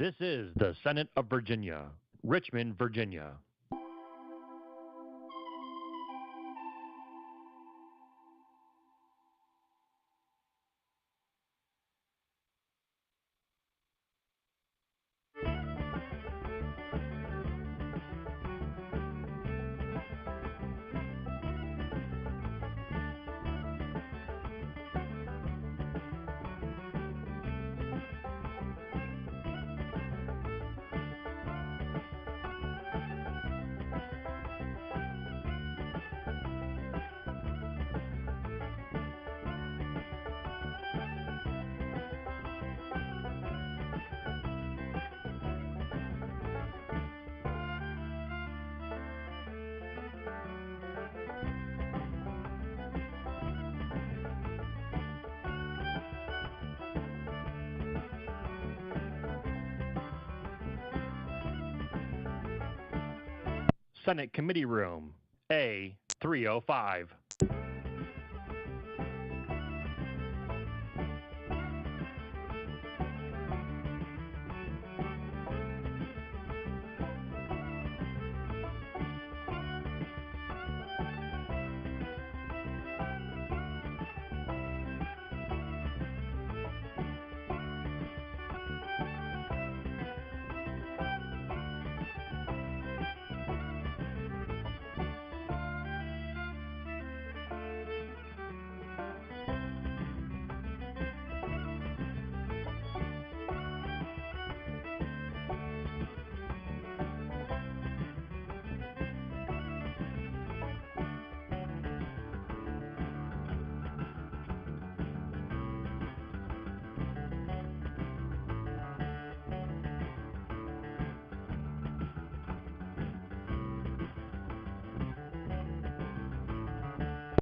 This is the Senate of Virginia, Richmond, Virginia. Senate Committee Room, A305.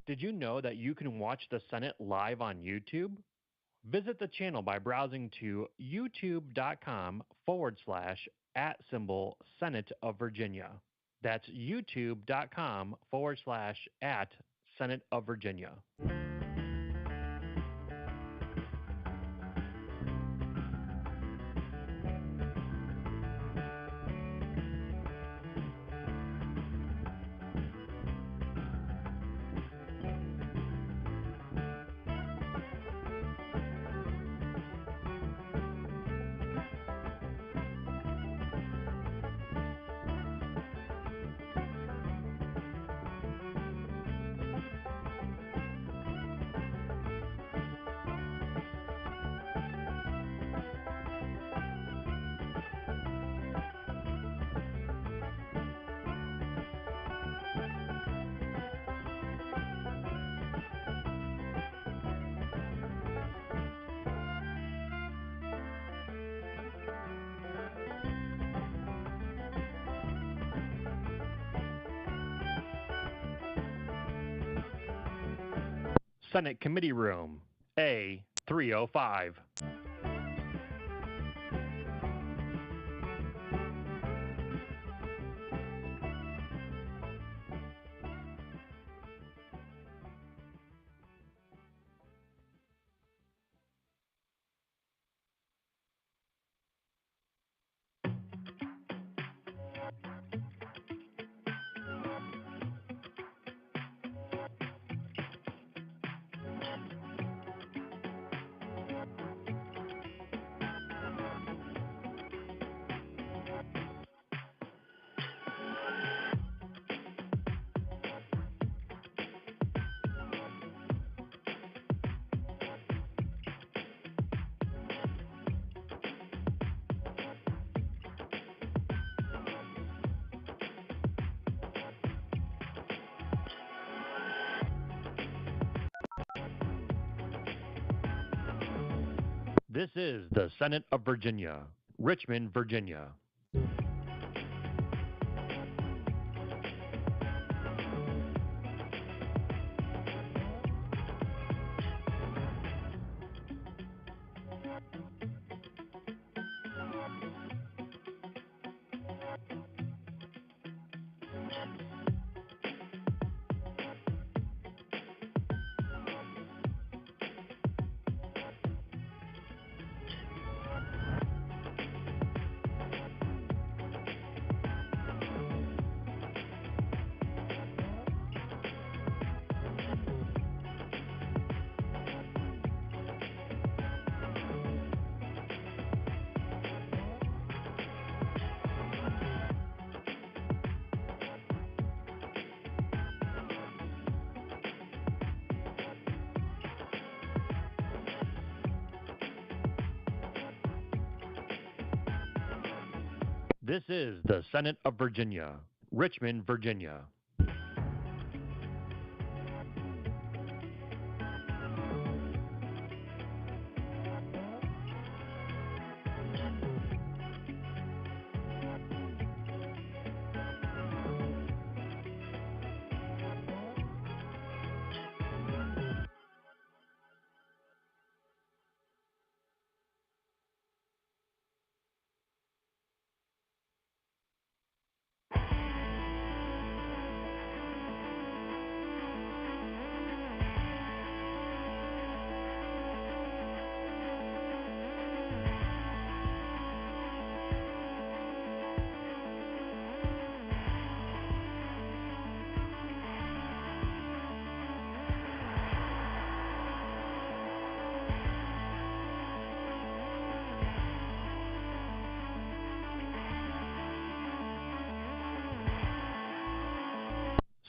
Did you know that you can watch the Senate live on YouTube? Visit the channel by browsing to youtube.com/@Senate of Virginia. That's youtube.com/@Senate of Virginia. Senate Committee Room, A305. This is the Senate of Virginia, Richmond, Virginia. This is the Senate of Virginia, Richmond, Virginia.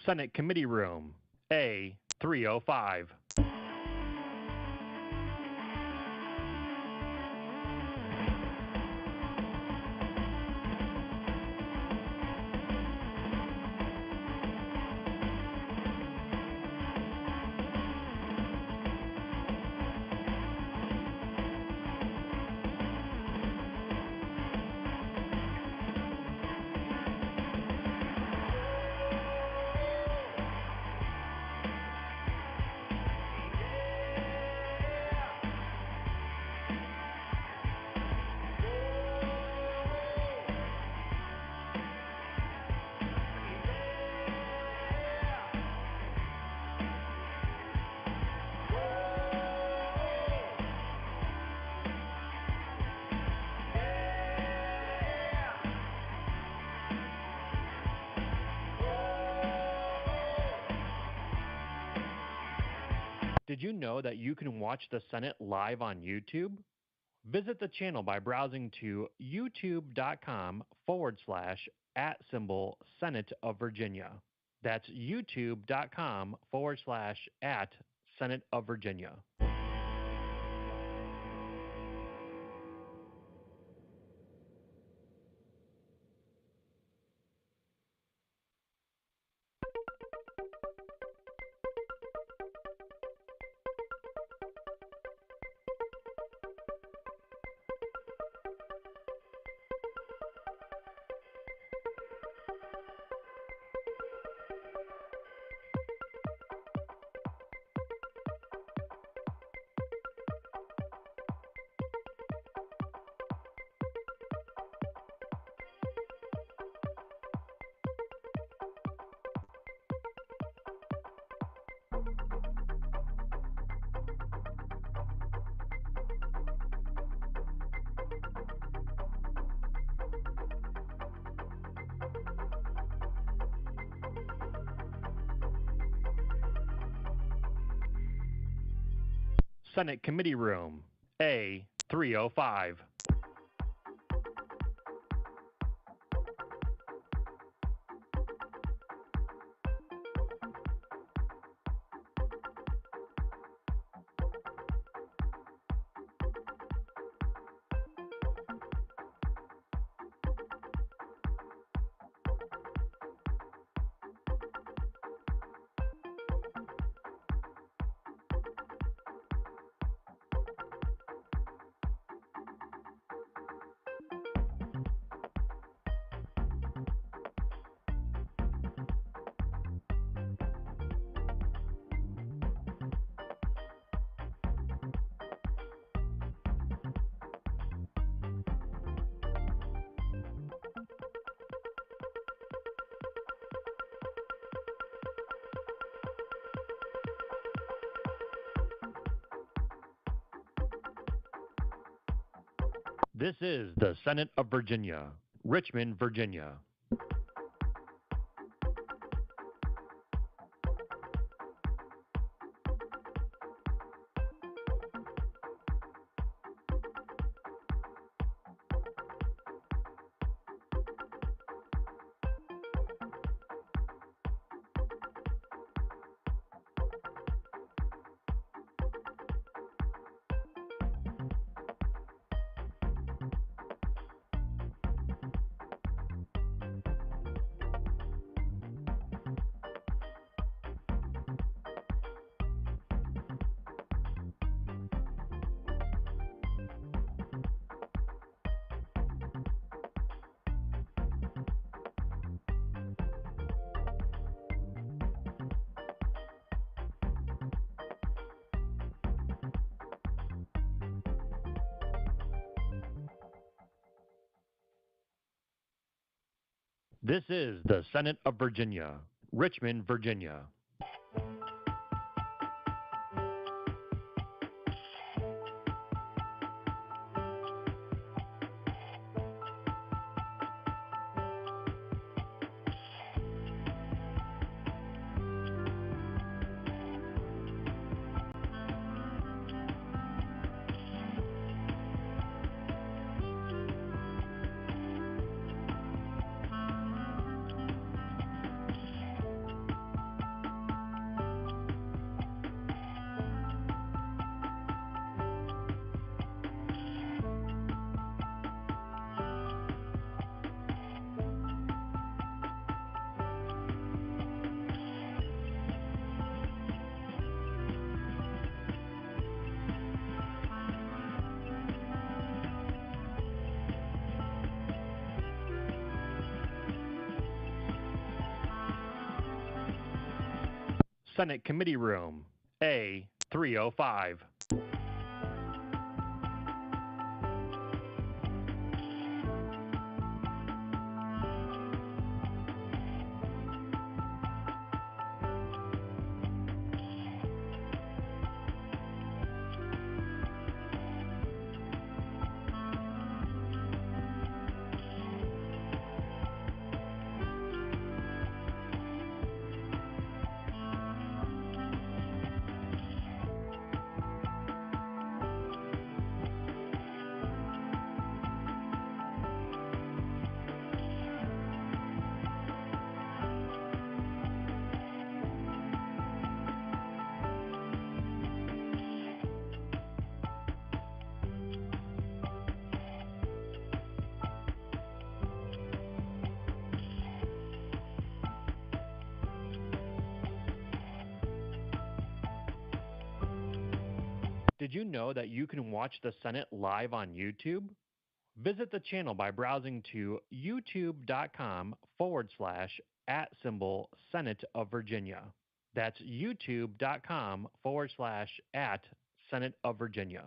Senate Committee Room, A305. Did you know that you can watch the Senate live on YouTube? Visit the channel by browsing to youtube.com/@Senate of Virginia. That's youtube.com/@Senate of Virginia. Senate Committee Room, A305. This is the Senate of Virginia, Richmond, Virginia. This is the Senate of Virginia, Richmond, Virginia. Senate Committee Room, A305. Did you know that you can watch the Senate live on YouTube? Visit the channel by browsing to youtube.com/@Senate of Virginia. That's youtube.com/@Senate of Virginia.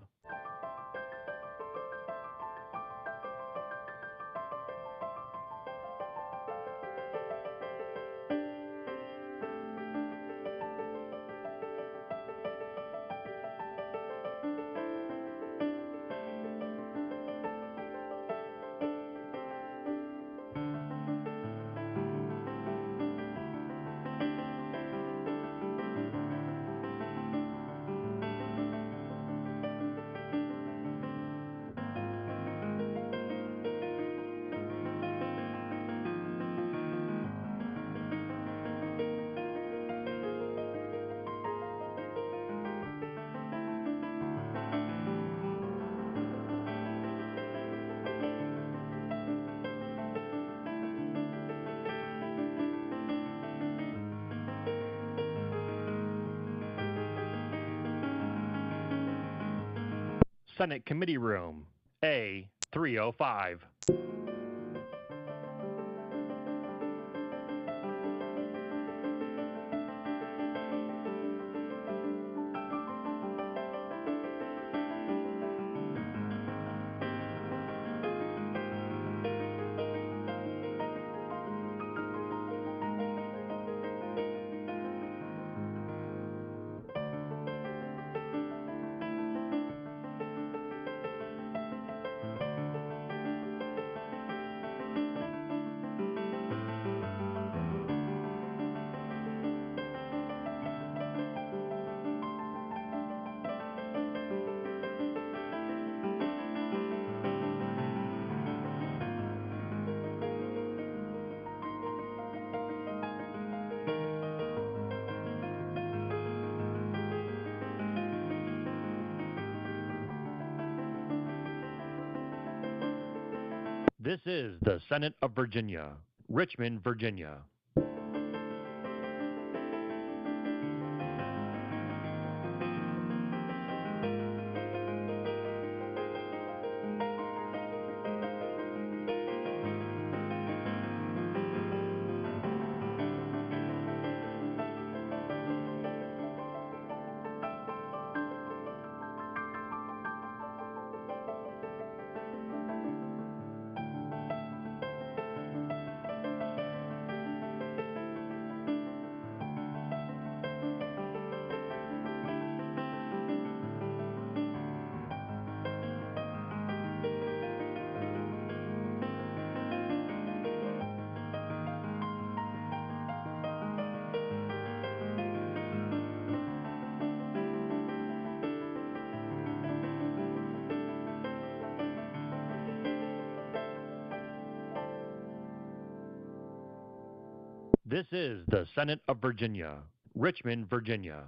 Senate Committee Room, A305. This is the Senate of Virginia, Richmond, Virginia. This is the Senate of Virginia, Richmond, Virginia.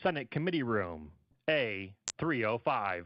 Senate Committee Room, A305.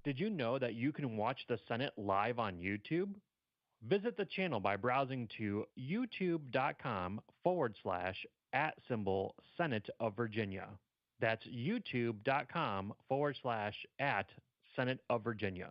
Did you know that you can watch the Senate live on YouTube? Visit the channel by browsing to youtube.com/@Senate of Virginia. That's youtube.com/@Senate of Virginia.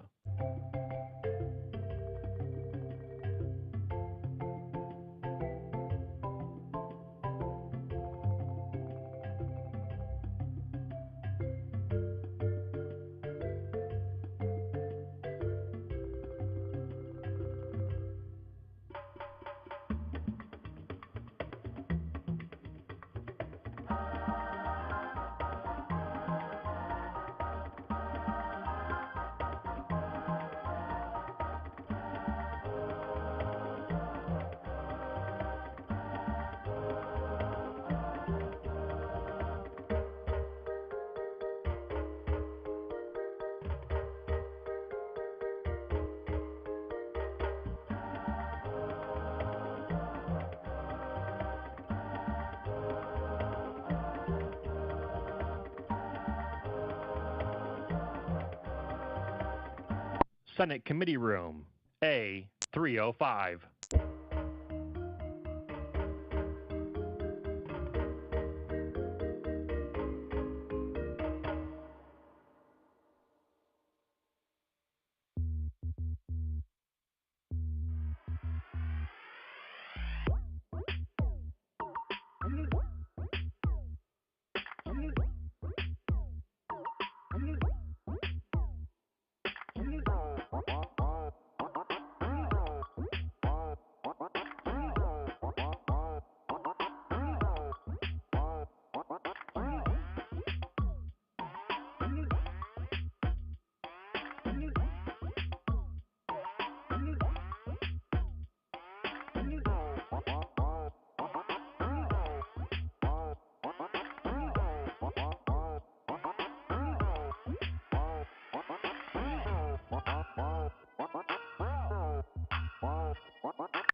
Senate Committee Room, A305.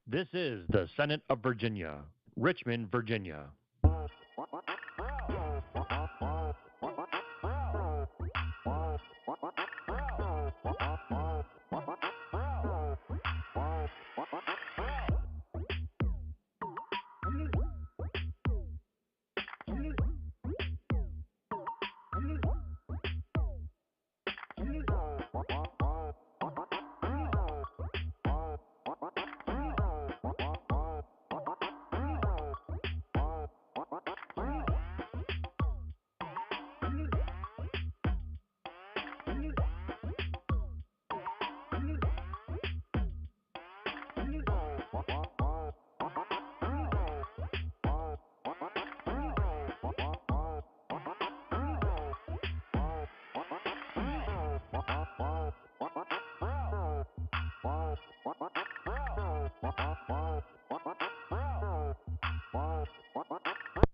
This is the Senate of Virginia, Richmond, Virginia.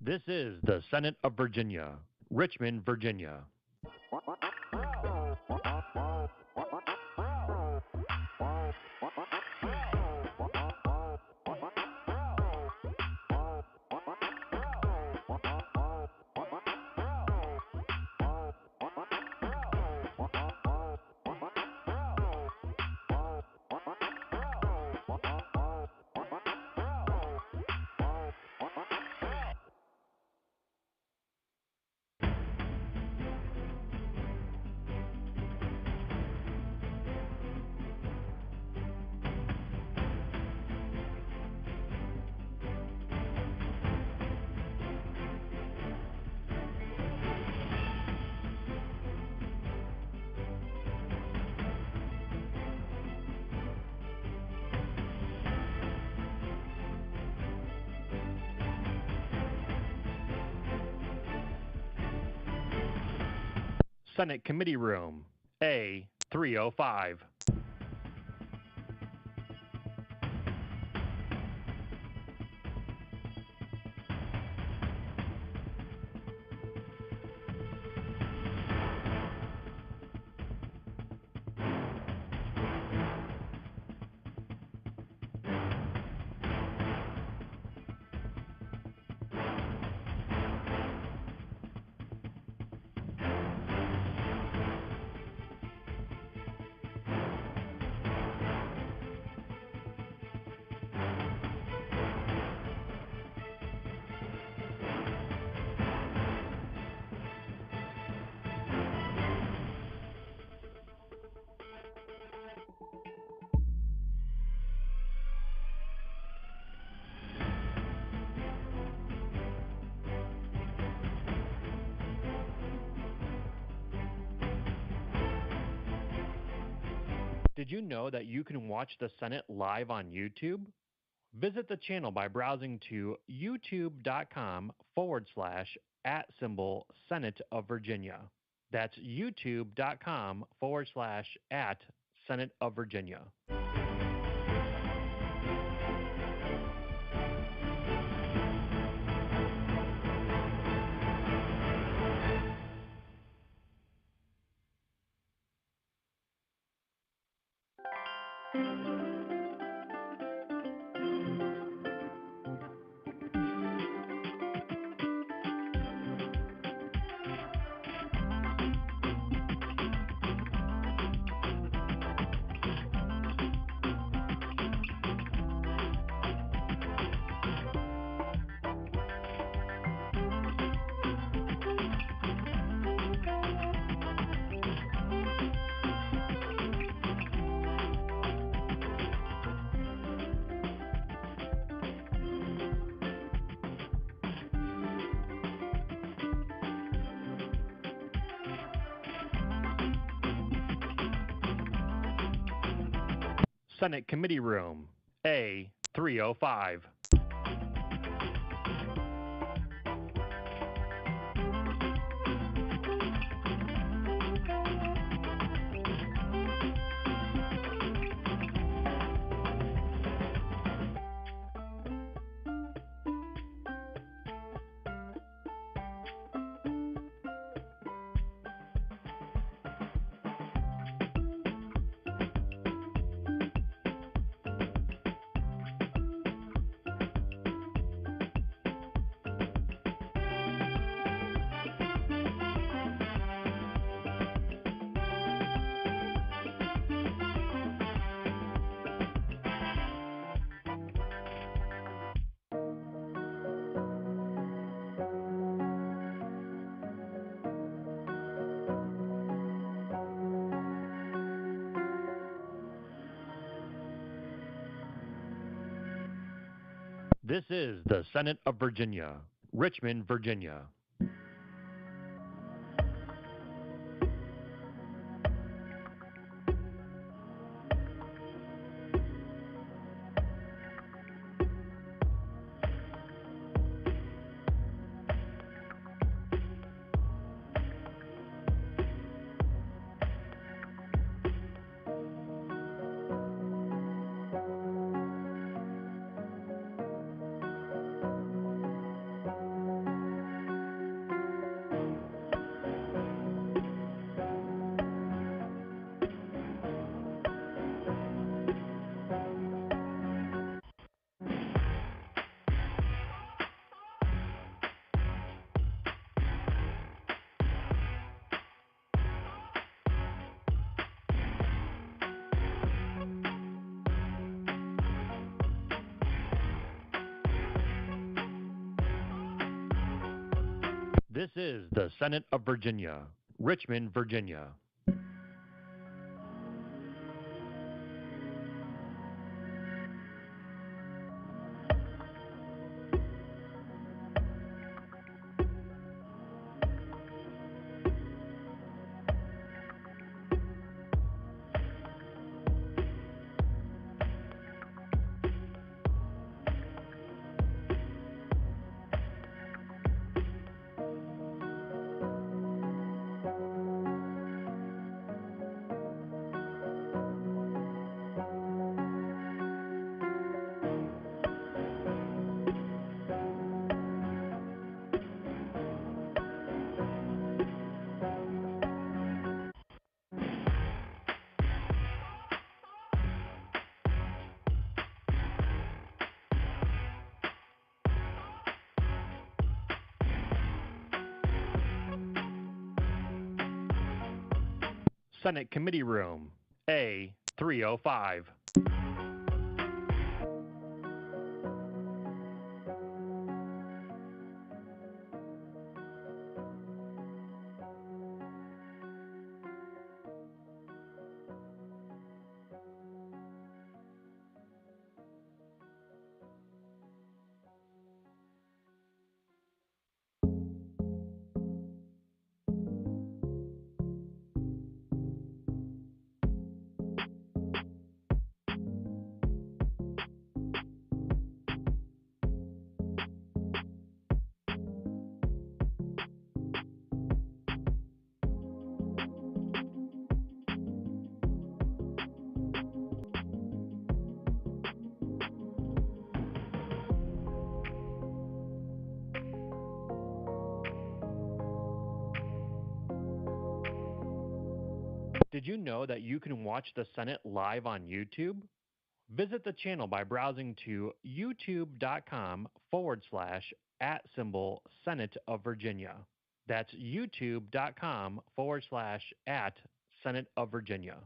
This is the Senate of Virginia, Richmond, Virginia. Senate Committee Room, A305. Did you know that you can watch the Senate live on YouTube? Visit the channel by browsing to youtube.com/@Senate of Virginia. That's youtube.com/@Senate of Virginia. Senate Committee Room, A305. This is the Senate of Virginia, Richmond, Virginia. This is the Senate of Virginia, Richmond, Virginia. Senate Committee Room, A305. Did you know that you can watch the Senate live on YouTube? Visit the channel by browsing to youtube.com/@Senate of Virginia. That's youtube.com/@Senate of Virginia.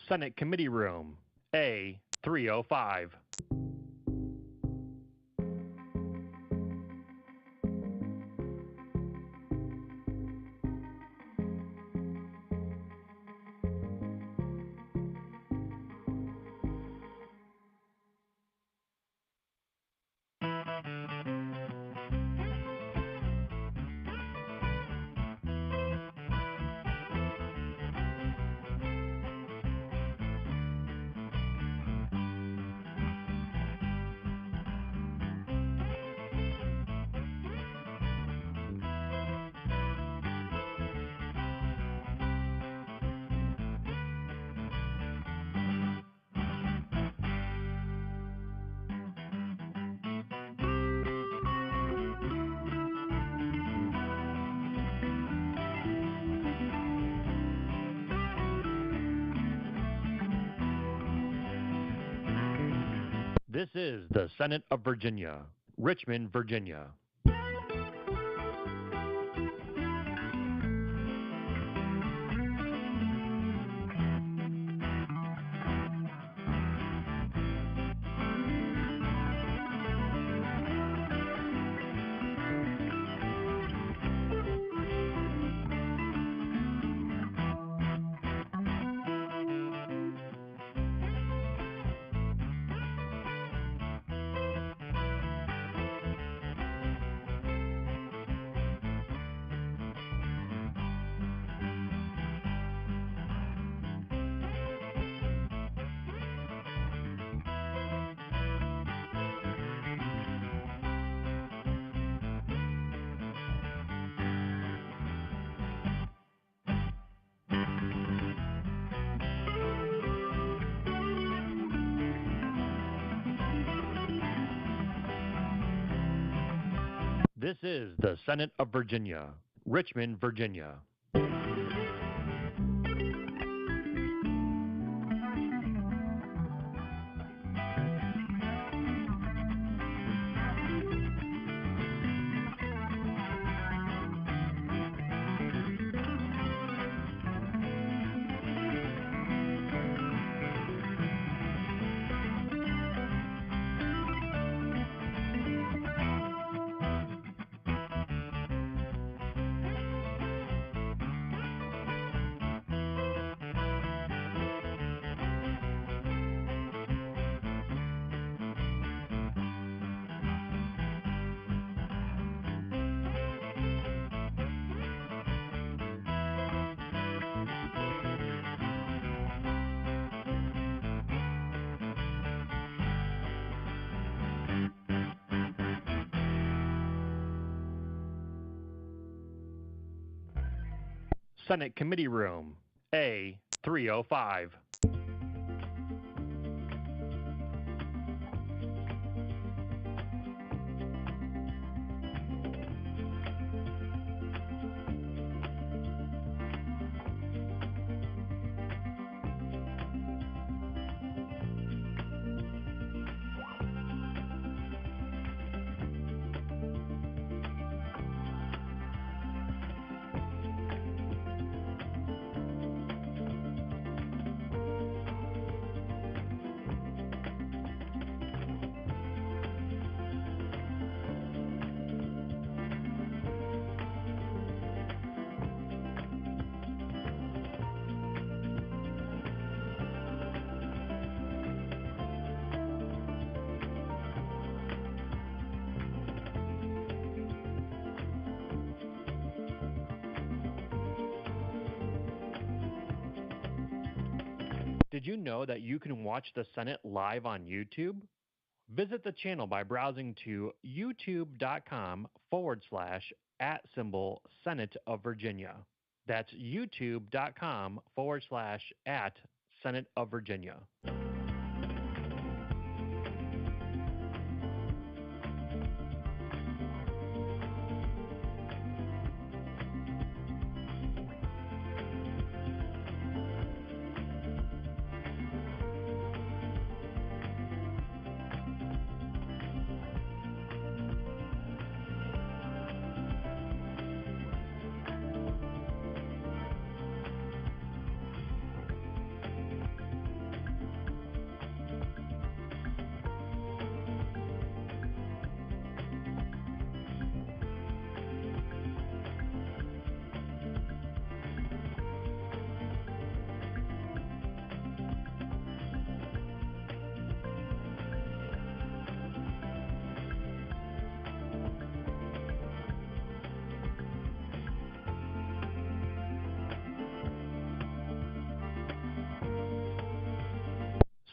Senate Committee Room, A305. This is the Senate of Virginia, Richmond, Virginia. This is the Senate of Virginia, Richmond, Virginia. Senate Committee Room, A305. Did you know that you can watch the Senate live on YouTube? Visit the channel by browsing to youtube.com/@Senate of Virginia. That's youtube.com/@Senate of Virginia.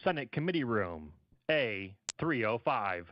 Senate Committee Room, A305.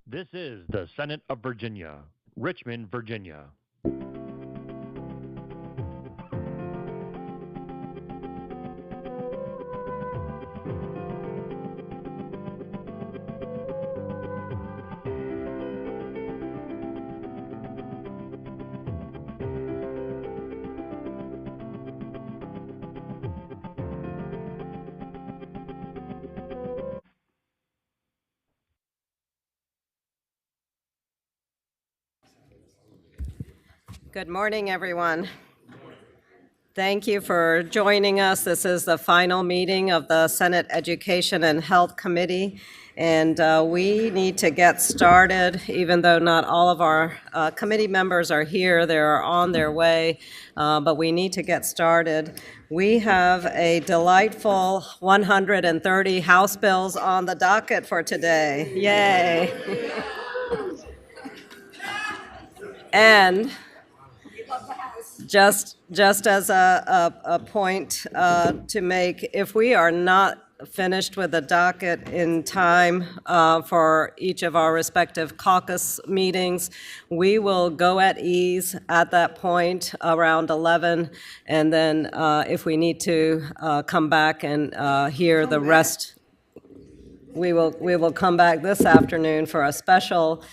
This is the Senate of Virginia, Richmond, Virginia. Good morning, everyone. Thank you for joining us. This is the final meeting of the Senate Education and Health Committee, and we need to get started, even though not all of our committee members are here. They're on their way, but we need to get started. We have a delightful 130 House bills on the docket for today. Yay! And just as a point to make, if we are not finished with the docket in time for each of our respective caucus meetings, we will go at ease at that point around 11, and then if we need to come back and hear the rest, we will come back this afternoon for a special,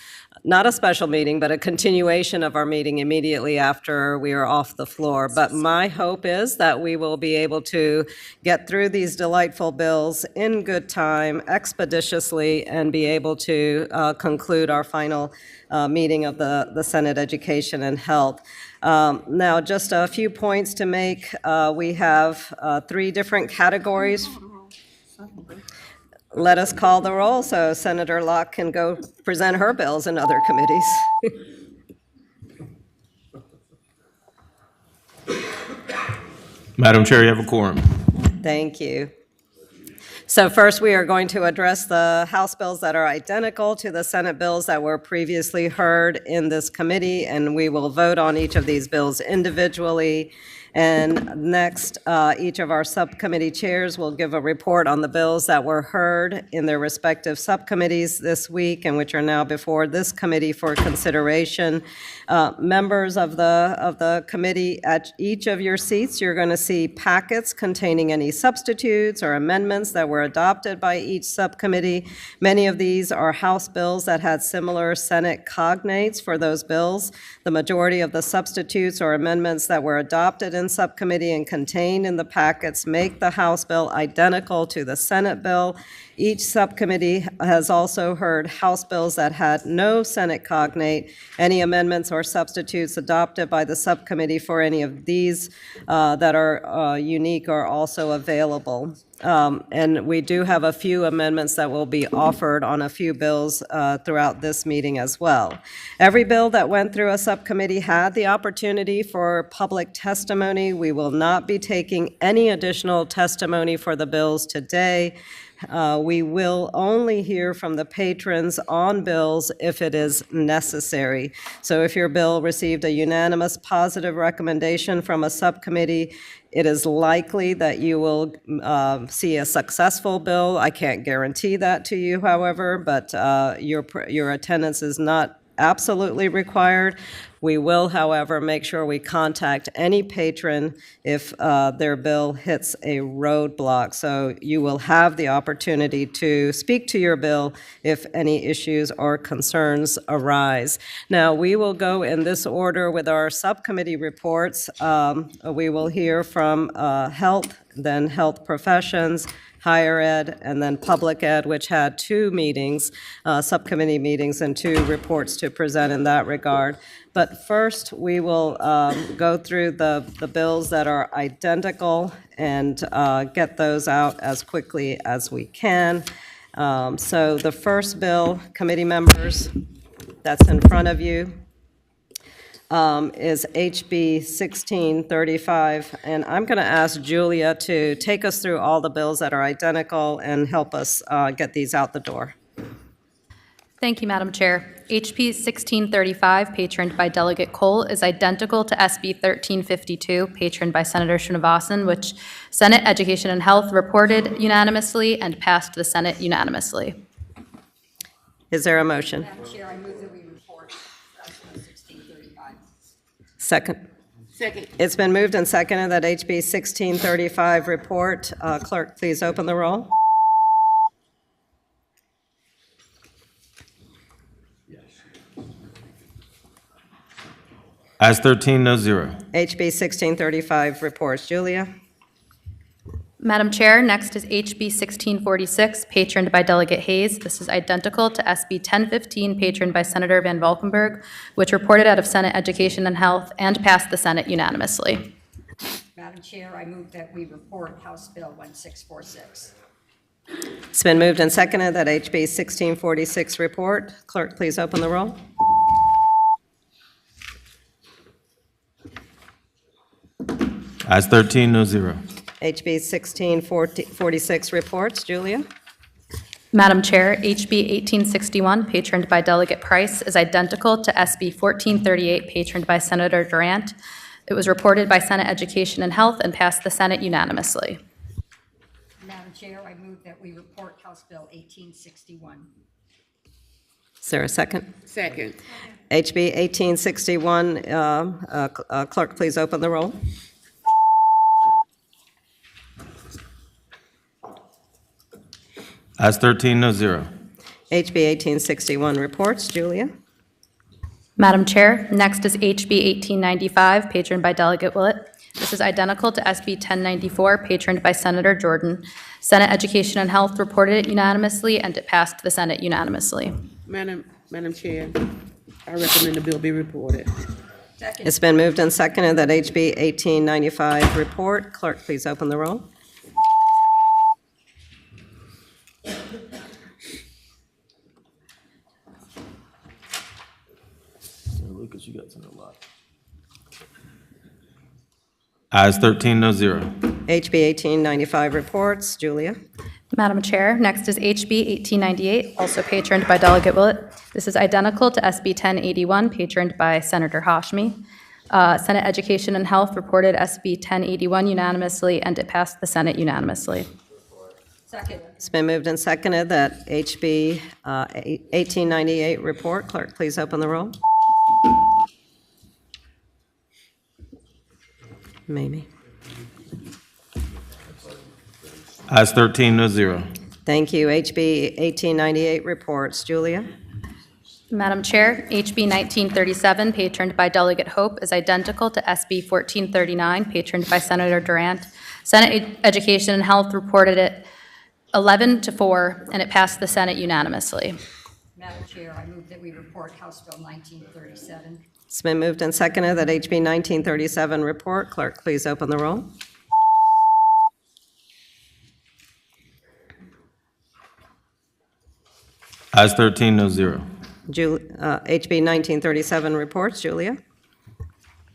not a special meeting, but a continuation of our meeting immediately after we are off the floor. But my hope is that we will be able to get through these delightful bills in good time, expeditiously, and be able to conclude our final meeting of the Senate Education and Health. Now, just a few points to make. We have 3 different categories. Let us call the roll so Senator Locke can go present her bills in other committees. Madam Chair, you have a quorum. Thank you. So first, we are going to address the House bills that are identical to the Senate bills that were previously heard in this committee, and we will vote on each of these bills individually. And next, each of our subcommittee chairs will give a report on the bills that were heard in their respective subcommittees this week and which are now before this committee for consideration. Members of the committee, at each of your seats, you're going to see packets containing any substitutes or amendments that were adopted by each subcommittee. Many of these are House bills that had similar Senate cognates for those bills. The majority of the substitutes or amendments that were adopted in subcommittee and contained in the packets make the House bill identical to the Senate bill. Each subcommittee has also heard House bills that had no Senate cognate. Any amendments or substitutes adopted by the subcommittee for any of these that are unique are also available. And we do have a few amendments that will be offered on a few bills throughout this meeting as well. Every bill that went through a subcommittee had the opportunity for public testimony. We will not be taking any additional testimony for the bills today. We will only hear from the patrons on bills if it is necessary. So if your bill received a unanimous positive recommendation from a subcommittee, it is likely that you will see a successful bill. I can't guarantee that to you, however, but your attendance is not absolutely required. We will, however, make sure we contact any patron if their bill hits a roadblock. So you will have the opportunity to speak to your bill if any issues or concerns arise. Now, we will go in this order with our subcommittee reports. We will hear from health, then health professions, higher ed, and then public ed, which had 2 meetings, subcommittee meetings, and 2 reports to present in that regard. But first, we will go through the bills that are identical and get those out as quickly as we can. So the first bill, committee members, that's in front of you, is HB 1635, and I'm going to ask Julia to take us through all the bills that are identical and help us get these out the door. Thank you, Madam Chair. HB 1635, patroned by Delegate Cole, is identical to SB 1352, patroned by Senator Srinivasan, which Senate Education and Health reported unanimously and passed the Senate unanimously. Is there a motion? Madam Chair, I move that we report SB 1635. Second. Second. It's been moved and seconded that HB 1635 report. Clerk, please open the roll. Ayes 13, no 0. HB 1635 reports. Julia? Madam Chair, next is HB 1646, patroned by Delegate Hayes. This is identical to SB 1015, patroned by Senator Van Valkenburg, which reported out of Senate Education and Health and passed the Senate unanimously. Madam Chair, I move that we report House Bill 1646. It's been moved and seconded that HB 1646 report. Clerk, please open the roll. Ayes 13, no zero. HB 1646 reports. Julia? Madam Chair, HB 1861, patroned by Delegate Price, is identical to SB 1438, patroned by Senator Durant. It was reported by Senate Education and Health and passed the Senate unanimously. Madam Chair, I move that we report House Bill 1861. Is there a second? Second. HB 1861, clerk, please open the roll. Ayes 13, no zero. HB 1861 reports. Julia? Madam Chair, next is HB 1895, patroned by Delegate Willett. This is identical to SB 1094, patroned by Senator Jordan. Senate Education and Health reported it unanimously, and it passed the Senate unanimously. Madam Chair, I recommend the bill be reported. Second. It's been moved and seconded that HB 1895 report. Clerk, please open the roll. Lucas, you got something a lot. Ayes 13, no zero. HB 1895 reports. Julia? Madam Chair, next is HB 1898, also patroned by Delegate Willett. This is identical to SB 1081, patroned by Senator Hashmi. Senate Education and Health reported SB 1081 unanimously, and it passed the Senate unanimously. Second. It's been moved and seconded that HB 1898 report. Clerk, please open the roll. Mamie? Ayes 13, no zero. Thank you. HB 1898 reports. Julia? Madam Chair, HB 1937, patroned by Delegate Hope, is identical to SB 1439, patroned by Senator Durant. Senate Education and Health reported it 11-4, and it passed the Senate unanimously. Madam Chair, I move that we report House Bill 1937. It's been moved and seconded that HB 1937 report. Clerk, please open the roll. Ayes 13, no zero. HB 1937 reports. Julia?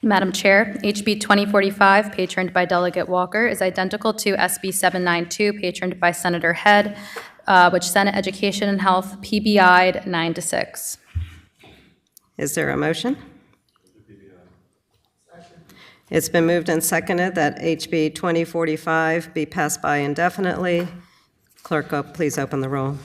Madam Chair, HB 2045, patroned by Delegate Walker, is identical to SB 792, patroned by Senator Head, which Senate Education and Health PBI'd 9-6. Is there a motion? It's been moved and seconded that HB 2045 be passed by indefinitely. Clerk, please open the roll.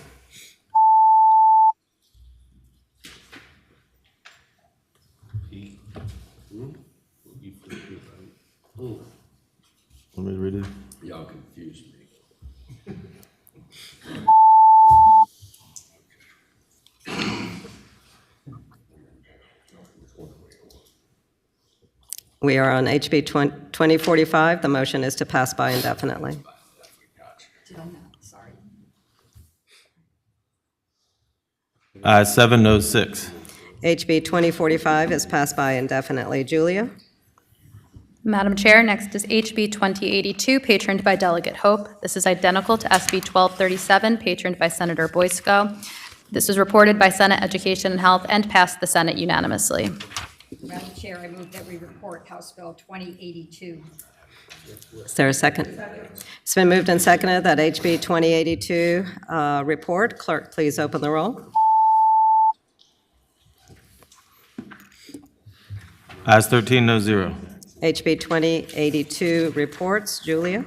Want me to read it? Y'all confused me. We are on HB 2045. The motion is to pass by indefinitely. Did I not? Sorry. Ayes 7, no 6. HB 2045 is passed by indefinitely. Julia? Madam Chair, next is HB 2082, patroned by Delegate Hope. This is identical to SB 1237, patroned by Senator Boysko. This was reported by Senate Education and Health and passed the Senate unanimously. Madam Chair, I move that we report House Bill 2082. Is there a second? It's been moved and seconded that HB 2082 report. Clerk, please open the roll. Ayes 13, no zero. HB 2082 reports. Julia?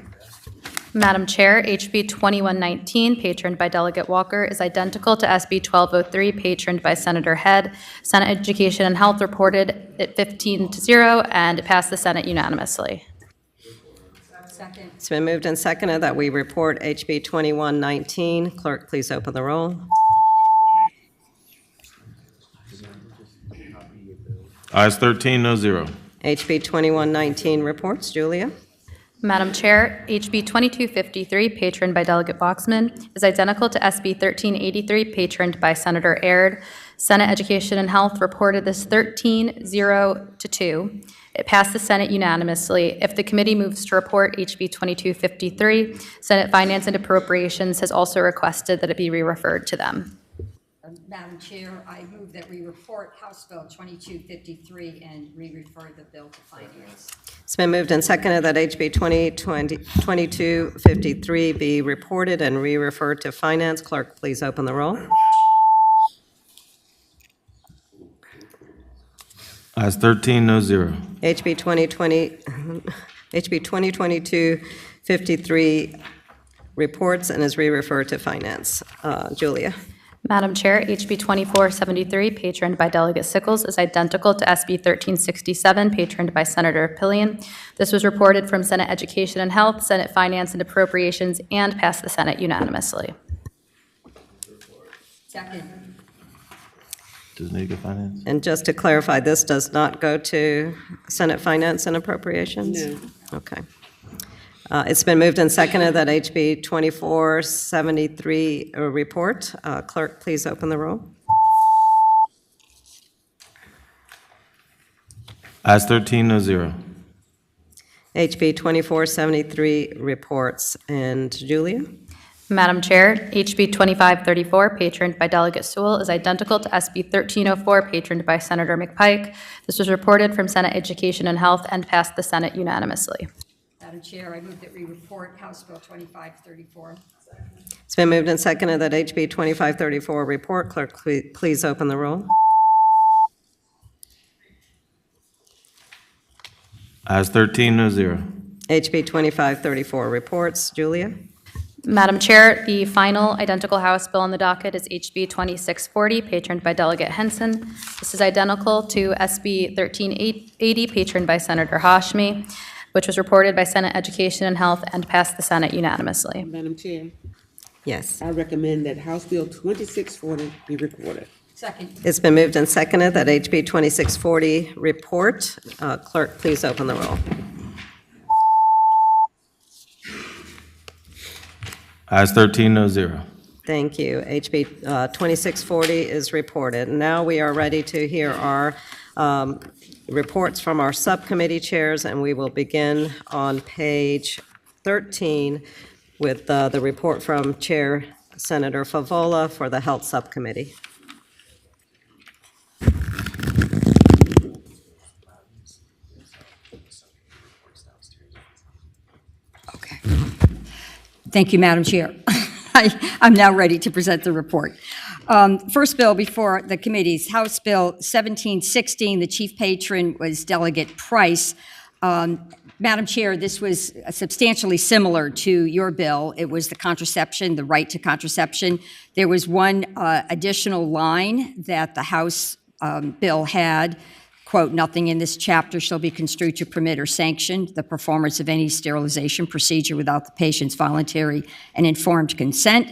Madam Chair, HB 2119, patroned by Delegate Walker, is identical to SB 1203, patroned by Senator Head. Senate Education and Health reported it 15-0, and it passed the Senate unanimously. Second. It's been moved and seconded that we report HB 2119. Clerk, please open the roll. Ayes 13, no zero. HB 2119 reports. Julia? Madam Chair, HB 2253, patroned by Delegate Boxman, is identical to SB 1383, patroned by Senator Aird. Senate Education and Health reported this 13-0 to 2. It passed the Senate unanimously. If the committee moves to report HB 2253, Senate Finance and Appropriations has also requested that it be re-referred to them. Madam Chair, I move that we report House Bill 2253 and re-refer the bill to Finance. It's been moved and seconded that HB 2253 be reported and re-referred to Finance. Clerk, please open the roll. Ayes 13, no zero. HB 2022-53 reports and is re-referred to Finance. Julia. Madam Chair, HB 2473, patroned by Delegate Sickles, is identical to SB 1367, patroned by Senator Pillion. This was reported from Senate Education and Health, Senate Finance and Appropriations, and passed the Senate unanimously. Second. Does it need to go finance? And just to clarify, this does not go to Senate Finance and Appropriations? No. Okay. It's been moved and seconded that HB 2473 report. Clerk, please open the roll. Ayes 13, no zero. HB 2473 reports. And Julia? Madam Chair, HB 2534, patroned by Delegate Sewell, is identical to SB 1304, patroned by Senator McPike. This was reported from Senate Education and Health and passed the Senate unanimously. Madam Chair, I move that we report House Bill 2534. It's been moved and seconded that HB 2534 report. Clerk, please open the roll. Ayes 13, no zero. HB 2534 reports. Julia? Madam Chair, the final identical House bill on the docket is HB 2640, patroned by Delegate Henson. This is identical to SB 1380, patroned by Senator Hashmi, which was reported by Senate Education and Health and passed the Senate unanimously. Madam Chair, Yes. I recommend that House Bill 2640 be recorded. Second. It's been moved and seconded that HB 2640 report. Clerk, please open the roll. Ayes 13, no zero. Thank you. HB 2640 is reported. Now we are ready to hear our reports from our subcommittee chairs, and we will begin on page 13 with the report from Chair Senator Favola for the Health Subcommittee. Okay. Thank you, Madam Chair. I'm now ready to present the report. First bill before the committees, House Bill 1716. The chief patron was Delegate Price. Madam Chair, this was substantially similar to your bill. It was the contraception, the right to contraception. There was one additional line that the House bill had, quote, "Nothing in this chapter shall be construed to permit or sanction the performance of any sterilization procedure without the patient's voluntary and informed consent."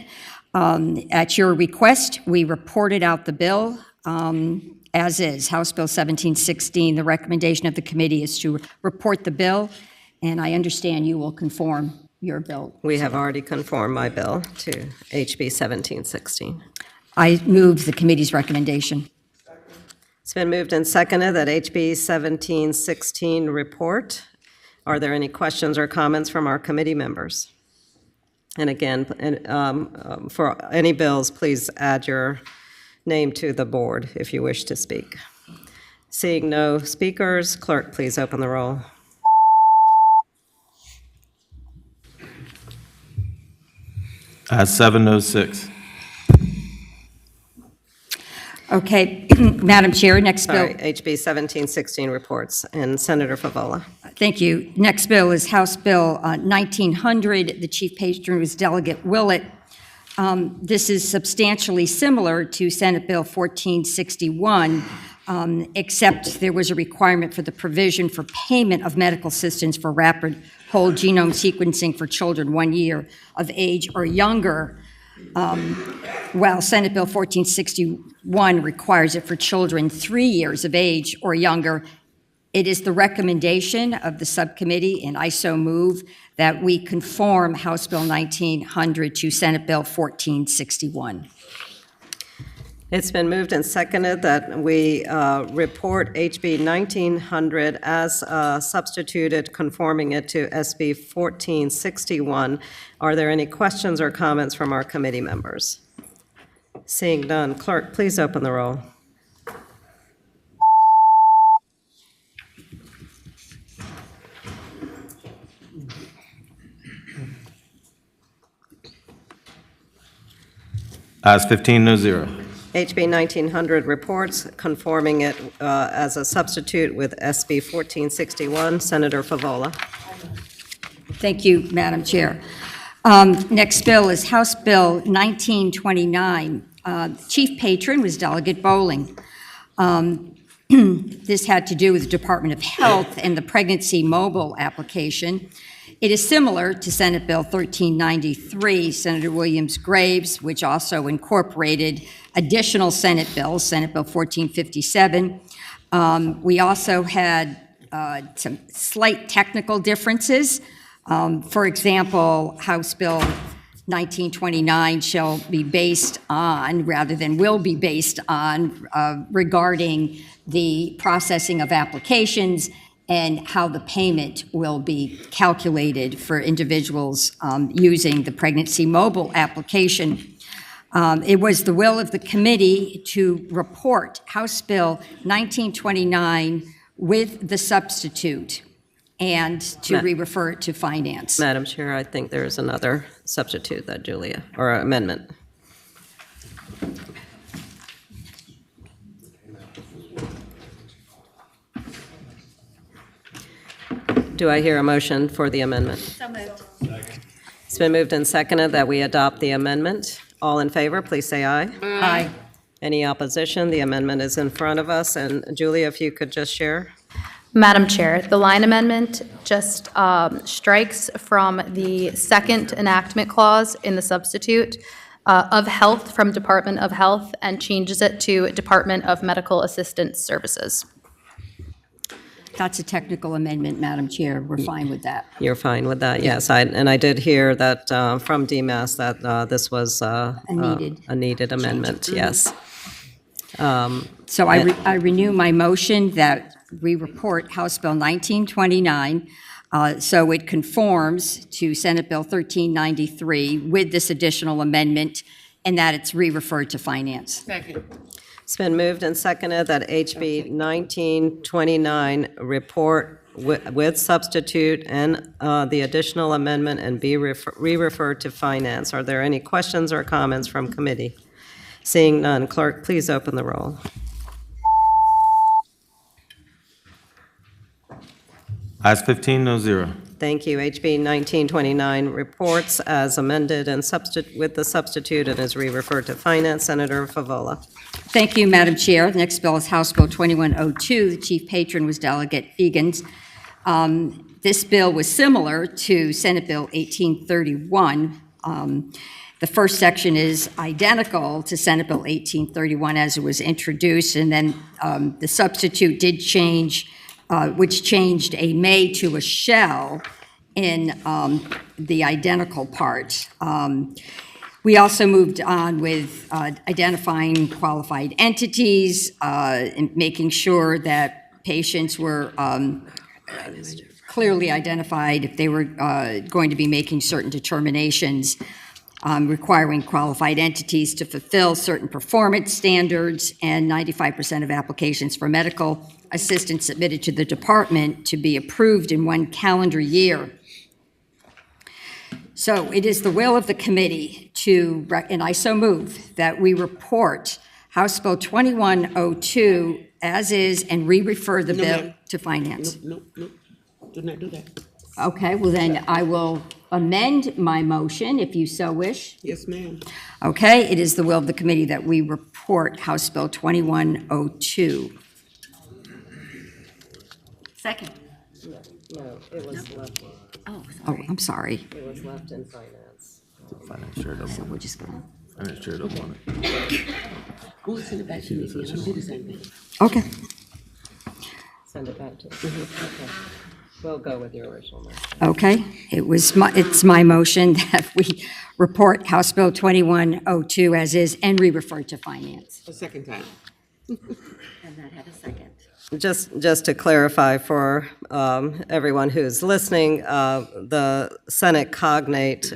At your request, we reported out the bill as is. House Bill 1716, the recommendation of the committee is to report the bill, and I understand you will conform your bill. We have already conformed my bill to HB 1716. I move the committee's recommendation. It's been moved and seconded that HB 1716 report. Are there any questions or comments from our committee members? And again, for any bills, please add your name to the board if you wish to speak. Seeing no speakers, clerk, please open the roll. Ayes 706. Okay, Madam Chair, next bill. Sorry, HB 1716 reports, and Senator Favola. Thank you. Next bill is House Bill 1900. The chief patron was Delegate Willett. This is substantially similar to Senate Bill 1461, except there was a requirement for the provision for payment of medical assistance for rapid whole genome sequencing for children 1 year of age or younger, while Senate Bill 1461 requires it for children 3 years of age or younger. It is the recommendation of the subcommittee, and I so move, that we conform House Bill 1900 to Senate Bill 1461. It's been moved and seconded that we report HB 1900 as substituted, conforming it to SB 1461. Are there any questions or comments from our committee members? Seeing none, clerk, please open the roll. Ayes 15, no zero. HB 1900 reports, conforming it as a substitute with SB 1461. Senator Favola. Thank you, Madam Chair. Next bill is House Bill 1929. Chief patron was Delegate Bowling. This had to do with the Department of Health and the pregnancy mobile application. It is similar to Senate Bill 1393, Senator Williams Graves, which also incorporated additional Senate bills, Senate Bill 1457. We also had some slight technical differences. For example, House Bill 1929 shall be based on, rather than will be based on, regarding the processing of applications and how the payment will be calculated for individuals using the pregnancy mobile application. It was the will of the committee to report House Bill 1929 with the substitute and to re-refer it to finance. Madam Chair, I think there is another substitute that Julia, or amendment. Do I hear a motion for the amendment? So moved. It's been moved and seconded that we adopt the amendment. All in favor, please say aye. Aye. Any opposition? The amendment is in front of us. And Julia, if you could just share. Madam Chair, the line amendment just strikes from the second enactment clause in the substitute of health from Department of Health and changes it to Department of Medical Assistance Services. That's a technical amendment, Madam Chair. We're fine with that. You're fine with that, yes. And I did hear that from DMAS that this was a needed amendment, yes. So I renew my motion that we report House Bill 1929, so it conforms to Senate Bill 1393 with this additional amendment, and that it's re-referred to finance. Second. It's been moved and seconded that HB 1929 report with substitute and the additional amendment and be re-referred to finance. Are there any questions or comments from committee? Seeing none, clerk, please open the roll. Ayes 15, no zero. Thank you. HB 1929 reports as amended and with the substitute and is re-referred to finance. Senator Favola. Thank you, Madam Chair. The next bill is House Bill 2102. The chief patron was Delegate Egan's. This bill was similar to Senate Bill 1831. The first section is identical to Senate Bill 1831 as it was introduced, and then the substitute did change, which changed a may to a shall in the identical part. We also moved on with identifying qualified entities, and making sure that patients were clearly identified if they were going to be making certain determinations, requiring qualified entities to fulfill certain performance standards, and 95% of applications for medical assistance submitted to the department to be approved in 1 calendar year. So it is the will of the committee to, and I so move, that we report House Bill 2102 as is and re-refer the bill ma'am. to finance. No, do not do that. Okay, well then I will amend my motion if you so wish. Yes, ma'am. Okay, it is the will of the committee that we report House Bill 2102. Second. No, it was left. Oh, I'm sorry. It was left in finance. Finance chair don't So want we're just going it. Finance chair don't want it. Go send it back to me. I'll do the same thing. to, okay. send it back to you. Okay. We'll go with your original motion. Okay, it's my motion that we report House Bill 2102 as is and re-refer to finance. A second time. And that had a second. Just to clarify for everyone who's listening, the Senate cognate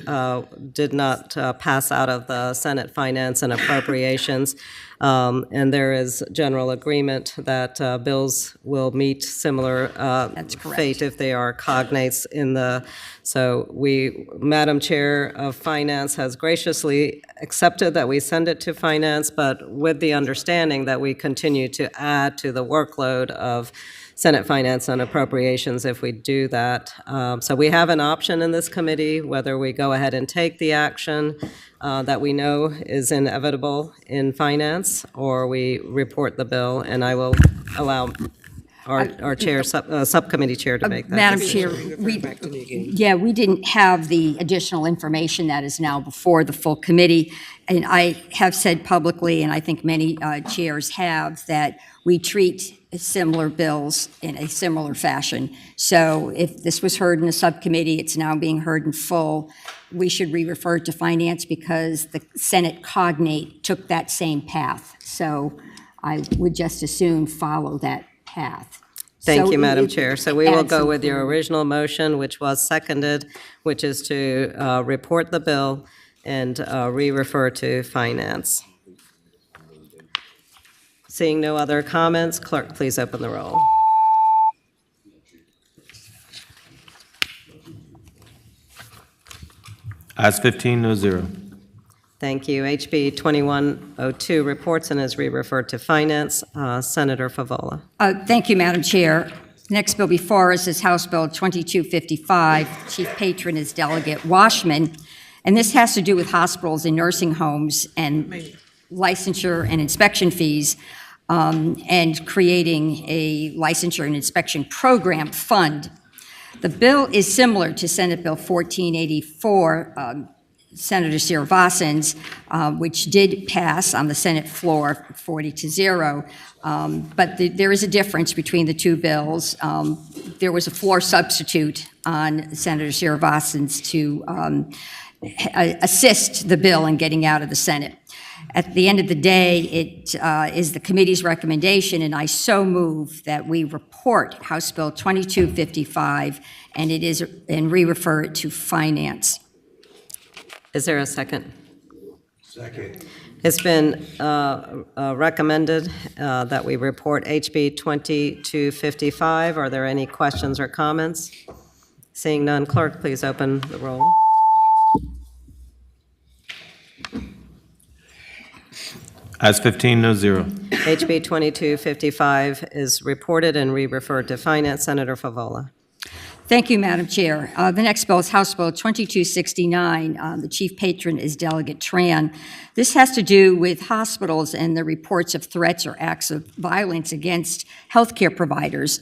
did not pass out of the Senate Finance and Appropriations, and there is general agreement that bills will meet similar That's correct. fate if they are cognates in the, so Madam Chair of Finance has graciously accepted that we send it to Finance, but with the understanding that we continue to add to the workload of Senate Finance and Appropriations if we do that. So we have an option in this committee, whether we go ahead and take the action that we know is inevitable in Finance, or we report the bill, and I will allow our chair, subcommittee chair to make that Madam decision. Chair, Refer back to me again. yeah, we didn't have the additional information that is now before the full committee. And I have said publicly, and I think many chairs have, that we treat similar bills in a similar fashion. So if this was heard in a subcommittee, it's now being heard in full. We should re-refer to finance because the Senate cognate took that same path. So I would just as soon follow that path. Thank So you, Madam it Chair. So we will adds go some with your original motion, which was seconded, which is to report the bill and re-refer to Finance. Seeing no other comments, clerk, please open the roll. Ayes 15, no zero. Thank you. HB 2102 reports and is re-referred to Finance. Senator Favola. Thank you, Madam Chair. Next bill before us is House Bill 2255. Chief Patron is Delegate Washman, and this has to do with hospitals and nursing homes and licensure and inspection fees, and creating a licensure and inspection program fund. The bill is similar to Senate Bill 1484, Senator Srinivasan's, which did pass on the Senate floor 40-0. But there is a difference between the two bills. There was a floor substitute on Senator Srinivasan's to assist the bill in getting out of the Senate. At the end of the day, it is the committee's recommendation, and I so move that we report House Bill 2255 and re-refer it to Finance. Is there a second? Second. It's been recommended that we report HB 2255. Are there any questions or comments? Seeing none, clerk, please open the roll. Ayes 15, no zero. HB 2255 is reported and re-referred to Finance. Senator Favola. Thank you, Madam Chair. The next bill is House Bill 2269. The chief patron is Delegate Tran. This has to do with hospitals and the reports of threats or acts of violence against healthcare providers.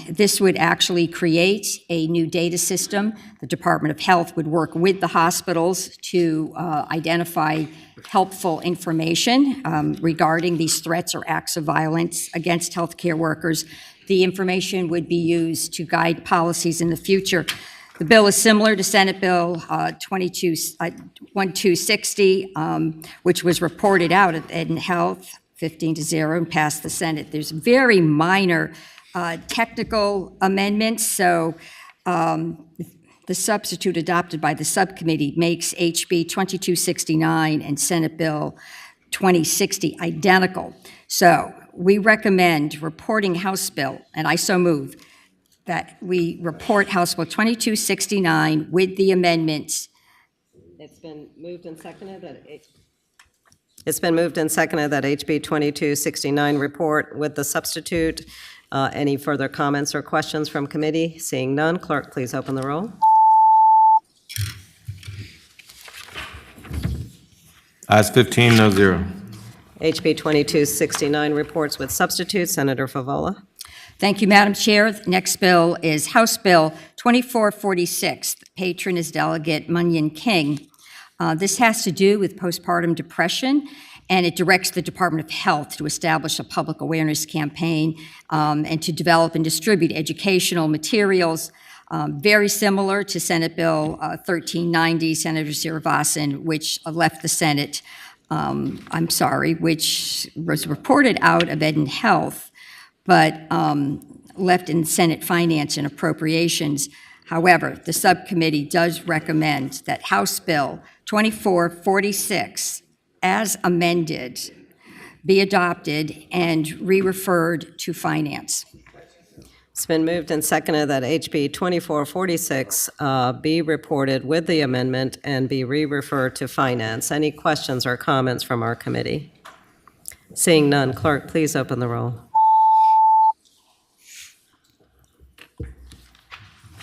This would actually create a new data system. The Department of Health would work with the hospitals to identify helpful information regarding these threats or acts of violence against healthcare workers. The information would be used to guide policies in the future. The bill is similar to Senate Bill 1260, which was reported out at Ed and Health 15-0 and passed the Senate. There's very minor technical amendments, so the substitute adopted by the subcommittee makes HB 2269 and Senate Bill 2060 identical. So we recommend reporting House Bill, and I so move, that we report House Bill 2269 with the amendments. It's been moved and seconded that HB 2269 report with the substitute. Any further comments or questions from committee? Seeing none, clerk, please open the roll. Ayes 15, no zero. HB 2269 reports with substitute. Senator Favola. Thank you, Madam Chair. The next bill is House Bill 2446. The patron is Delegate Munyon King. This has to do with postpartum depression and it directs the Department of Health to establish a public awareness campaign and to develop and distribute educational materials, very similar to Senate Bill 1390, Senator Srinivasan, which left the Senate, which was reported out of Ed and Health, but left in Senate Finance and Appropriations. However, the subcommittee does recommend that House Bill 2446, as amended, be adopted and re-referred to Finance. It's been moved and seconded that HB 2446 be reported with the amendment and be re-referred to Finance. Any questions or comments from our committee? Seeing none, clerk, please open the roll.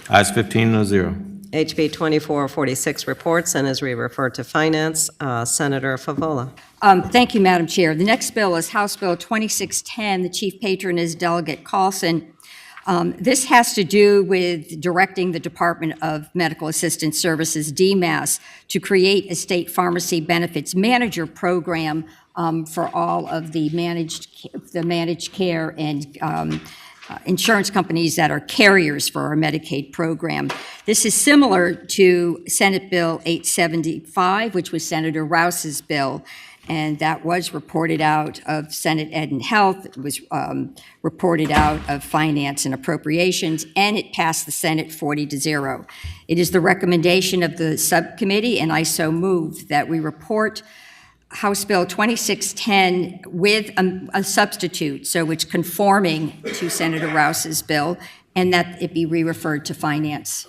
Ayes 15, no zero. HB 2446 reports and is re-referred to Finance. Senator Favola. Thank you, Madam Chair. The next bill is House Bill 2610. The chief patron is Delegate Carlson. This has to do with directing the Department of Medical Assistance Services, DMAS, to create a state pharmacy benefits manager program for all of the managed care and insurance companies that are carriers for our Medicaid program. This is similar to Senate Bill 875, which was Senator Rouse's bill, and that was reported out of Senate Ed and Health. It was reported out of Finance and Appropriations, and it passed the Senate 40-0. It is the recommendation of the subcommittee, and I so move that we report House Bill 2610 with a substitute, so it's conforming to Senator Rouse's bill, and that it be re-referred to Finance.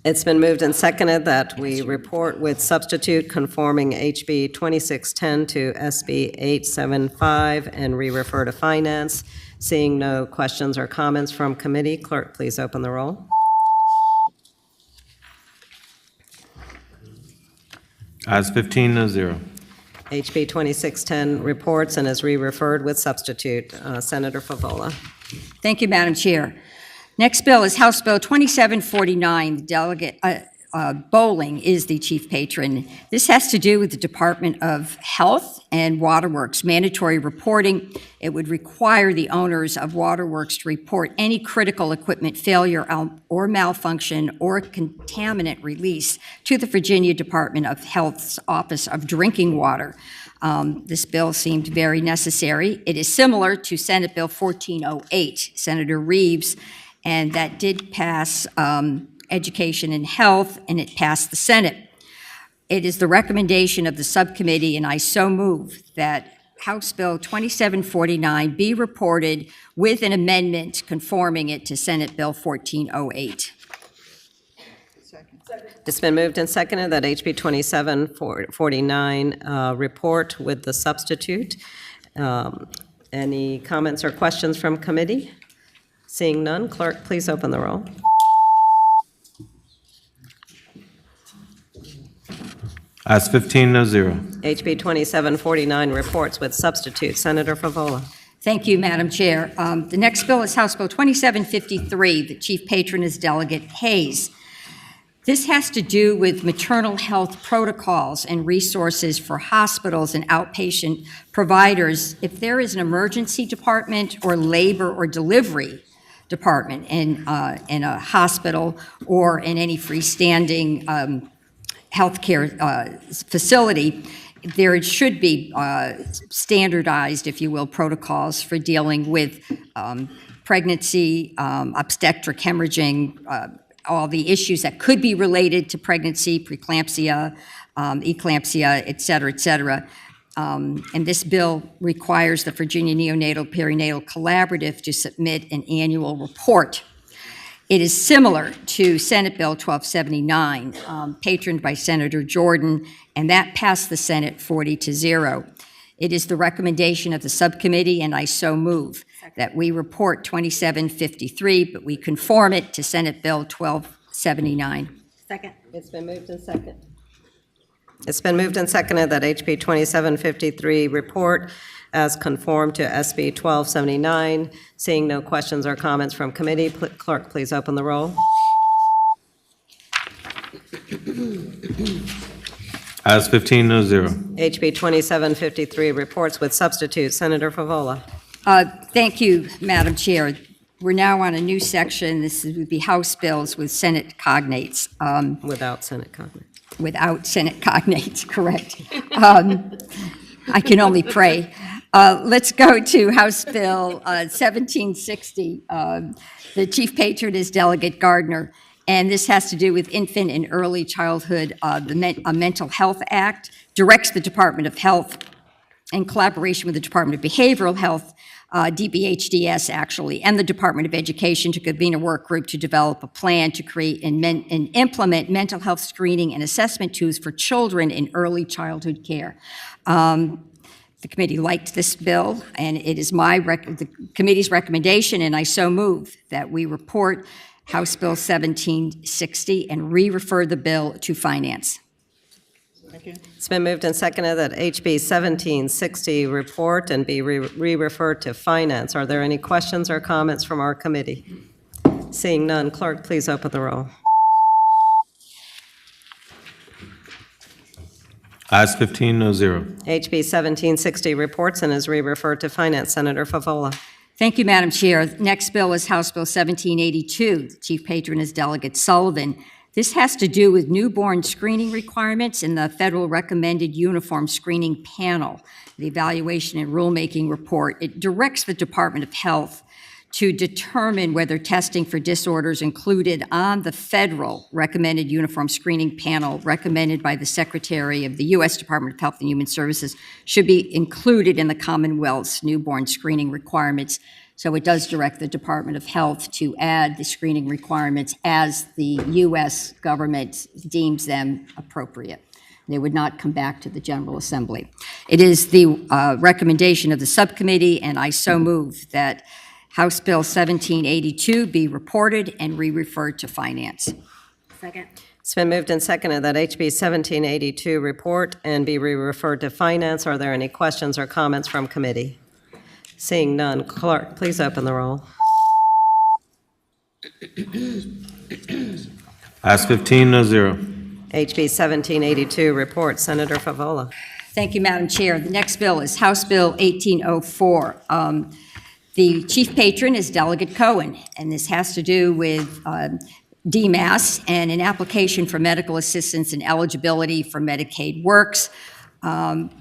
It's been moved and seconded that we report with substitute conforming HB 2610 to SB 875 and re-refer to Finance. Seeing no questions or comments from committee, clerk, please open the roll. Ayes 15, no zero. HB 2610 reports and is re-referred with substitute. Senator Favola. Thank you, Madam Chair. Next bill is House Bill 2749. Delegate Bowling is the chief patron. This has to do with the Department of Health and Waterworks mandatory reporting. It would require the owners of Waterworks to report any critical equipment failure or malfunction or contaminant release to the Virginia Department of Health's Office of Drinking Water. This bill seemed very necessary. It is similar to Senate Bill 1408, Senator Reeves, and that did pass Education and Health, and it passed the Senate. It is the recommendation of the subcommittee, and I so move that House Bill 2749 be reported with an amendment conforming it to Senate Bill 1408. It's been moved and seconded that HB 2749 report with the substitute. Any comments or questions from committee? Seeing none, clerk, please open the roll. Ayes 15, no zero. HB 2749 reports with substitute. Senator Favola. Thank you, Madam Chair. The next bill is House Bill 2753. The chief patron is Delegate Hayes. This has to do with maternal health protocols and resources for hospitals and outpatient providers if there is an emergency department or labor or delivery department in a hospital or in any freestanding healthcare facility. There should be standardized, if you will, protocols for dealing with pregnancy, obstetric hemorrhaging, all the issues that could be related to pregnancy, preeclampsia, eclampsia, et cetera, et cetera. And this bill requires the Virginia Neonatal Perinatal Collaborative to submit an annual report. It is similar to Senate Bill 1279, patroned by Senator Jordan, and that passed the Senate 40-0. It is the recommendation of the subcommittee, and I so move that we report 2753, but we conform it to Senate Bill 1279. Second. It's been moved and seconded. It's been moved and seconded that HB 2753 report as conformed to SB 1279. Seeing no questions or comments from committee, clerk, please open the roll. Ayes 15-0. HB 2753, reports with substitute. Senator Favola. Thank you, Madam Chair. We're now on a new section. This would be House bills with Senate cognates. Without Senate comment. Without Senate cognates, correct. I can only pray. Let's go to House Bill 1760. The chief patron is Delegate Gardner, and this has to do with infant and early childhood. The Mental Health Act directs the Department of Health, in collaboration with the Department of Behavioral Health, DBHDS actually, and the Department of Education to convene a work group to develop a plan to create and implement mental health screening and assessment tools for children in early childhood care. The committee liked this bill, and it is the committee's recommendation, and I so move that we report House Bill 1760 and re-refer the bill to Finance. It's been moved and seconded that HB 1760 report and be re-referred to Finance. Are there any questions or comments from our committee? Seeing none, clerk, please open the roll. Ayes 15-0. HB 1760 reports and is re-referred to Finance. Senator Favola. Thank you, Madam Chair. Next bill is House Bill 1782. The chief patron is Delegate Sullivan. This has to do with newborn screening requirements in the Federal Recommended Uniform Screening Panel, the evaluation and rulemaking report. It directs the Department of Health to determine whether testing for disorders included on the Federal Recommended Uniform Screening Panel recommended by the Secretary of the U.S. Department of Health and Human Services should be included in the Commonwealth's newborn screening requirements. So it does direct the Department of Health to add the screening requirements as the U.S. government deems them appropriate. They would not come back to the General Assembly. It is the recommendation of the subcommittee, and I so move that House Bill 1782 be reported and re-referred to Finance. Second. It's been moved and seconded that HB 1782 report and be re-referred to Finance. Are there any questions or comments from committee? Seeing none, clerk, please open the roll. Ayes 15-0. HB 1782 report. Senator Favola. Thank you, Madam Chair. The next bill is House Bill 1804. The chief patron is Delegate Cohen, and this has to do with DMAS and an application for medical assistance and eligibility for Medicaid works.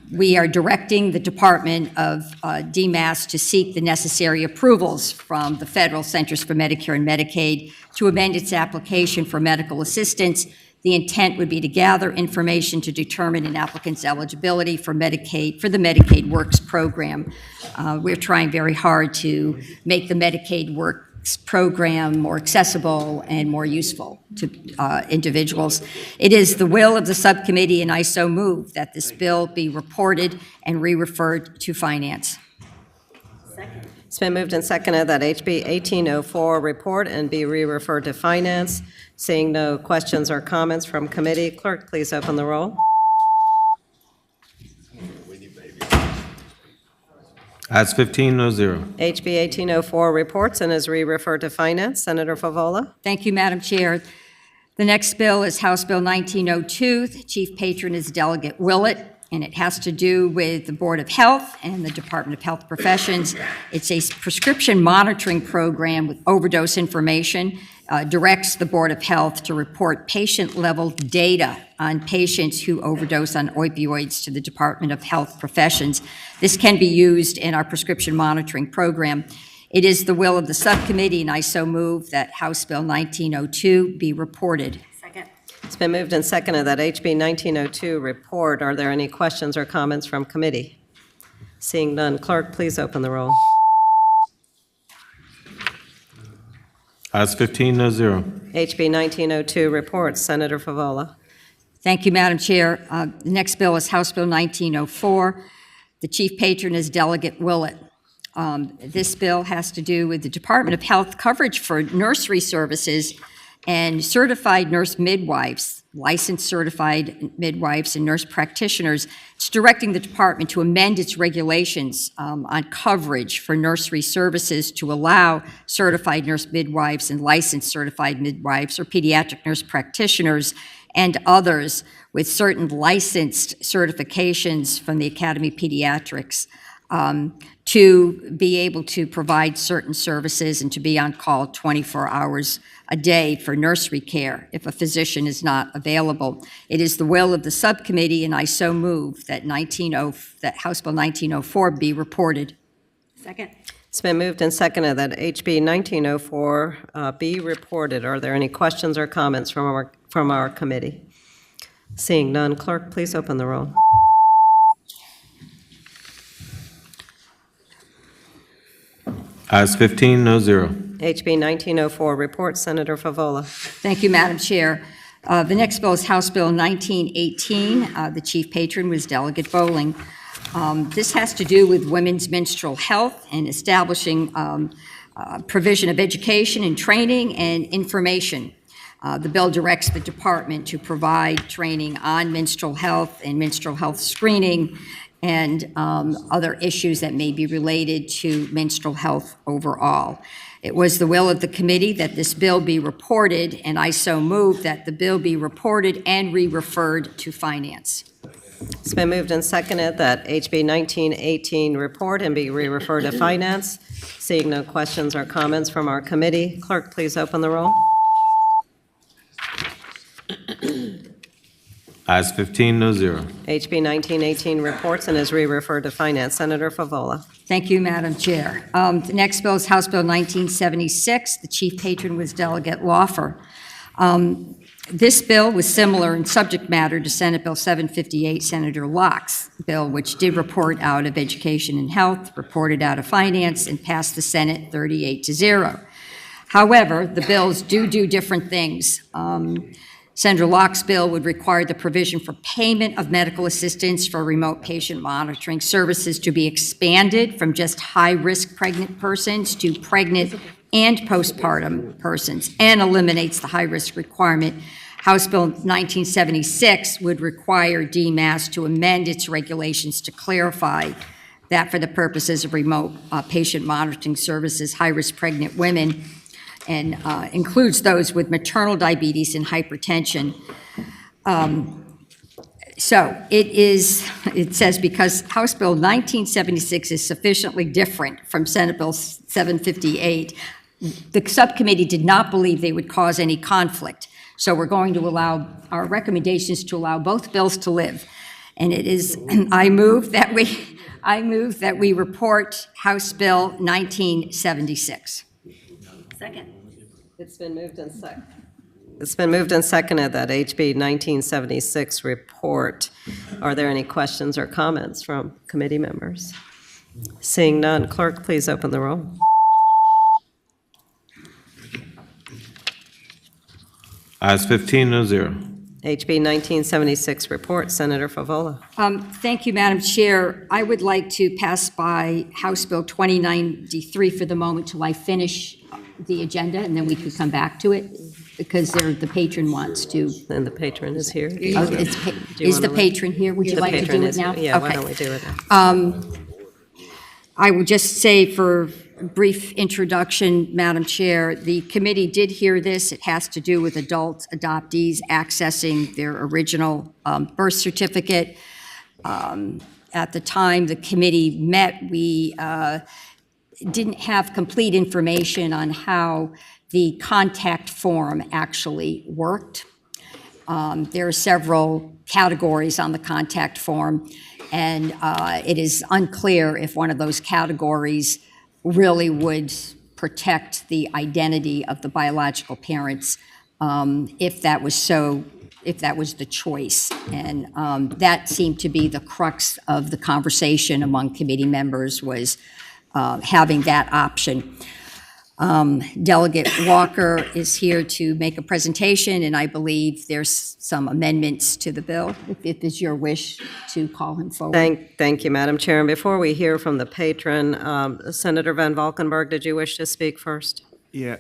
We are directing the Department of DMAS to seek the necessary approvals from the Federal Centers for Medicare and Medicaid to amend its application for medical assistance. The intent would be to gather information to determine an applicant's eligibility for Medicaid, for the Medicaid Works program. We're trying very hard to make the Medicaid Works program more accessible and more useful to individuals. It is the will of the subcommittee, and I so move that this bill be reported and re-referred to Finance. It's been moved and seconded that HB 1804 report and be re-referred to Finance. Seeing no questions or comments from committee, clerk, please open the roll. Ayes 15-0. HB 1804 reports and is re-referred to Finance. Senator Favola. Thank you, Madam Chair. The next bill is House Bill 1902. The chief patron is Delegate Willett, and it has to do with the Board of Health and the Department of Health Professions. It's a prescription monitoring program with overdose information, directs the Board of Health to report patient-level data on patients who overdose on opioids to the Department of Health Professions. This can be used in our prescription monitoring program. It is the will of the subcommittee, and I so move that House Bill 1902 be reported. Second. It's been moved and seconded that HB 1902 report. Are there any questions or comments from committee? Seeing none, clerk, please open the roll. Ayes 15-0. HB 1902 reports. Senator Favola. Thank you, Madam Chair. The next bill is House Bill 1904. The chief patron is Delegate Willett. This bill has to do with the Department of Health coverage for nursery services and certified nurse midwives. licensed certified midwives and nurse practitioners. It's directing the department to amend its regulations on coverage for nursery services to allow certified nurse midwives and licensed certified midwives or pediatric nurse practitioners and others with certain licensed certifications from the Academy of Pediatrics to be able to provide certain services and to be on call 24 hours a day for nursery care if a physician is not available. It is the will of the subcommittee, and I so move that House Bill 1904 be reported. Second. It's been moved and seconded that HB 1904 be reported. Are there any questions or comments from our committee? Seeing none, clerk, please open the roll. Ayes 15, no zero. HB 1904 report, Senator Favola. Thank you, Madam Chair. The next bill is House Bill 1918. The chief patron was Delegate Bowling. This has to do with women's menstrual health and establishing provision of education and training and information. The bill directs the department to provide training on menstrual health and menstrual health screening and other issues that may be related to menstrual health overall. It was the will of the committee that this bill be reported, and I so move that the bill be reported and re-referred to Finance. It's been moved and seconded that HB 1918 report and be re-referred to Finance. Seeing no questions or comments from our committee, clerk, please open the roll. Ayes 15, no zero. HB 1918 reports and is re-referred to Finance. Senator Favola. Thank you, Madam Chair. The next bill is House Bill 1976. The chief patron was Delegate Lawfer. This bill was similar in subject matter to Senate Bill 758, Senator Locke's bill, which did report out of Education and Health, reported out of Finance, and passed the Senate 38-0. However, the bills do different things. Senator Locke's bill would require the provision for payment of medical assistance for remote patient monitoring services to be expanded from just high-risk pregnant persons to pregnant and postpartum persons, and eliminates the high-risk requirement. House Bill 1976 would require DMAS to amend its regulations to clarify that for the purposes of remote patient monitoring services, high-risk pregnant women, and includes those with maternal diabetes and hypertension. So it says because House Bill 1976 is sufficiently different from Senate Bill 758, the subcommittee did not believe they would cause any conflict. So we're going to allow, our recommendation is to allow both bills to live. And it is, I move that we report House Bill 1976. Second. It's been moved and seconded that HB 1976 report. Are there any questions or comments from committee members? Seeing none, clerk, please open the roll. Ayes 15, no zero. HB 1976 report, Senator Favola. Thank you, Madam Chair. I would like to pass by House Bill 2093 for the moment till I finish the agenda, and then we could come back to it, because the patron wants to. And the patron is here. Oh, is the patron here? Would you The like to patron do it is- now? Yeah, why Okay. don't we do it now? I will just say for a brief introduction, Madam Chair, the committee did hear this. It has to do with adult adoptees accessing their original birth certificate. At the time the committee met, we didn't have complete information on how the contact form actually worked. There are several categories on the contact form, and it is unclear if one of those categories really would protect the identity of the biological parents, if that was the choice. And that seemed to be the crux of the conversation among committee members, was having that option. Delegate Walker is here to make a presentation, and I believe there's some amendments to the bill, if it is your wish to call him forward. Thank you, Madam Chair. And before we hear from the patron, Senator Van Valkenburg, did you wish to speak first? Yeah,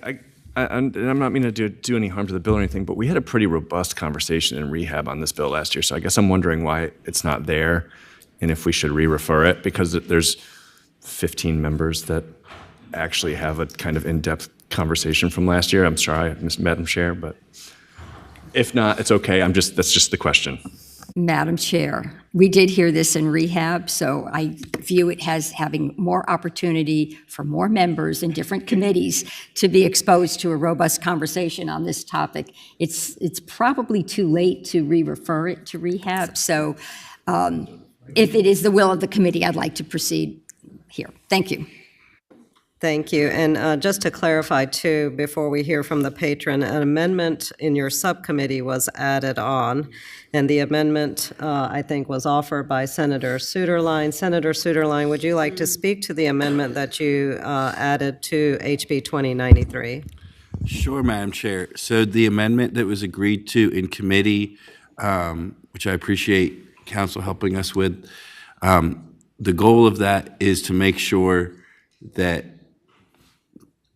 and I'm not meaning to do any harm to the bill or anything, but we had a pretty robust conversation in rehab on this bill last year, so I guess I'm wondering why it's not there and if we should re-refer it, because there's 15 members that actually have a kind of in-depth conversation from last year. I'm sorry, Madam Chair, but if not, it's okay. That's just the question. Madam Chair, we did hear this in rehab, so I view it as having more opportunity for more members in different committees to be exposed to a robust conversation on this topic. It's probably too late to re-refer it to rehab, so if it is the will of the committee, I'd like to proceed here. Thank you. Thank you. And just to clarify, too, before we hear from the patron, an amendment in your subcommittee was added on, and the amendment, I think, was offered by Senator Suderline. Senator Suderline, would you like to speak to the amendment that you added to HB 2093? Sure, Madam Chair. So the amendment that was agreed to in committee, which I appreciate council helping us with, the goal of that is to make sure that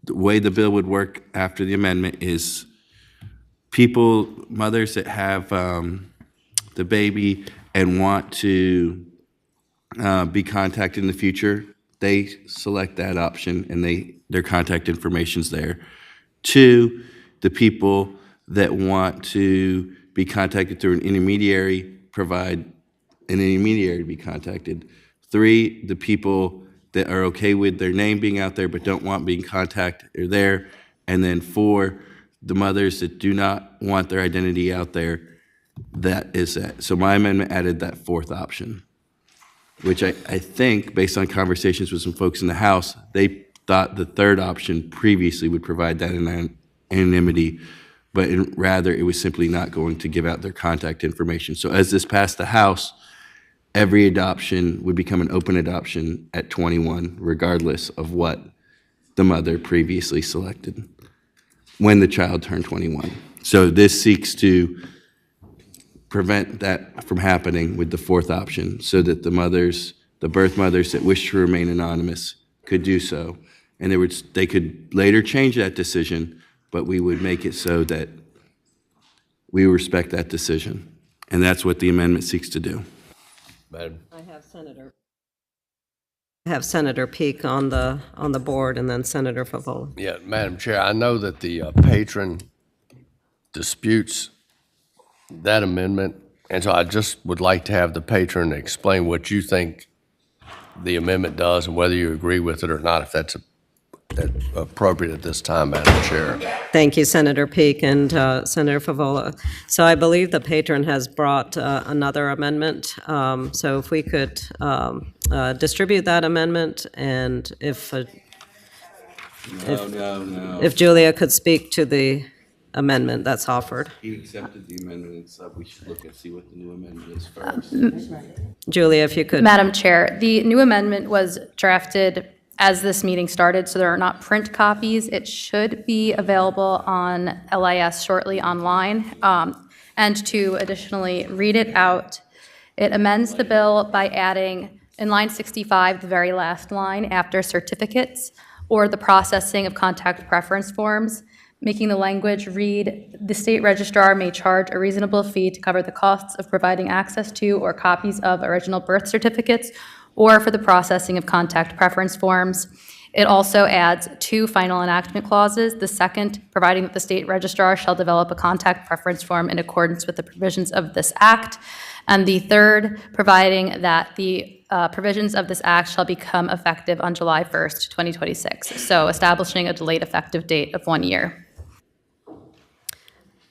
the way the bill would work after the amendment is mothers that have the baby and want to be contacted in the future, they select that option and their contact information's there. 2, the people that want to be contacted through an intermediary provide an intermediary to be contacted. 3, the people that are okay with their name being out there but don't want being contacted are there. And then 4, the mothers that do not want their identity out there, that is that. So my amendment added that 4th option, which I think, based on conversations with some folks in the House, they thought the 3rd option previously would provide that anonymity, but rather it was simply not going to give out their contact information. So as this passed the House, every adoption would become an open adoption at 21, regardless of what the mother previously selected when the child turned 21. So this seeks to prevent that from happening with the 4th option, so that the birth mothers that wish to remain anonymous could do so. And they could later change that decision, but we would make it so that we respect that decision. And that's what the amendment seeks to do. Madam. I have Senator Peak on the board, and then Senator Favola. Yeah, Madam Chair, I know that the patron disputes that amendment, and so I just would like to have the patron explain what you think the amendment does and whether you agree with it or not, if that's appropriate at this time, Madam Chair. Thank you, Senator Peak and Senator Favola. So I believe the patron has brought another amendment. So if we could distribute that amendment, and if Julia could speak to the amendment that's offered. He accepted the amendment and said we should look and see what the new amendment is first. Julia, if you could. Madam Chair, the new amendment was drafted as this meeting started, so there are not print copies. It should be available on LIS shortly online. And to additionally read it out, it amends the bill by adding, in line 65, the very last line after certificates, or the processing of contact preference forms, making the language read, the state registrar may charge a reasonable fee to cover the costs of providing access to or copies of original birth certificates, or for the processing of contact preference forms. It also adds 2 final enactment clauses. The second, providing that the state registrar shall develop a contact preference form in accordance with the provisions of this act. And the third, providing that the provisions of this act shall become effective on July 1st, 2026. So establishing a delayed effective date of 1 year.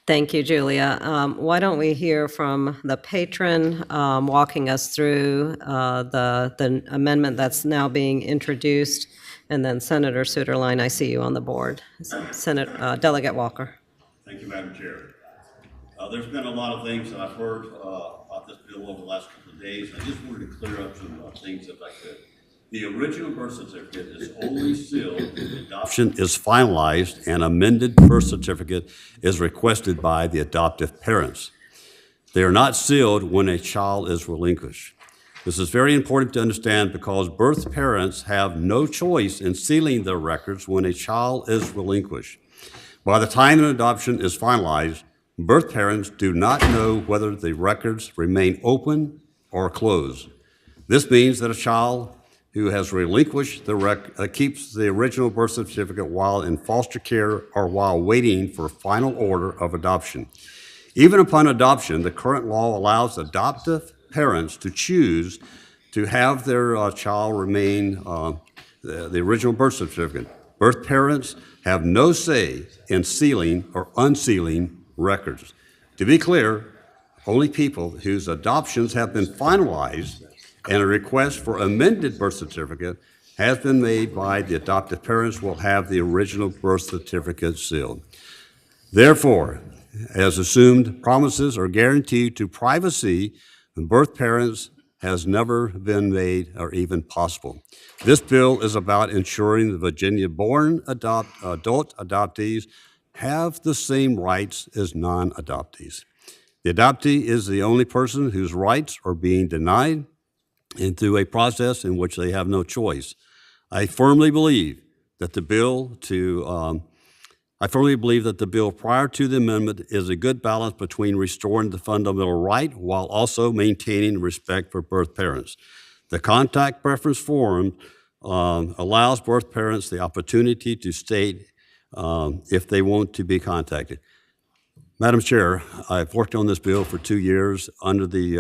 Thank you, Julia. Why don't we hear from the patron walking us through the amendment that's now being introduced, and then Senator Suderline, I see you on the board. Delegate Walker. Thank you, Madam Chair. There's been a lot of things that I've heard about this bill over the last couple of days. I just wanted to clear up some things if I could. The original birth certificate is only sealed if the adoption is finalized and amended birth certificate is requested by the adoptive parents. They are not sealed when a child is relinquished. This is very important to understand because birth parents have no choice in sealing their records when a child is relinquished. By the time an adoption is finalized, birth parents do not know whether the records remain open or closed. This means that a child who has relinquished keeps the original birth certificate while in foster care or while waiting for final order of adoption. Even upon adoption, the current law allows adoptive parents to choose to have their child remain the original birth certificate. Birth parents have no say in sealing or unsealing records. To be clear, only people whose adoptions have been finalized and a request for amended birth certificate has been made by the adoptive parents will have the original birth certificate sealed. Therefore, as assumed, promises or guaranteed to privacy from birth parents has never been made or even possible. This bill is about ensuring the Virginia-born adult adoptees have the same rights as non-adoptees. The adoptee is the only person whose rights are being denied and through a process in which they have no choice. I firmly believe that the bill prior to the amendment is a good balance between restoring the fundamental right while also maintaining respect for birth parents. The contact preference form allows birth parents the opportunity to state if they want to be contacted. Madam Chair, I've worked on this bill for 2 years under the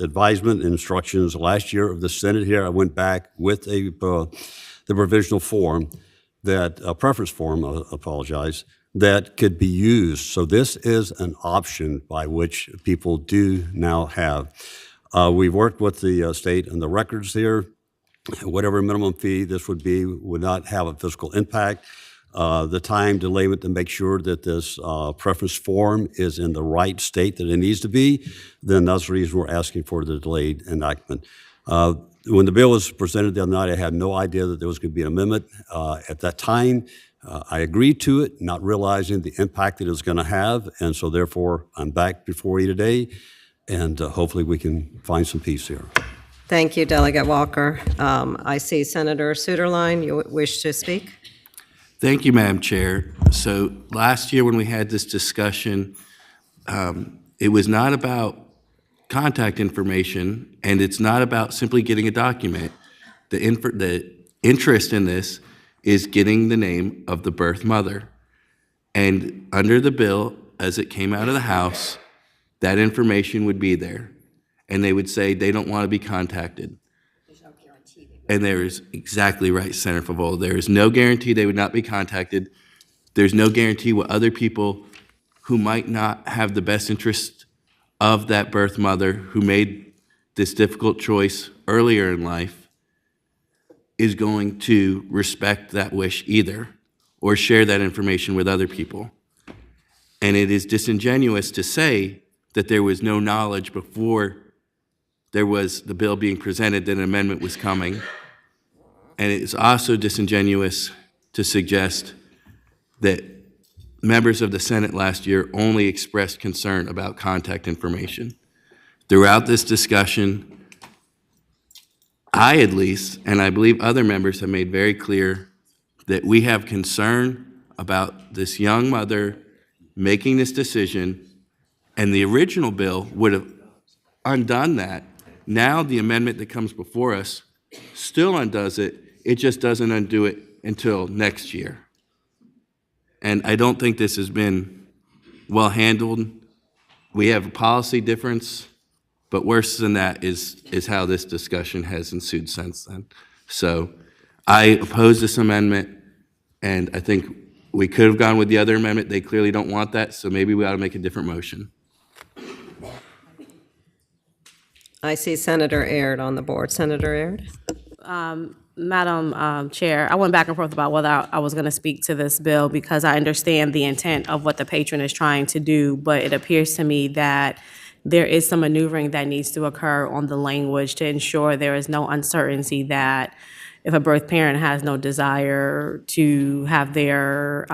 advisement and instructions last year of the Senate here. I went back with the provisional form preference form, that could be used. So this is an option by which people do now have. We've worked with the state and the records here. Whatever minimum fee this would be would not have a fiscal impact. The time delayment to make sure that this preference form is in the right state that it needs to be, then that's the reason we're asking for the delayed enactment. When the bill was presented the other night, I had no idea that there was going to be an amendment. At that time, I agreed to it, not realizing the impact that it was going to have, and so therefore I'm back before you today, and hopefully we can find some peace here. Thank you, Delegate Walker. I see Senator Suderline, you wish to speak? Thank you, Madam Chair. So last year when we had this discussion, it was not about contact information, and it's not about simply getting a document. The interest in this is getting the name of the birth mother. And under the bill, as it came out of the House, that information would be there. And they would say they don't want to be contacted. And there is exactly right, Senator Favola. There is no guarantee they would not be contacted. There's no guarantee what other people who might not have the best interest of that birth mother who made this difficult choice earlier in life is going to respect that wish either or share that information with other people. And it is disingenuous to say that there was no knowledge before there was the bill being presented that an amendment was coming. And it is also disingenuous to suggest that members of the Senate last year only expressed concern about contact information. Throughout this discussion, I at least, and I believe other members have made very clear that we have concern about this young mother making this decision, and the original bill would have undone that. Now the amendment that comes before us still undoes it. It just doesn't undo it until next year. And I don't think this has been well handled. We have a policy difference, but worse than that is how this discussion has ensued since then. So I oppose this amendment, and I think we could have gone with the other amendment. They clearly don't want that, so maybe we ought to make a different motion. I see Senator Aird on the board. Senator Aird? Madam Chair, I went back and forth about whether I was going to speak to this bill because I understand the intent of what the patron is trying to do, but it appears to me that there is some maneuvering that needs to occur on the language to ensure there is no uncertainty that if a birth parent has no desire to have their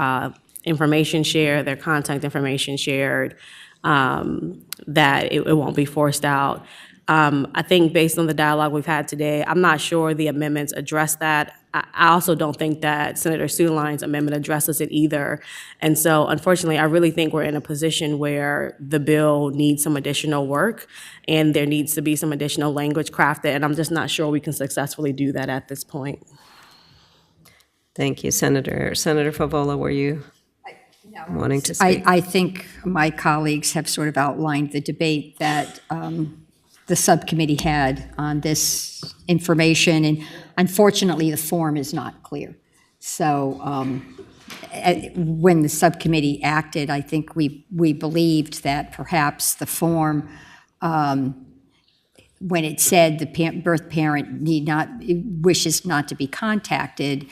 information shared, their contact information shared, that it won't be forced out. I think based on the dialogue we've had today, I'm not sure the amendments address that. I also don't think that Senator Sutherland's amendment addresses it either. And so unfortunately, I really think we're in a position where the bill needs some additional work and there needs to be some additional language crafted, and I'm just not sure we can successfully do that at this point. Thank you, Senator. Senator Favola, were you wanting to speak? I think my colleagues have sort of outlined the debate that the subcommittee had on this information, and unfortunately, the form is not clear. So when the subcommittee acted, I think we believed that perhaps the form, when it said the birth parent wishes not to be contacted,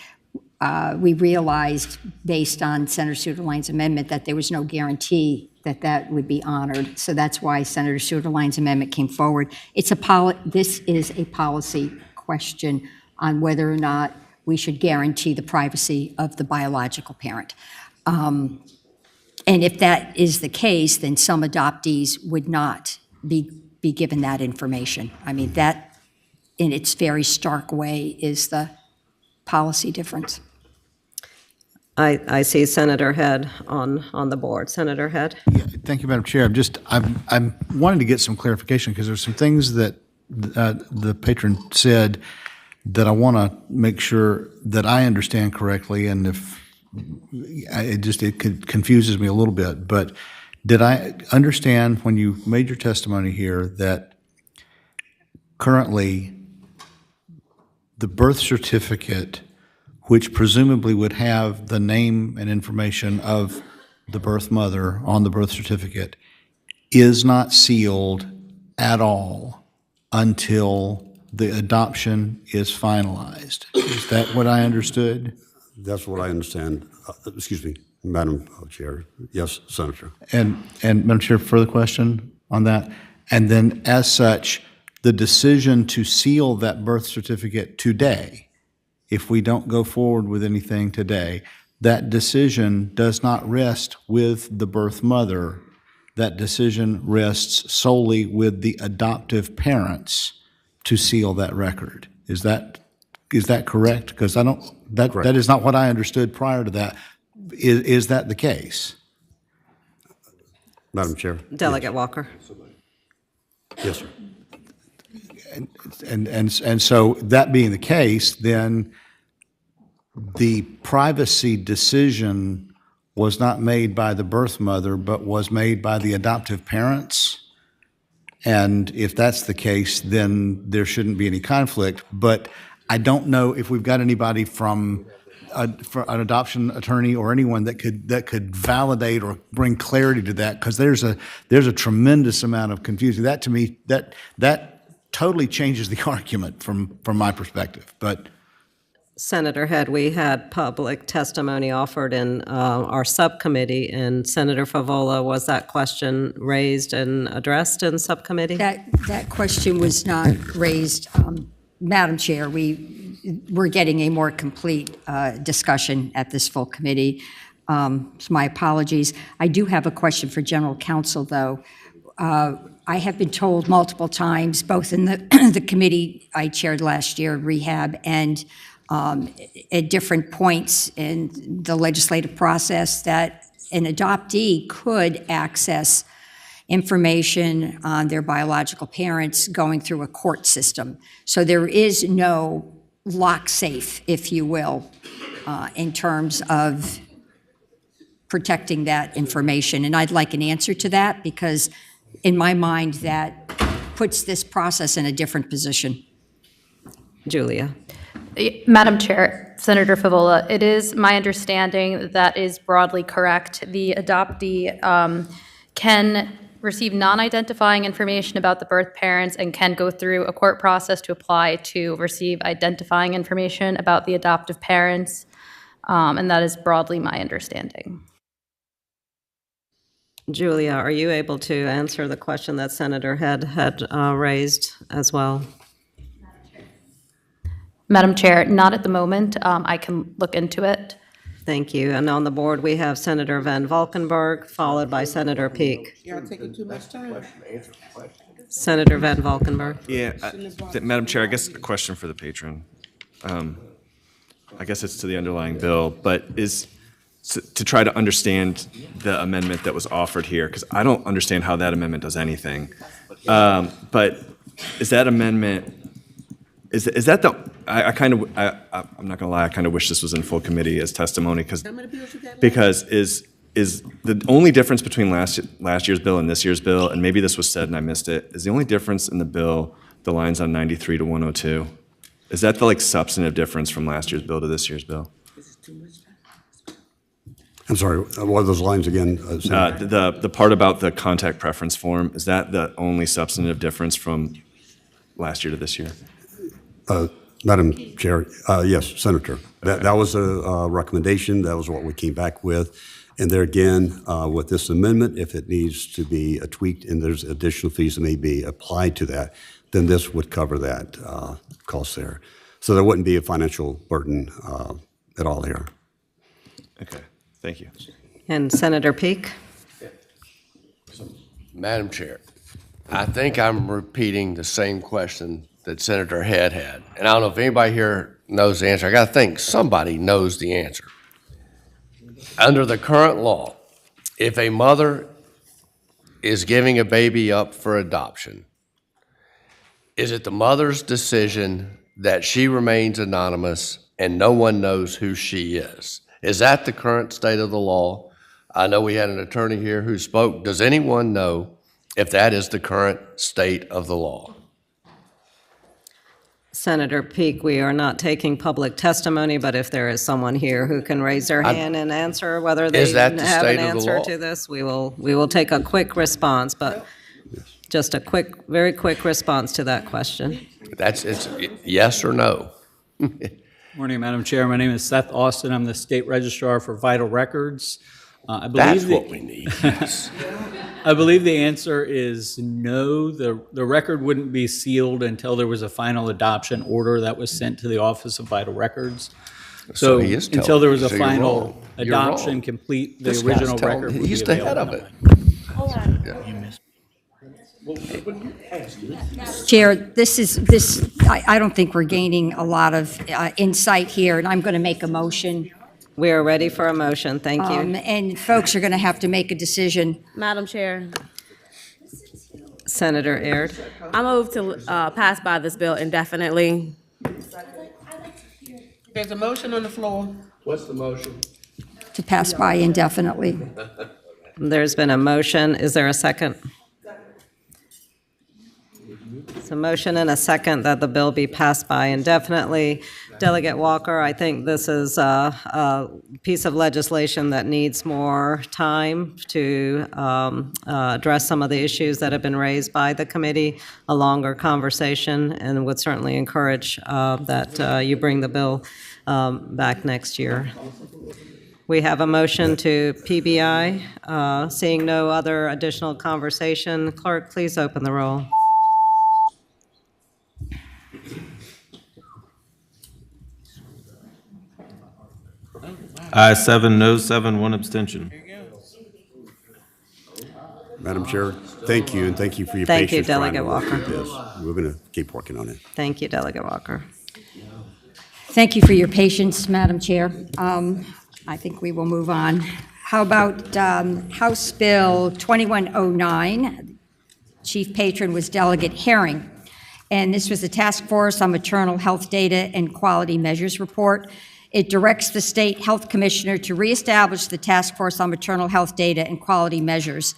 we realized, based on Senator Suetterlein's amendment, that there was no guarantee that that would be honored. So that's why Senator Suetterlein's amendment came forward. This is a policy question on whether or not we should guarantee the privacy of the biological parent. And if that is the case, then some adoptees would not be given that information. I mean, that, in its very stark way, is the policy difference. I see Senator Head on the board. Senator Head? Yeah, thank you, Madam Chair. I'm wanting to get some clarification because there's some things that the patron said that I want to make sure that I understand correctly, and if it confuses me a little bit. But did I understand when you made your testimony here that currently the birth certificate, which presumably would have the name and information of the birth mother on the birth certificate, is not sealed at all until the adoption is finalized? Is that what I understood? That's what I understand. Excuse me, Madam Chair. Yes, Senator. And Madam Chair, further question on that? And then, as such, the decision to seal that birth certificate today, if we don't go forward with anything today, that decision does not rest with the birth mother. That decision rests solely with the adoptive parents to seal that record. Is that correct? Because that is not what I understood prior to that. Is that the case? Madam Chair. Delegate Walker. Yes, sir. And so that being the case, then the privacy decision was not made by the birth mother, but was made by the adoptive parents. And if that's the case, then there shouldn't be any conflict. But I don't know if we've got anybody from an adoption attorney or anyone that could validate or bring clarity to that, because there's a tremendous amount of confusion. That, to me, that totally changes the argument from my perspective. But Senator Head, we had public testimony offered in our subcommittee, and Senator Favola, was that question raised and addressed in subcommittee? That question was not raised, Madam Chair. We're getting a more complete discussion at this full committee. So my apologies. I do have a question for General Counsel, though. I have been told multiple times, both in the committee I chaired last year, Rehab, and at different points in the legislative process, that an adoptee could access information on their biological parents going through a court system. So there is no lock safe, if you will, in terms of protecting that information. And I'd like an answer to that, because in my mind, that puts this process in a different position. Julia. Madam Chair, Senator Favola, it is my understanding that is broadly correct. The adoptee can receive non-identifying information about the birth parents and can go through a court process to apply to receive identifying information about the adoptive parents, and that is broadly my understanding. Julia, are you able to answer the question that Senator Head had raised as well? Madam Chair, not at the moment. I can look into it. Thank you. And on the board, we have Senator Van Valkenburg, followed by Senator Peake. Y'all taking too much time. Senator Van Valkenburg. Yeah, Madam Chair, I guess a question for the patron. I guess it's to the underlying bill, but is to try to understand the amendment that was offered here, because I don't understand how that amendment does anything. But is that amendment, is that the, I'm not gonna lie, I kind of wish this was in full committee as testimony, because is the only difference between last year's bill and this year's bill, and maybe this was said and I missed it, is the only difference in the bill the lines on 93 to 102? Is that the like substantive difference from last year's bill to this year's bill? I'm sorry, what are those lines again? The part about the contact preference form, is that the only substantive difference from last year to this year? Madam Chair, yes, Senator. That was a recommendation. That was what we came back with. And there again, with this amendment, if it needs to be tweaked and there's additional fees that may be applied to that, then this would cover that cost there. So there wouldn't be a financial burden at all here. Okay, thank you. And Senator Peake. Madam Chair, I think I'm repeating the same question that Senator Head had. And I don't know if anybody here knows the answer. I got to think somebody knows the answer. Under the current law, if a mother is giving a baby up for adoption, is it the mother's decision that she remains anonymous and no one knows who she is? Is that the current state of the law? I know we had an attorney here who spoke. Does anyone know if that is the current state of the law? Senator Peake, we are not taking public testimony, but if there is someone here who can raise their hand and answer whether they Is that the have state an of the answer law? to this, we will take a quick response, but just a very quick response to that question. It's yes or no. Morning, Madam Chair. My name is Seth Austin. I'm the State Registrar for Vital Records. I believe That's what we need. Yes. I believe the answer is no. The record wouldn't be sealed until there was a final adoption order that was sent to the Office of Vital Records. So he is telling until there was you. a So you're final wrong. You're adoption wrong. complete, the This guy's original telling- record would be he's the head of available. it. Chair, I don't think we're gaining a lot of insight here, and I'm going to make a motion. We are ready for a motion. Thank you. And folks are going to have to make a decision. Madam Chair, Senator Aird. I move to pass by this bill indefinitely. There's a motion on the floor. What's the motion? To pass by indefinitely. There's been a motion. Is there a second? It's a motion and a second that the bill be passed by indefinitely. Delegate Walker, I think this is a piece of legislation that needs more time to address some of the issues that have been raised by the committee, a longer conversation, and would certainly encourage that you bring the bill back next year. We have a motion to PBI. Seeing no other additional conversation, clerk, please open the roll. Ayes 7, no 7, 1 abstention. Madam Chair, thank you, and thank you for your Thank you, patience. trying to Delegate work Walker. with this. We're going to keep working on it. Thank you, Delegate Walker. Thank you for your patience, Madam Chair. I think we will move on. How about House Bill 2109? Chief Patron was Delegate Herring, and this was the Task Force on Maternal Health Data and Quality Measures report. It directs the State Health Commissioner to reestablish the Task Force on Maternal Health Data and Quality Measures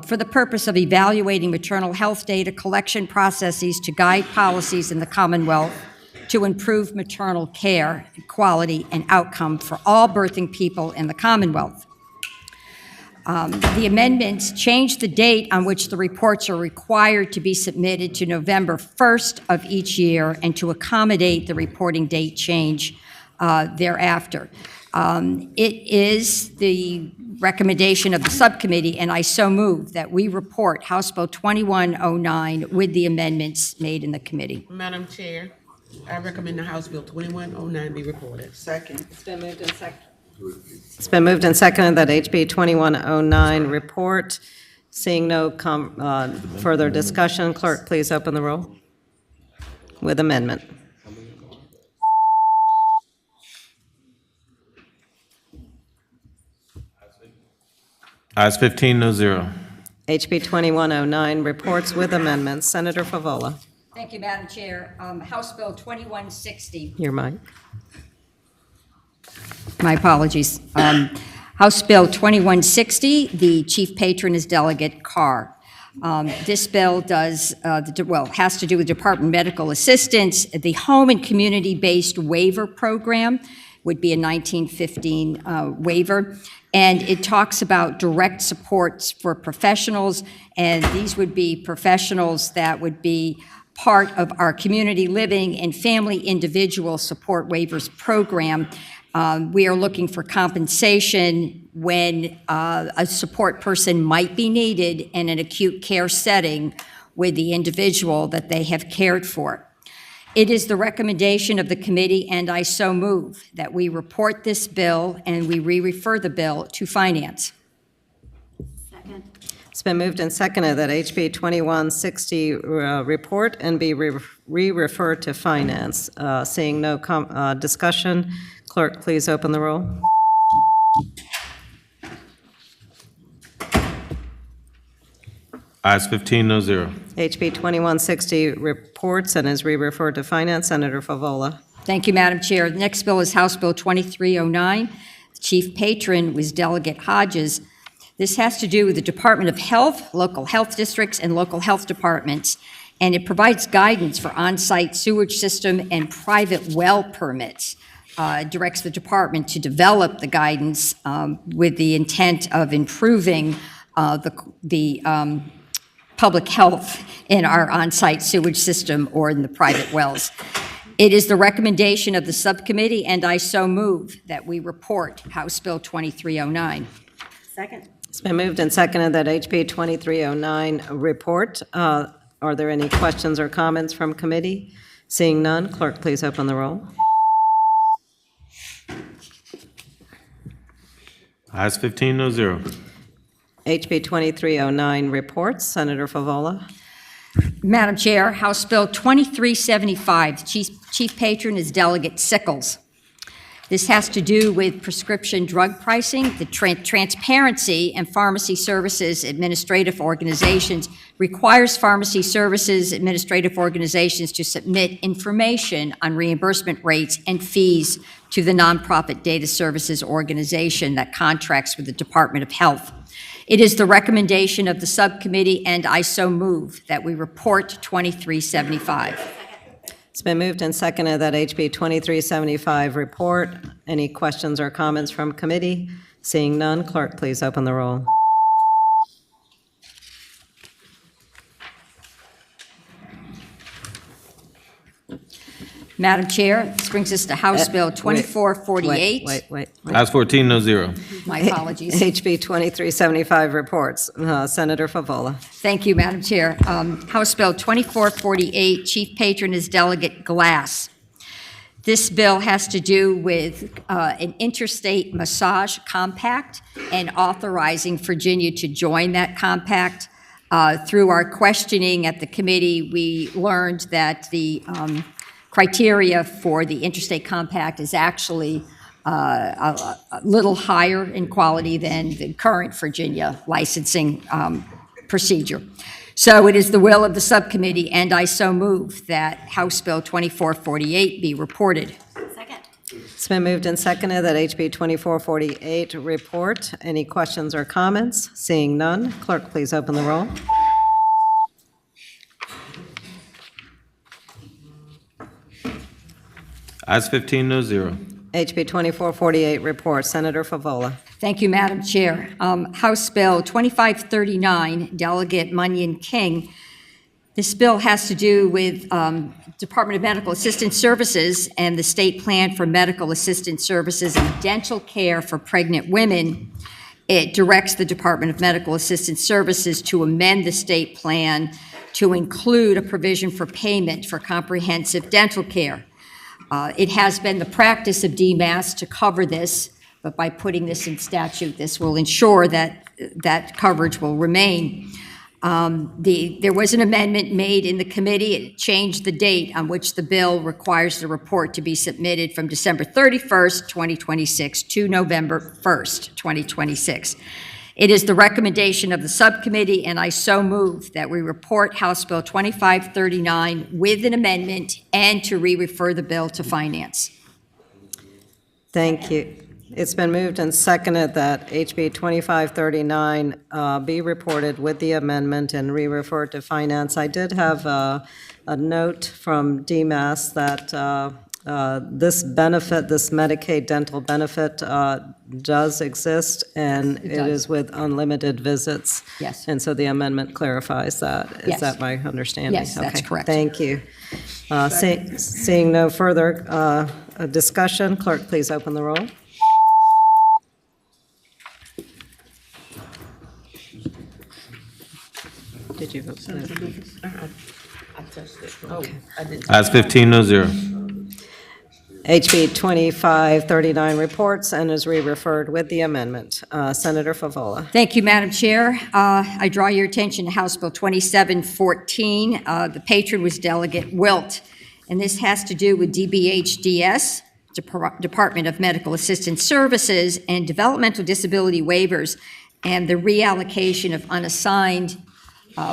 for the purpose of evaluating maternal health data collection processes to guide policies in the Commonwealth to improve maternal care, quality, and outcome for all birthing people in the Commonwealth. The amendments change the date on which the reports are required to be submitted to November 1st of each year and to accommodate the reporting date change thereafter. It is the recommendation of the subcommittee, and I so move that we report House Bill 2109 with the amendments made in the committee. Madam Chair, I recommend the House Bill 2109 be reported. Second. It's been moved and seconded that HB 2109 report. Seeing no further discussion, clerk, please open the roll with amendment. Ayes 15, no zero. HB 2109, reports with amendments. Senator Favola, Thank you, Madam Chair. House Bill 2160. your mic. My apologies. House Bill 2160, the chief patron is Delegate Carr. This bill has to do with Department of Medical Assistance. The Home and Community-Based Waiver Program would be a 1915 waiver, and it talks about direct supports for professionals, and these would be professionals that would be part of our community living and family individual support waivers program. We are looking for compensation when a support person might be needed in an acute care setting with the individual that they have cared for. It is the recommendation of the committee, and I so move, that we report this bill and we re-refer the bill to Finance. It's been moved and seconded that HB 2160 report and be re-referred to Finance. Seeing no discussion, clerk, please open the roll. Ayes 15, no zero. HB 2160 reports and is re-referred to Finance. Senator Favola. Thank you, Madam Chair. The next bill is House Bill 2309. The chief patron was Delegate Hodges. This has to do with the Department of Health, local health districts, and local health departments, and it provides guidance for on-site sewage system and private well permits. It directs the department to develop the guidance with the intent of improving the public health in our on-site sewage system or in the private wells. It is the recommendation of the subcommittee, and I so move that we report House Bill 2309. Second. It's been moved and seconded that HB 2309 report. Are there any questions or comments from committee? Seeing none, clerk, please open the roll. Ayes 15, no zero. HB 2309 reports. Senator Favola. Madam Chair, House Bill 2375, the chief patron is Delegate Sickles. This has to do with prescription drug pricing. The Transparency and Pharmacy Services Administrative Organizations requires pharmacy services administrative organizations to submit information on reimbursement rates and fees to the Nonprofit Data Services Organization that contracts with the Department of Health. It is the recommendation of the subcommittee, and I so move that we report 2375. It's been moved and seconded that HB 2375 report. Any questions or comments from committee? Seeing none, clerk, please open the roll. Madam Chair, this brings us to House Bill 2448. Wait. Ayes 14, no zero. My apologies. HB 2375 reports. Senator Favola. Thank you, Madam Chair. House Bill 2448, chief patron is Delegate Glass. This bill has to do with an interstate massage compact and authorizing Virginia to join that compact. Through our questioning at the committee, we learned that the criteria for the interstate compact is actually a little higher in quality than the current Virginia licensing procedure. So it is the will of the subcommittee, and I so move that House Bill 2448 be reported. Second. It's been moved and seconded that HB 2448 report. Any questions or comments? Seeing none, clerk, please open the roll. Ayes 15, no zero. HB 2448 report. Senator Favola. Thank you, Madam Chair. House Bill 2539, Delegate Munyon King. This bill has to do with Department of Medical Assistance Services and the State Plan for Medical Assistance Services and Dental Care for Pregnant Women. It directs the Department of Medical Assistance Services to amend the state plan to include a provision for payment for comprehensive dental care. It has been the practice of DMAS to cover this, but by putting this in statute, this will ensure that that coverage will remain. There was an amendment made in the committee. It changed the date on which the bill requires the report to be submitted from December 31st, 2026 to November 1st, 2026. It is the recommendation of the subcommittee, and I so move that we report House Bill 2539 with an amendment and to re-refer the bill to Finance. Thank you. It's been moved and seconded that HB 2539 be reported with the amendment and re-referred to Finance. I did have a note from DMAS that this benefit, this Medicaid dental benefit, does exist, and it is with unlimited visits. Yes. And so the amendment clarifies that. Is Yes. that my understanding? Yes, that's Okay. correct. Thank you. Seeing no further discussion, clerk, please open the roll. Did you vote? I touched it. Oh, I didn't. Ayes 15-0. HB 2539 reports and is re-referred with the amendment. Senator Favola. Thank you, Madam Chair. I draw your attention to House Bill 2714. The patron was Delegate Wilt, and this has to do with DBHDS, Department of Medical Assistance Services, and developmental disability waivers, and the reallocation of unassigned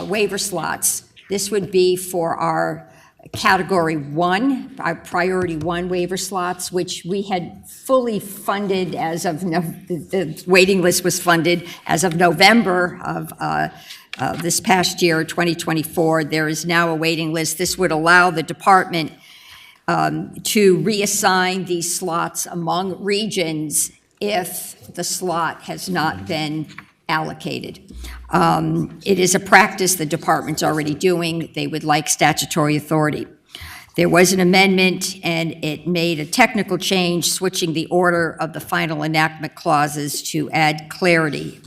waiver slots. This would be for our Category 1, our Priority 1 waiver slots, which we had fully funded as of, the waiting list was funded as of November of this past year, 2024. There is now a waiting list. This would allow the department to reassign these slots among regions if the slot has not been allocated. It is a practice the department's already doing. They would like statutory authority. There was an amendment, and it made a technical change, switching the order of the final enactment clauses to add clarity.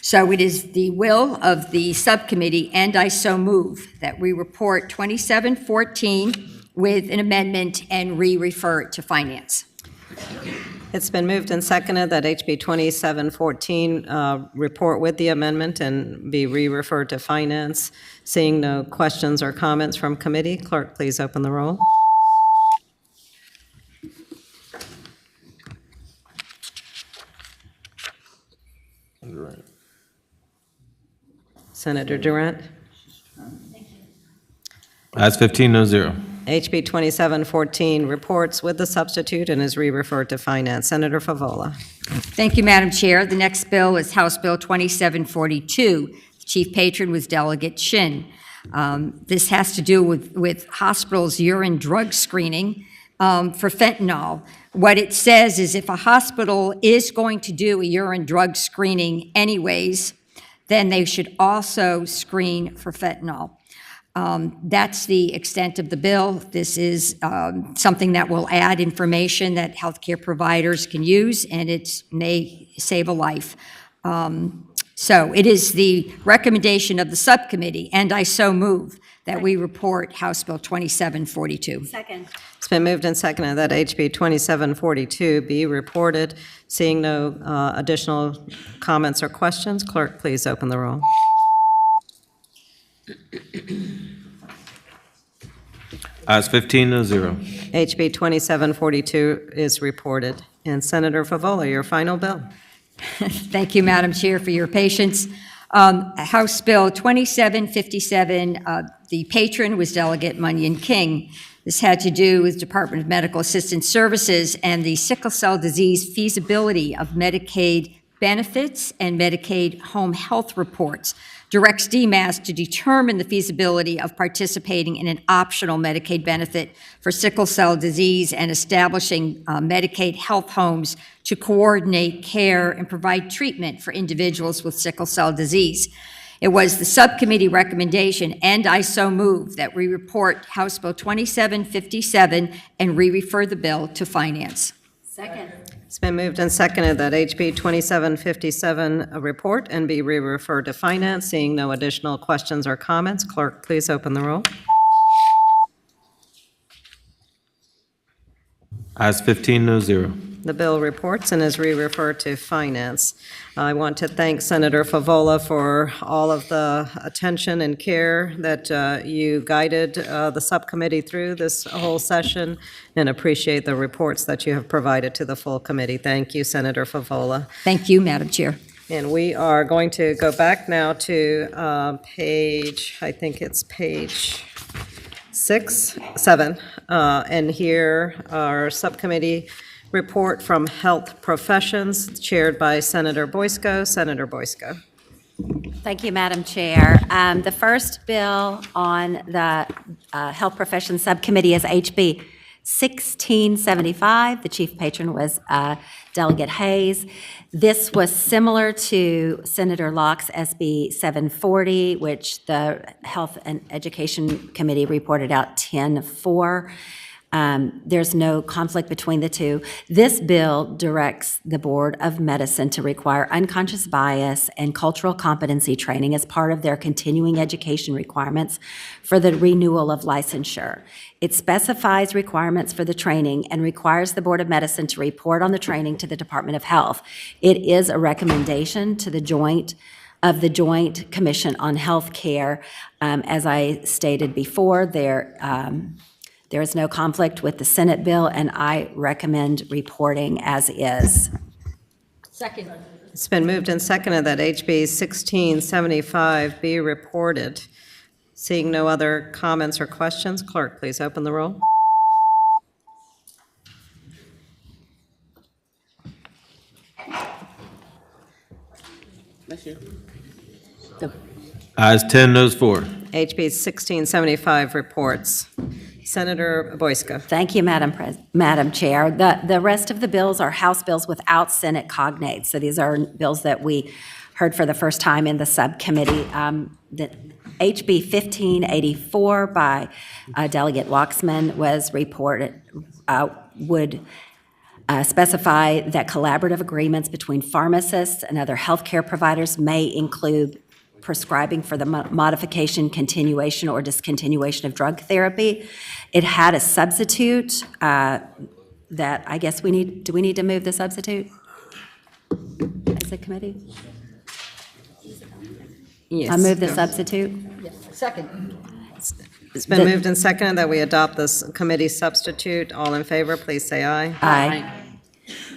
So it is the will of the subcommittee, and I so move, that we report 2714 with an amendment and re-refer it to Finance. It's been moved and seconded that HB 2714 report with the amendment and be re-referred to Finance. Seeing no questions or comments from committee, clerk, please open the roll. Senator Durant. Ayes 15-0. HB 2714 reports with the substitute and is re-referred to Finance. Senator Favola. Thank you, Madam Chair. The next bill is House Bill 2742. The chief patron was Delegate Shin. This has to do with hospitals' urine drug screening for fentanyl. What it says is if a hospital is going to do a urine drug screening anyways, then they should also screen for fentanyl. That's the extent of the bill. This is something that will add information that healthcare providers can use, and it may save a life. So it is the recommendation of the subcommittee, and I so move that we report House Bill 2742. Second. It's been moved and seconded that HB 2742 be reported. Seeing no additional comments or questions, clerk, please open the roll. Ayes 15-0. HB 2742 is reported. And Senator Favola, your final bill. Thank you, Madam Chair, for your patience. House Bill 2757, the patron was Delegate Munyon King. This had to do with Department of Medical Assistance Services and the sickle cell disease feasibility of Medicaid benefits and Medicaid home health reports. Directs DMAS to determine the feasibility of participating in an optional Medicaid benefit for sickle cell disease and establishing Medicaid health homes to coordinate care and provide treatment for individuals with sickle cell disease. It was the subcommittee recommendation, and I so move, that we report House Bill 2757 and re-refer the bill to Finance. Second. It's been moved and seconded that HB 2757 report and be re-referred to Finance. Seeing no additional questions or comments, clerk, please open the roll. Ayes 15-0. the bill reports and is re-referred to Finance. I want to thank Senator Favola for all of the attention and care that you guided the subcommittee through this whole session, and appreciate the reports that you have provided to the full committee. Thank you, Senator Favola. Thank you, Madam Chair. And we are going to go back now to page, I think it's page 7, and here our subcommittee report from Health Professions, chaired by Senator Boysko. Senator Boysko. Thank you, Madam Chair. The first bill on the Health Professions Subcommittee is HB 1675. The chief patron was Delegate Hayes. This was similar to Senator Locke's SB 740, which the Health and Education Committee reported out 10-4. There's no conflict between the two. This bill directs the Board of Medicine to require unconscious bias and cultural competency training as part of their continuing education requirements for the renewal of licensure. It specifies requirements for the training and requires the Board of Medicine to report on the training to the Department of Health. It is a recommendation to the Joint Commission on Health Care. As I stated before, there is no conflict with the Senate bill, and I recommend reporting as is. Second. It's been moved and seconded that HB 1675 be reported. Seeing no other comments or questions, clerk, please open the roll. Bless you. Ayes 10, noes 4. HB 1675 reports. Senator Boysko. Thank you, Madam Chair. The rest of the bills are House bills without Senate cognates. So these are bills that we heard for the first time in the subcommittee. The HB 1584 by Delegate Waxman was reported, would specify that collaborative agreements between pharmacists and other healthcare providers may include prescribing for the modification, continuation, or discontinuation of drug therapy. It had a substitute that I guess do we need to move the substitute as a committee? Yes. I move the substitute. Second. It's been moved and seconded that we adopt this committee substitute. All in favor, please say aye. Aye.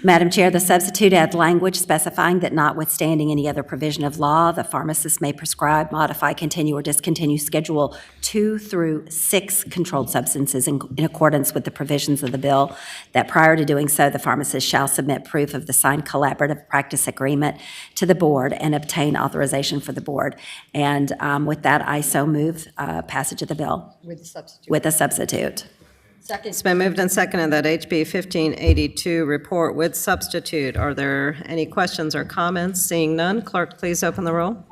Madam Chair, the substitute adds language specifying that notwithstanding any other provision of law, the pharmacist may prescribe, modify, continue, or discontinue Schedule 2 through 6 controlled substances in accordance with the provisions of the bill, that prior to doing so, the pharmacist shall submit proof of the signed collaborative practice agreement to the board and obtain authorization for the board. And with that, I so move passage of the bill. With the substitute. With a substitute. Second. It's been moved and seconded that HB 1582 report with substitute. Are there any questions or comments? Seeing none, clerk, please open the roll.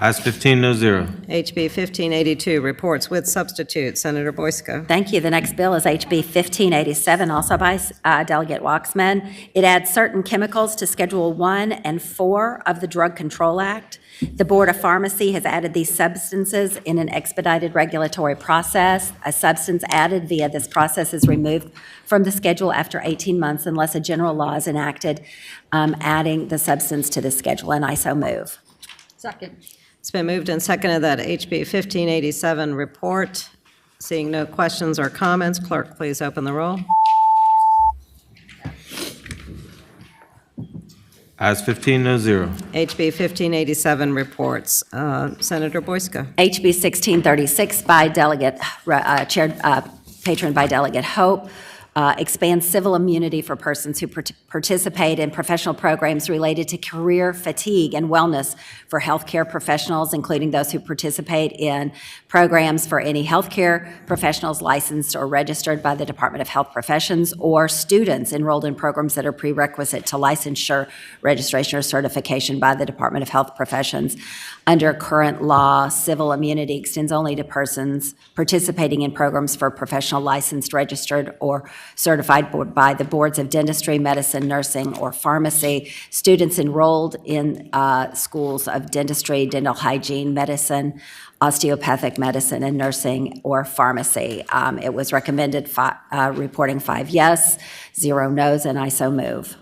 Ayes 15, no 0. HB 1582 reports with substitute. Senator Boysko. Thank you. The next bill is HB 1587, also by Delegate Waxman. It adds certain chemicals to Schedule 1 and 4 of the Drug Control Act. The Board of Pharmacy has added these substances in an expedited regulatory process. A substance added via this process is removed from the schedule after 18 months unless a general law is enacted adding the substance to the schedule, and I so move. Second. It's been moved and seconded that HB 1587 report. Seeing no questions or comments, clerk, please open the roll. Ayes 15, no 0. HB 1587 reports. Senator Boysko. HB 1636 by patroned by Delegate Hope, expands civil immunity for persons who participate in professional programs related to career fatigue and wellness for healthcare professionals, including those who participate in programs for any healthcare professionals licensed or registered by the Department of Health Professions, or students enrolled in programs that are prerequisite to licensure, registration, or certification by the Department of Health Professions. Under current law, civil immunity extends only to persons participating in programs for professional licensed, registered, or certified by the boards of dentistry, medicine, nursing, or pharmacy. Students enrolled in schools of dentistry, dental hygiene, medicine, osteopathic medicine, and nursing or pharmacy. It was recommended reporting 5 yes, 0 no's, and I so move.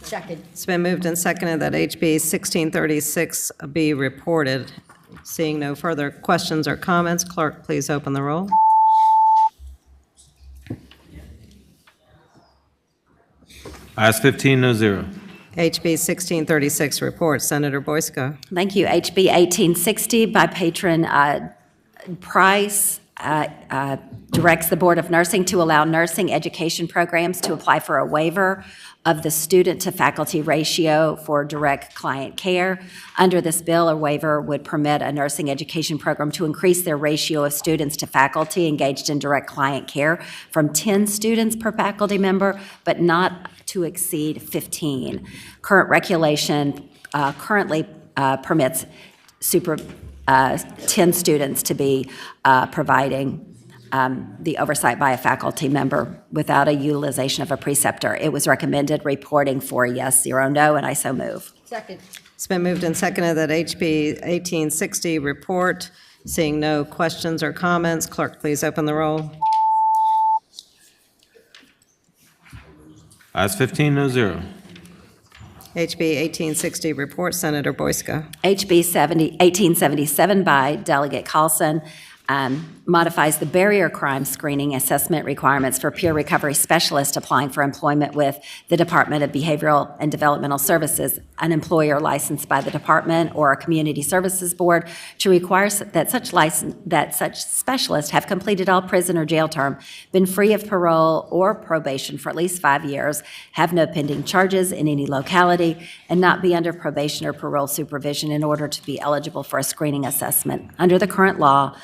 Second. It's been moved and seconded that HB 1636 be reported. Seeing no further questions or comments, clerk, please open the roll. Ayes 15, no zero. HB 1636 report, Senator Boysko. Thank you. HB 1860 by Patron Price directs the Board of Nursing to allow nursing education programs to apply for a waiver of the student-to-faculty ratio for direct client care. Under this bill, a waiver would permit a nursing education program to increase their ratio of students to faculty engaged in direct client care from 10 students per faculty member, but not to exceed 15. Current regulation currently permits 10 students to be providing the oversight by a faculty member without a utilization of a preceptor. It was recommended reporting 4 yes, 0 no, and I so move. Second. It's been moved and seconded that HB 1860 report. Seeing no questions or comments, clerk, please open the roll. Ayes 15, no zero. HB 1860 report, Senator Boysko. HB 1877 by Delegate Carlson modifies the barrier crime screening assessment requirements for peer recovery specialists applying for employment with the Department of Behavioral and Developmental Services, an employer licensed by the department or a community services board, to require that such specialists have completed all prison or jail term, been free of parole or probation for at least 5 years, have no pending charges in any locality, and not be under probation or parole supervision in order to be eligible for a screening assessment. Under the current law,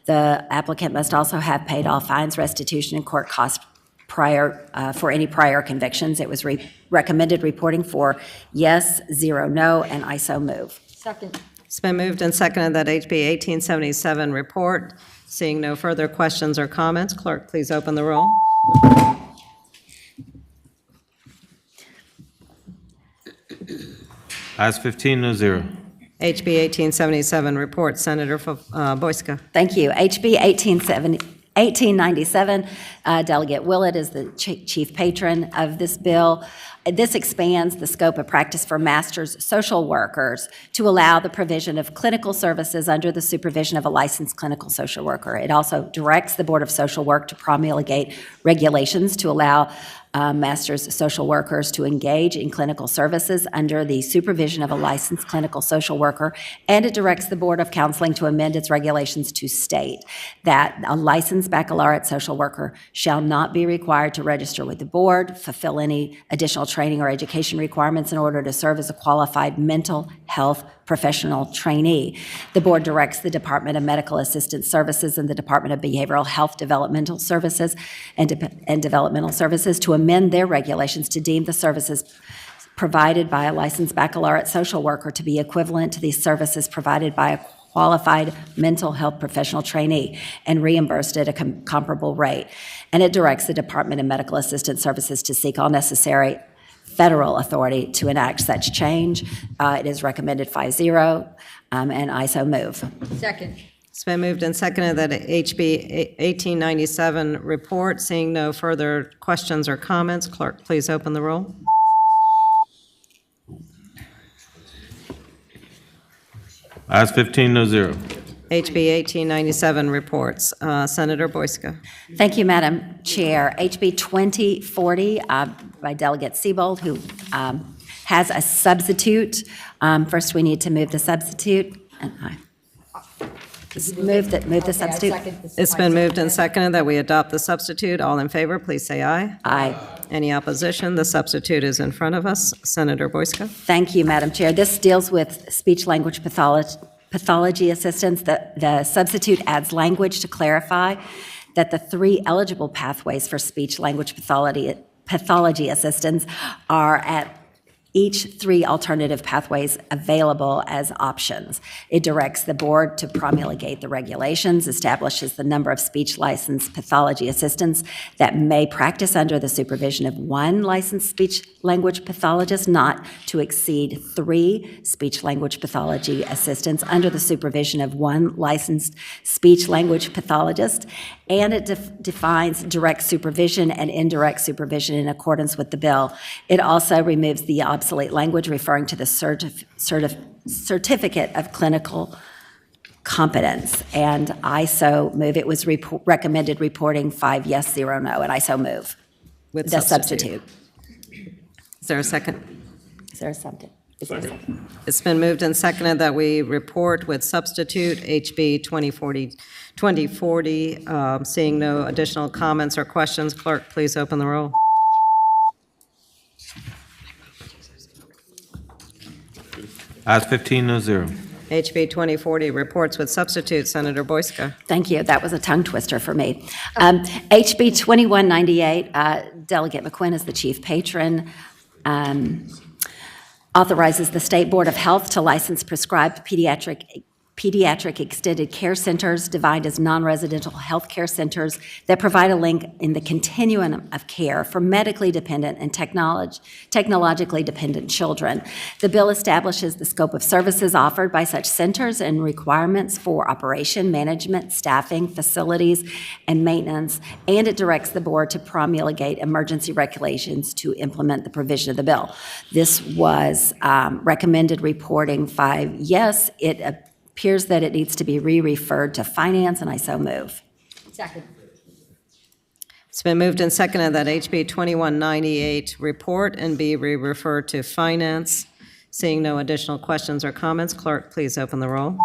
the applicant must also have paid all fines, restitution, and court costs for any prior convictions. It was recommended reporting 4 yes, 0 no, and I so move. Second. It's been moved and seconded that HB 1877 report. Seeing no further questions or comments, clerk, please open the roll. Ayes 15, no zero. HB 1877 report, Senator Boysko. Thank you. HB 1897, Delegate Willett is the chief patron of this bill. This expands the scope of practice for master's social workers to allow the provision of clinical services under the supervision of a licensed clinical social worker. It also directs the Board of Social Work to promulgate regulations to allow master's social workers to engage in clinical services under the supervision of a licensed clinical social worker, and it directs the Board of Counseling to amend its regulations to state that a licensed baccalaureate social worker shall not be required to register with the board, fulfill any additional training or education requirements in order to serve as a qualified mental health professional trainee. The board directs the Department of Medical Assistance Services and the Department of Behavioral Health Developmental Services and Developmental Services to amend their regulations to deem the services provided by a licensed baccalaureate social worker to be equivalent to the services provided by a qualified mental health professional trainee and reimbursed at a comparable rate. And it directs the Department of Medical Assistance Services to seek all necessary federal authority to enact such change. It is recommended 5-0, and I so move. Second. It's been moved and seconded that HB 1897 report. Seeing no further questions or comments, clerk, please open the roll. Ayes 15, no zero. HB 1897 reports. Senator Boysko. Thank you, Madam Chair. HB 2040 by Delegate Siebold, who has a substitute. First, we need to move the substitute. And move the substitute. It's been moved and seconded that we adopt the substitute. All in favor, please say aye. Aye. Any opposition? The substitute is in front of us. Senator Boysko. Thank you, Madam Chair. This deals with speech-language pathology assistance. The substitute adds language to clarify that the 3 eligible pathways for speech-language pathology assistance are at each 3 alternative pathways available as options. It directs the board to promulgate the regulations, establishes the number of speech licensed pathology assistants that may practice under the supervision of 1 licensed speech language pathologist, not to exceed 3 speech language pathology assistants under the supervision of 1 licensed speech language pathologist, and it defines direct supervision and indirect supervision in accordance with the bill. It also removes the obsolete language referring to the certificate of clinical competence, and I so move. It was recommended reporting 5 yes, 0 no, and I so move. With The substitute. Is there a second? Is there a second? Is there a second? It's been moved and seconded that we report with substitute HB 2040. Seeing no additional comments or questions, clerk, please open the roll. Ayes 15, no zero. HB 2040 reports with substitute, Senator Boyska. Thank you. That was a tongue twister for me. HB 2198, Delegate McQuinn is the chief patron, authorizes the State Board of Health to license prescribed pediatric extended care centers defined as non-residential health care centers that provide a link in the continuum of care for medically dependent and technologically dependent children. The bill establishes the scope of services offered by such centers and requirements for operation, management, staffing, facilities, and maintenance, and it directs the board to promulgate emergency regulations to implement the provision of the bill. This was recommended reporting 5 yes. It appears that it needs to be re-referred to finance, and I so move. Second. It's been moved and seconded that HB 2198 report and be re-referred to finance. Seeing no additional questions or comments, clerk, please open the roll.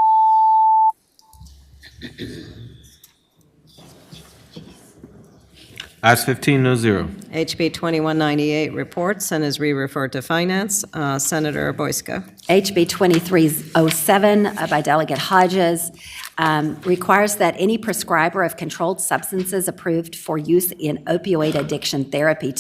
Ayes 15, no zero. HB 2198 reports and is re-referred to finance. Senator Boyska. HB 2307 by Delegate Hodges requires that any prescriber of controlled substances approved for use in opioid addiction therapy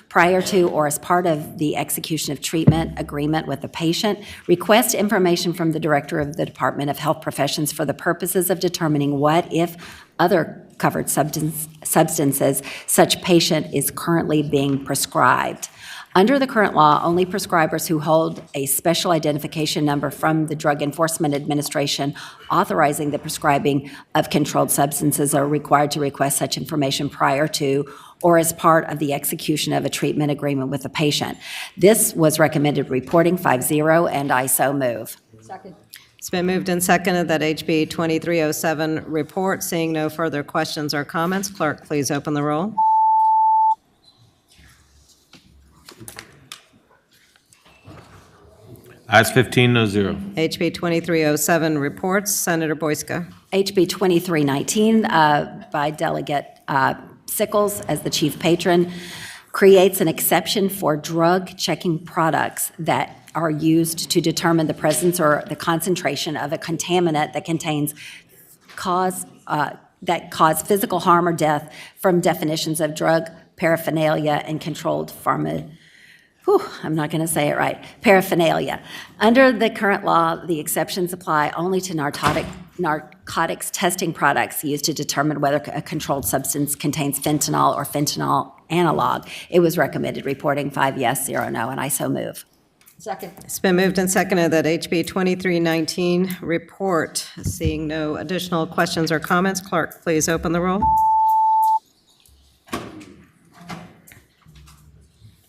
prior to or as part of the execution of treatment agreement with the patient, request information from the Director of the Department of Health Professions for the purposes of determining what, if other covered substances such patient is currently being prescribed. Under the current law, only prescribers who hold a special identification number from the Drug Enforcement Administration authorizing the prescribing of controlled substances are required to request such information prior to or as part of the execution of a treatment agreement with the patient. This was recommended reporting 5-0, and I so move. Second. It's been moved and seconded that HB 2307 report. Seeing no further questions or comments, clerk, please open the roll. Ayes 15, no zero. HB 2307 reports. Senator Boyska. HB 2319 by Delegate Sickles as the chief patron creates an exception for drug-checking products that are used to determine the presence or the concentration of a contaminant that cause physical harm or death from definitions of drug paraphernalia and controlled paraphernalia. Under the current law, the exceptions apply only to narcotics testing products used to determine whether a controlled substance contains fentanyl or fentanyl analog. It was recommended reporting 5 yes, 0 no, and I so move. Second. It's been moved and seconded that HB 2319 report. Seeing no additional questions or comments, clerk, please open the roll.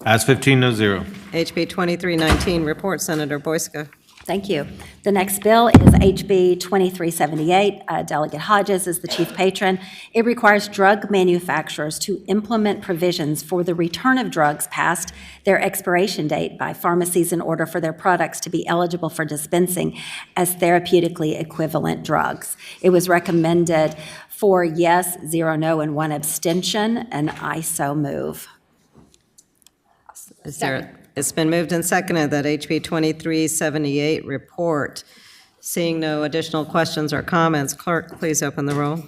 Ayes 15, no zero. HB 2319 report. Senator Boyska. Thank you. The next bill is HB 2378. Delegate Hodges is the chief patron. It requires drug manufacturers to implement provisions for the return of drugs past their expiration date by pharmacies in order for their products to be eligible for dispensing as therapeutically equivalent drugs. It was recommended 4 yes, 0 no, and 1 abstention, and I so move. It's been moved and seconded that HB 2378 report. Seeing no additional questions or comments, clerk, please open the roll.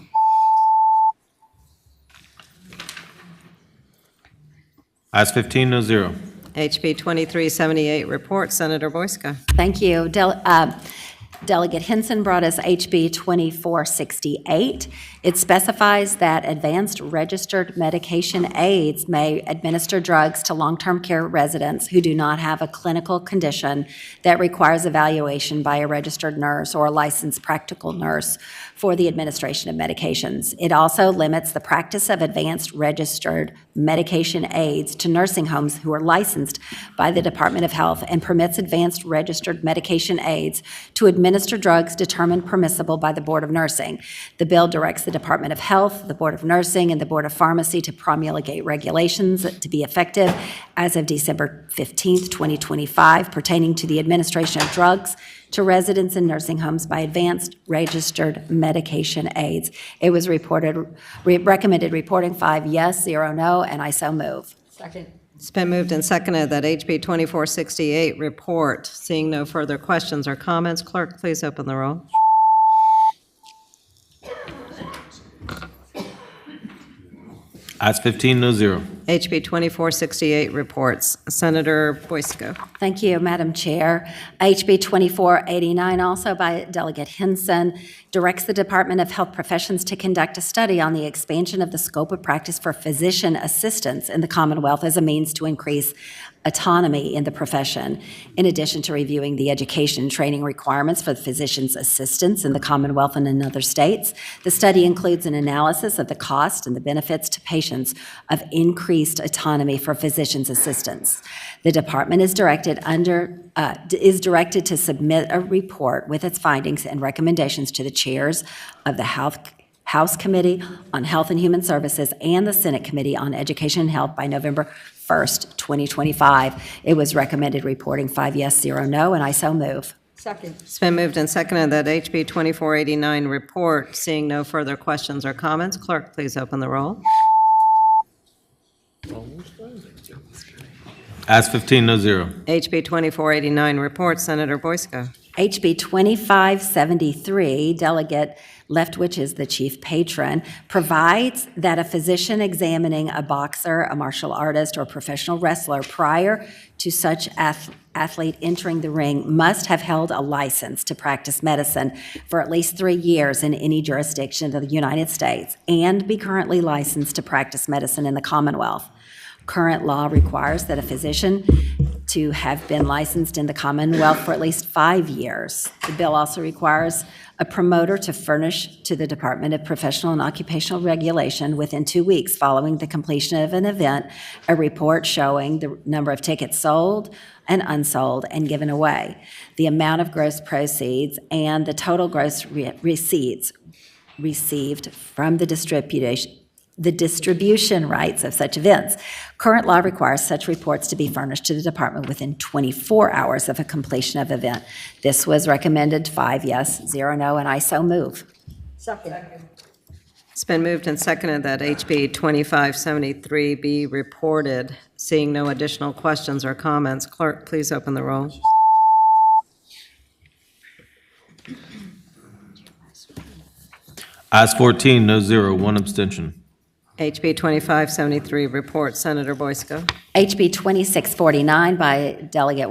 Ayes 15, no zero. HB 2378 report, Senator Boysko. Thank you. Delegate Henson brought us HB 2468. It specifies that advanced registered medication aids may administer drugs to long-term care residents who do not have a clinical condition that requires evaluation by a registered nurse or a licensed practical nurse for the administration of medications. It also limits the practice of advanced registered medication aids to nursing homes who are licensed by the Department of Health and permits advanced registered medication aids to administer drugs determined permissible by the Board of Nursing. The bill directs the Department of Health, the Board of Nursing, and the Board of Pharmacy to promulgate regulations to be effective as of December 15th, 2025, pertaining to the administration of drugs to residents in nursing homes by advanced registered medication aids. It was recommended reporting 5 yes, 0 no, and I so move. Second. It's been moved and seconded that HB 2468 report. Seeing no further questions or comments, clerk, please open the roll. Ayes 15, no zero. HB 2468 reports. Senator Boysko. Thank you, Madam Chair. HB 2489, also by Delegate Henson, directs the Department of Health Professions to conduct a study on the expansion of the scope of practice for physician assistants in the Commonwealth as a means to increase autonomy in the profession. In addition to reviewing the education and training requirements for the physician's assistants in the Commonwealth and in other states, the study includes an analysis of the cost and the benefits to patients of increased autonomy for physician's assistants. The department is directed to submit a report with its findings and recommendations to the chairs of the House Committee on Health and Human Services and the Senate Committee on Education and Health by November 1st, 2025. It was recommended reporting 5 yes, 0 no, and I so move. Second. It's been moved and seconded that HB 2489 report. Seeing no further questions or comments, clerk, please open the roll. Ayes 15, no zero. HB 2489 report, Senator Boysko. HB 2573, Delegate Leftwich is the chief patron, provides that a physician examining a boxer, a martial artist, or professional wrestler prior to such athlete entering the ring must have held a license to practice medicine for at least 3 years in any jurisdiction of the United States and be currently licensed to practice medicine in the Commonwealth. Current law requires that a physician to have been licensed in the Commonwealth for at least 5 years. The bill also requires a promoter to furnish to the Department of Professional and Occupational Regulation within 2 weeks following the completion of an event, a report showing the number of tickets sold and unsold and given away, the amount of gross proceeds, and the total gross receipts received from the distribution rights of such events. Current law requires such reports to be furnished to the department within 24 hours of a completion of event. This was recommended 5 yes, 0 no, and I so move. Second. It's been moved and seconded that HB 2573 be reported. Seeing no additional questions or comments, clerk, please open the roll. Ayes 14, no zero, 1 abstention. HB 2573 report, Senator Boysko. HB 2649 by Delegate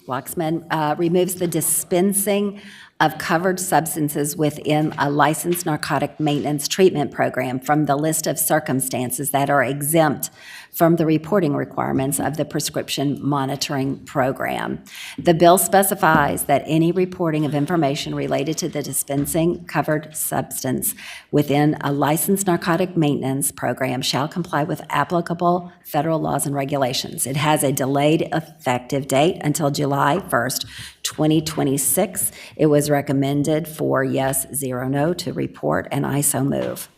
Waxman removes the dispensing of covered substances within a licensed narcotic maintenance treatment program from the list of circumstances that are exempt from the reporting requirements of the prescription monitoring program. The bill specifies that any reporting of information related to the dispensing covered substance within a licensed narcotic maintenance program shall comply with applicable federal laws and regulations. It has a delayed effective date until July 1st, 2026. It was recommended 4 yes, 0 no to report, and I so move.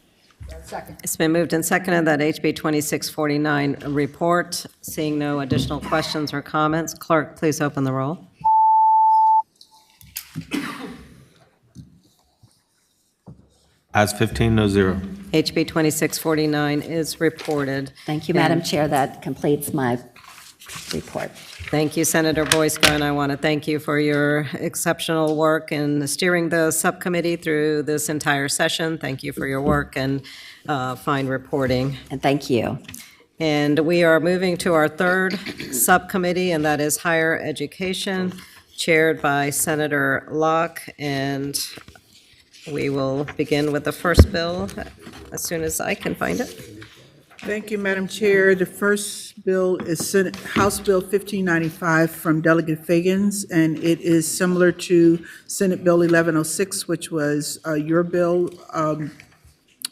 Second. It's been moved and seconded that HB 2649 report. Seeing no additional questions or comments, clerk, please open the roll. Ayes 15, no zero. HB 2649 is reported. Thank you, Madam Chair. That completes my report. Thank you, Senator Boysko, and I want to thank you for your exceptional work in steering the subcommittee through this entire session. Thank you for your work and fine reporting. And thank you. And we are moving to our third subcommittee, and that is higher education, chaired by Senator Locke. And we will begin with the first bill as soon as I can find it. Thank you, Madam Chair. The first bill is House Bill 1595 from Delegate Fagans, and it is similar to Senate Bill 1106, which was your bill,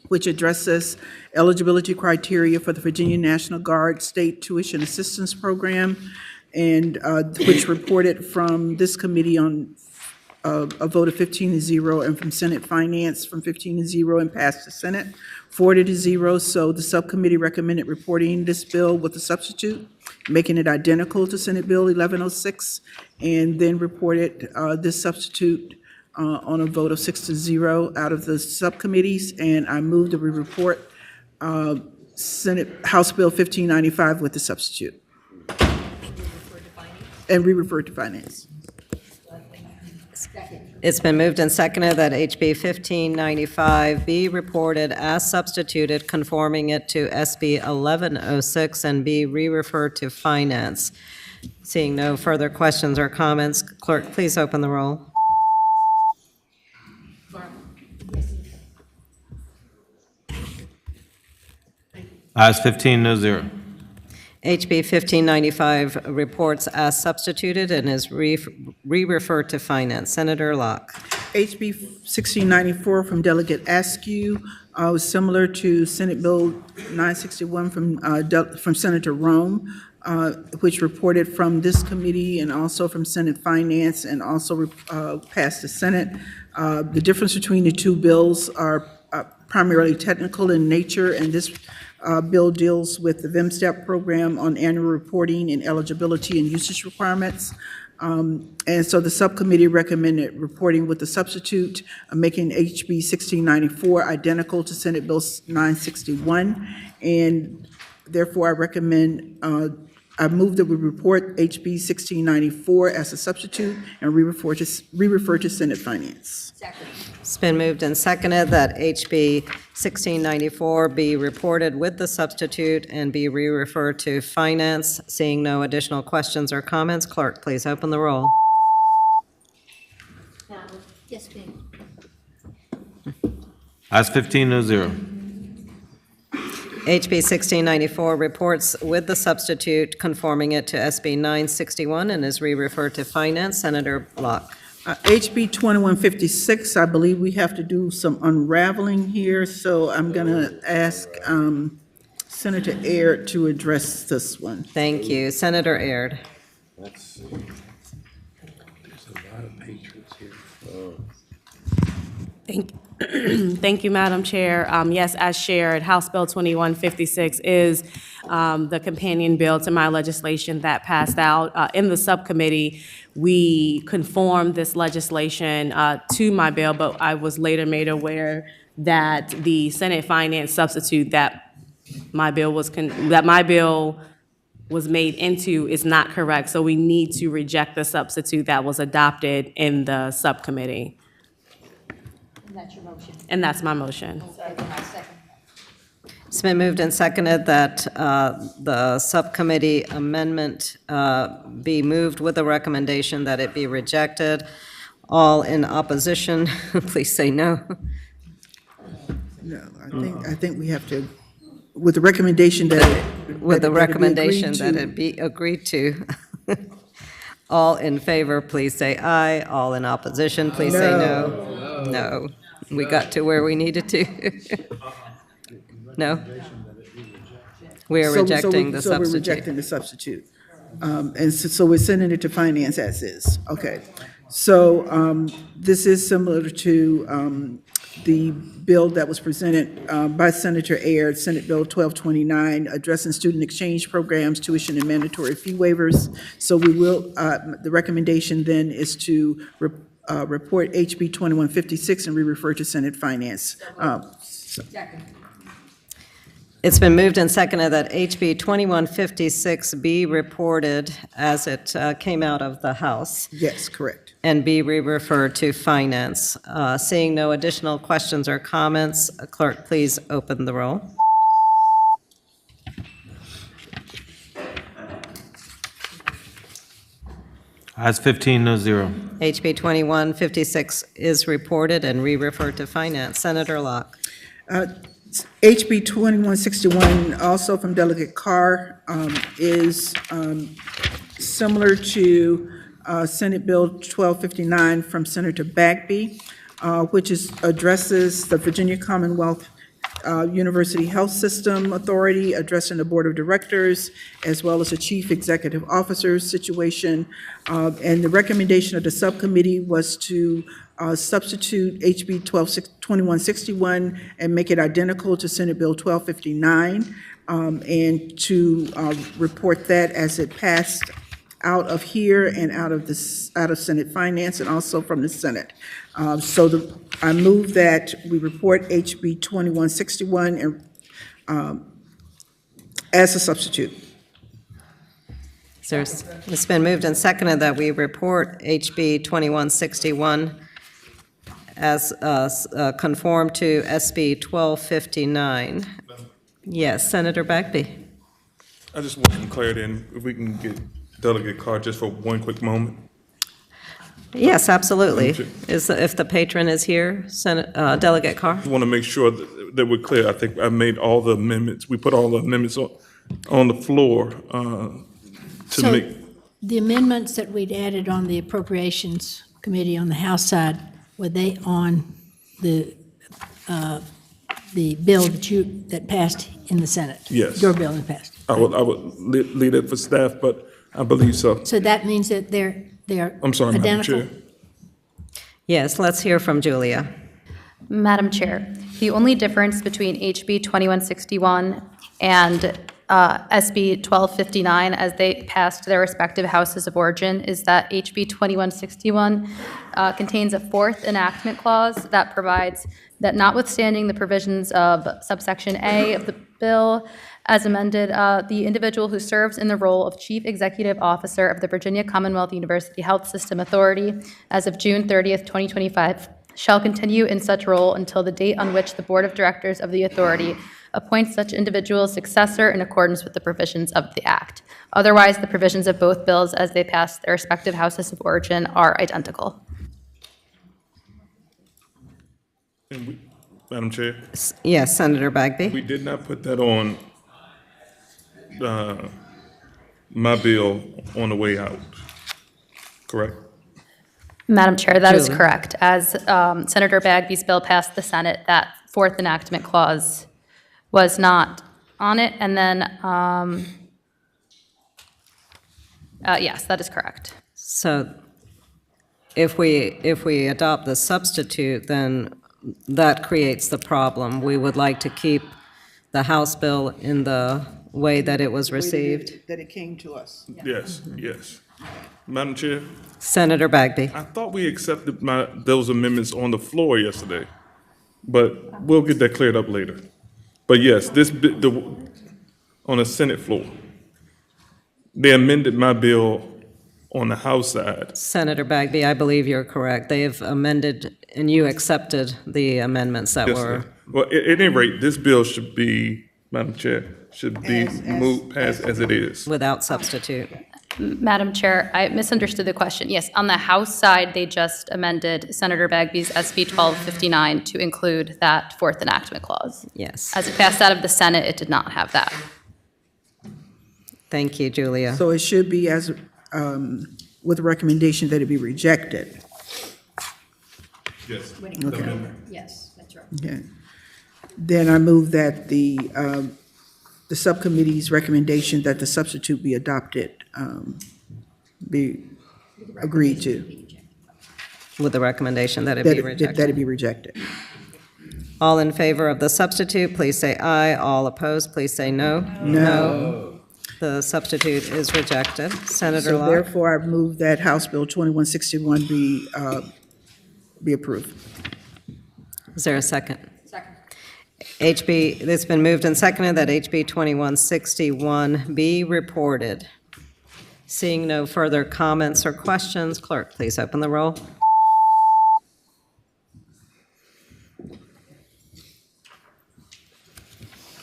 which addresses eligibility criteria for the Virginia National Guard State Tuition Assistance Program, and which reported from this committee on a vote of 15-0, and from Senate Finance from 15-0, and passed the Senate 4-0. So the subcommittee recommended reporting this bill with a substitute, making it identical to Senate Bill 1106, and then reported this substitute on a vote of 6-0 out of the subcommittees. And I move that we report House Bill 1595 with the substitute. And re-refer to Finance. It's been moved and seconded that HB 1595 be reported as substituted, conforming it to SB 1106, and be re-referred to Finance. Seeing no further questions or comments, clerk, please open the roll. Ayes 15, no zero. HB 1595 reports as substituted and is re-referred to Finance. Senator Locke. HB 1694 from Delegate Askew was similar to Senate Bill 961 from Senator Rome, which reported from this committee and also from Senate Finance, and also passed the Senate. The difference between the two bills are primarily technical in nature, and this bill deals with the VMSTEP program on annual reporting and eligibility and usage requirements. And so the subcommittee recommended reporting with the substitute, making HB 1694 identical to Senate Bill 961. And therefore, I move that we report HB 1694 as a substitute and re-refer to Senate Finance. Second. It's been moved and seconded that HB 1694 be reported with the substitute and be re-referred to Finance. Seeing no additional questions or comments, clerk, please open the roll. Yes, ma'am. Ayes 15, no zero. HB 1694 reports with the substitute, conforming it to SB 961, and is re-referred to Finance. Senator Locke. HB 2156, I believe we have to do some unraveling here, so I'm going to ask Senator Aird to address this one. Thank you. Senator Aird. Let's see. There's a lot of patrons here. Thank you, Madam Chair. Yes, as shared, House Bill 2156 is the companion bill to my legislation that passed out. In the subcommittee, we conformed this legislation to my bill, but I was later made aware that the Senate Finance substitute that my bill was made into is not correct. So we need to reject the substitute that was adopted in the subcommittee. And that's your motion. And that's my motion. Okay, then I second. It's been moved and seconded that the subcommittee amendment be moved with the recommendation that it be rejected. All in opposition, please say no. No, I think we have to, with the recommendation that. With the recommendation that that it be agreed to. All in favor, please say aye. All in opposition, please say no. No. We got to where we needed to. No? We are rejecting the So we're substitute. rejecting the substitute. And so we're sending it to Finance as is. Okay. So this is similar to the bill that was presented by Senator Aird, Senate Bill 1229, addressing student exchange programs, tuition and mandatory fee waivers. So we will, the recommendation then is to report HB 2156 and re-refer to Senate Finance. Second. It's been moved and seconded that HB 2156 be reported as it came out of the House. Yes, correct. And be re-referred to Finance. Seeing no additional questions or comments, clerk, please open the roll. Ayes 15, no zero. HB 2156 is reported and re-referred to Finance. Senator Locke. HB 2161, also from Delegate Carr, is similar to Senate Bill 1259 from Senator Bagby, which addresses the Virginia Commonwealth University Health System Authority, addressing the Board of Directors, as well as the Chief Executive Officer's situation. And the recommendation of the subcommittee was to substitute HB 2161 and make it identical to Senate Bill 1259, and to report that as it passed out of here and out of Senate Finance and also from the Senate. I move that we report HB 2161 as a substitute. It's been moved and seconded that we report HB 2161 as conform to SB 1259. Yes, Senator Bagby. I just want some clarity, and if we can get Delegate Carr just for one quick moment. Yes, absolutely. If the patron is here, Delegate Carr? I want to make sure that we're clear. I think I made all the amendments. We put all the amendments on the floor to make. The amendments that we'd added on the Appropriations Committee on the House side, were they on the bill that passed in the Senate? Yes. Your bill that passed? I would lead it for staff, but I believe so. So that means that they're I'm sorry, Madam identical? Chair. Yes, let's hear from Julia. Madam Chair, the only difference between HB 2161 and SB 1259 as they passed their respective houses of origin is that HB 2161 contains a fourth enactment clause that provides that notwithstanding the provisions of subsection A of the bill as amended, the individual who serves in the role of Chief Executive Officer of the Virginia Commonwealth University Health System Authority as of June 30th, 2025, shall continue in such role until the date on which the Board of Directors of the authority appoints such individual's successor in accordance with the provisions of the Act. Otherwise, the provisions of both bills as they pass their respective houses of origin are identical. And Madam Chair? Yes, Senator Bagby. We did not put that on my bill on the way out, correct? Madam Chair, that is correct. As Senator Bagby's bill passed the Senate, that fourth enactment clause was not on it. And then, yes, that is correct. So if we adopt the substitute, then that creates the problem. We would like to keep the House bill in the way that it was received. That it came to us. Yes, yes. Madam Chair? Senator Bagby. I thought we accepted those amendments on the floor yesterday, but we'll get that cleared up later. But yes, on the Senate floor, they amended my bill on the House side. Senator Bagby, I believe you're correct. They have amended, and you accepted the amendments that Yes, were. ma'am. Well, at any rate, this bill should be, Madam Chair, should be moved past as it is. Without substitute. Madam Chair, I misunderstood the question. Yes, on the House side, they just amended Senator Bagby's SB 1259 to include that fourth enactment clause. Yes. As it passed out of the Senate, it did not have that. Thank you, Julia. So it should be as, with a recommendation that it be rejected. Yes. Okay. Yes, that's right. Okay. Then I move that the subcommittee's recommendation that the substitute be adopted, be agreed to. With the recommendation that it be rejected. That it be rejected. All in favor of the substitute, please say aye. All opposed, please say no. No. The substitute is rejected. Senator So Locke. therefore, I move that House Bill 2161 be approved. Is there a second? It's been moved and seconded that HB 2161 be reported. Seeing no further comments or questions, clerk, please open the roll.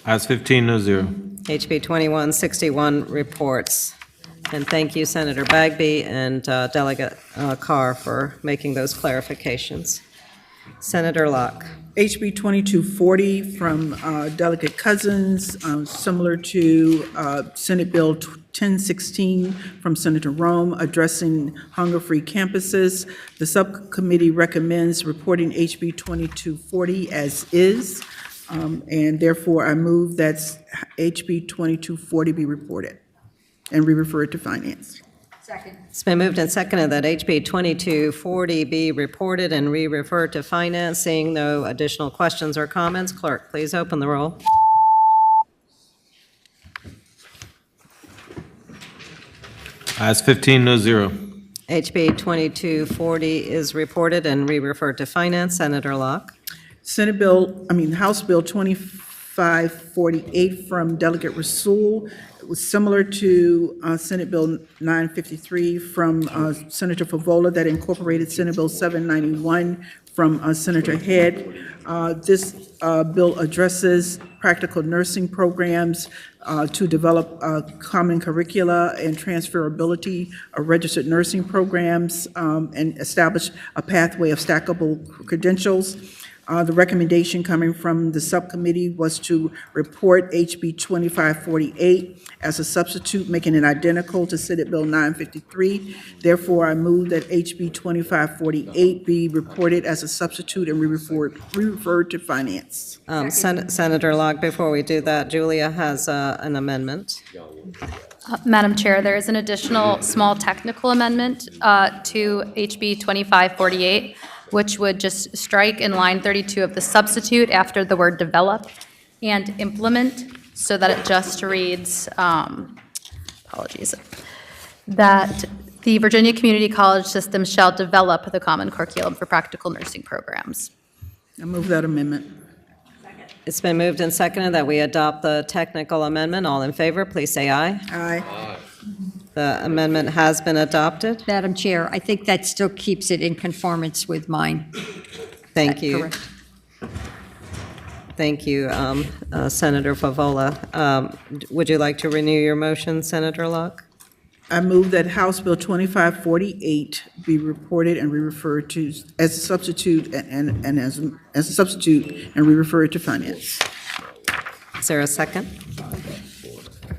Ayes 15, no zero. HB 2161 reports. And thank you, Senator Bagby and Delegate Carr, for making those clarifications. Senator Locke. HB 2240 from Delegate Cousins, similar to Senate Bill 1016 from Senator Rome, addressing hunger-free campuses. The subcommittee recommends reporting HB 2240 as is, and therefore I move that HB 2240 be reported and be referred to Finance. Second. It's been moved and seconded that HB 2240 be reported and re-referred to Finance. Seeing no additional questions or comments, clerk, please open the roll. Ayes 15, no zero. HB 2240 is reported and re-referred to Finance. Senator Locke. House Bill 2548 from Delegate Rasool. It was similar to Senate Bill 953 from Senator Favola that incorporated Senate Bill 791 from Senator Head. This bill addresses practical nursing programs to develop common curricula and transferability of registered nursing programs and establish a pathway of stackable credentials. The recommendation coming from the subcommittee was to report HB 2548 as a substitute, making it identical to Senate Bill 953. Therefore, I move that HB 2548 be reported as a substitute and re-referred to Finance. Senator Locke, before we do that, Julia has an amendment. Madam Chair, there is an additional small technical amendment to HB 2548, which would just strike in line 32 of the substitute after the word develop and implement, so that it just reads, apologies, that the Virginia Community College System shall develop the common curriculum for practical nursing programs. I move that amendment. It's been moved and seconded that we adopt the technical amendment. All in favor, please say aye. Aye. The amendment has been adopted. Madam Chair, I think that still keeps it in conformance with mine. Thank Is that you. correct? Thank you, Senator Favola. Would you like to renew your motion, Senator Locke? I move that House Bill 2548 be reported and re-referred to as a substitute and as a substitute and re-referred to Finance. Is there a second?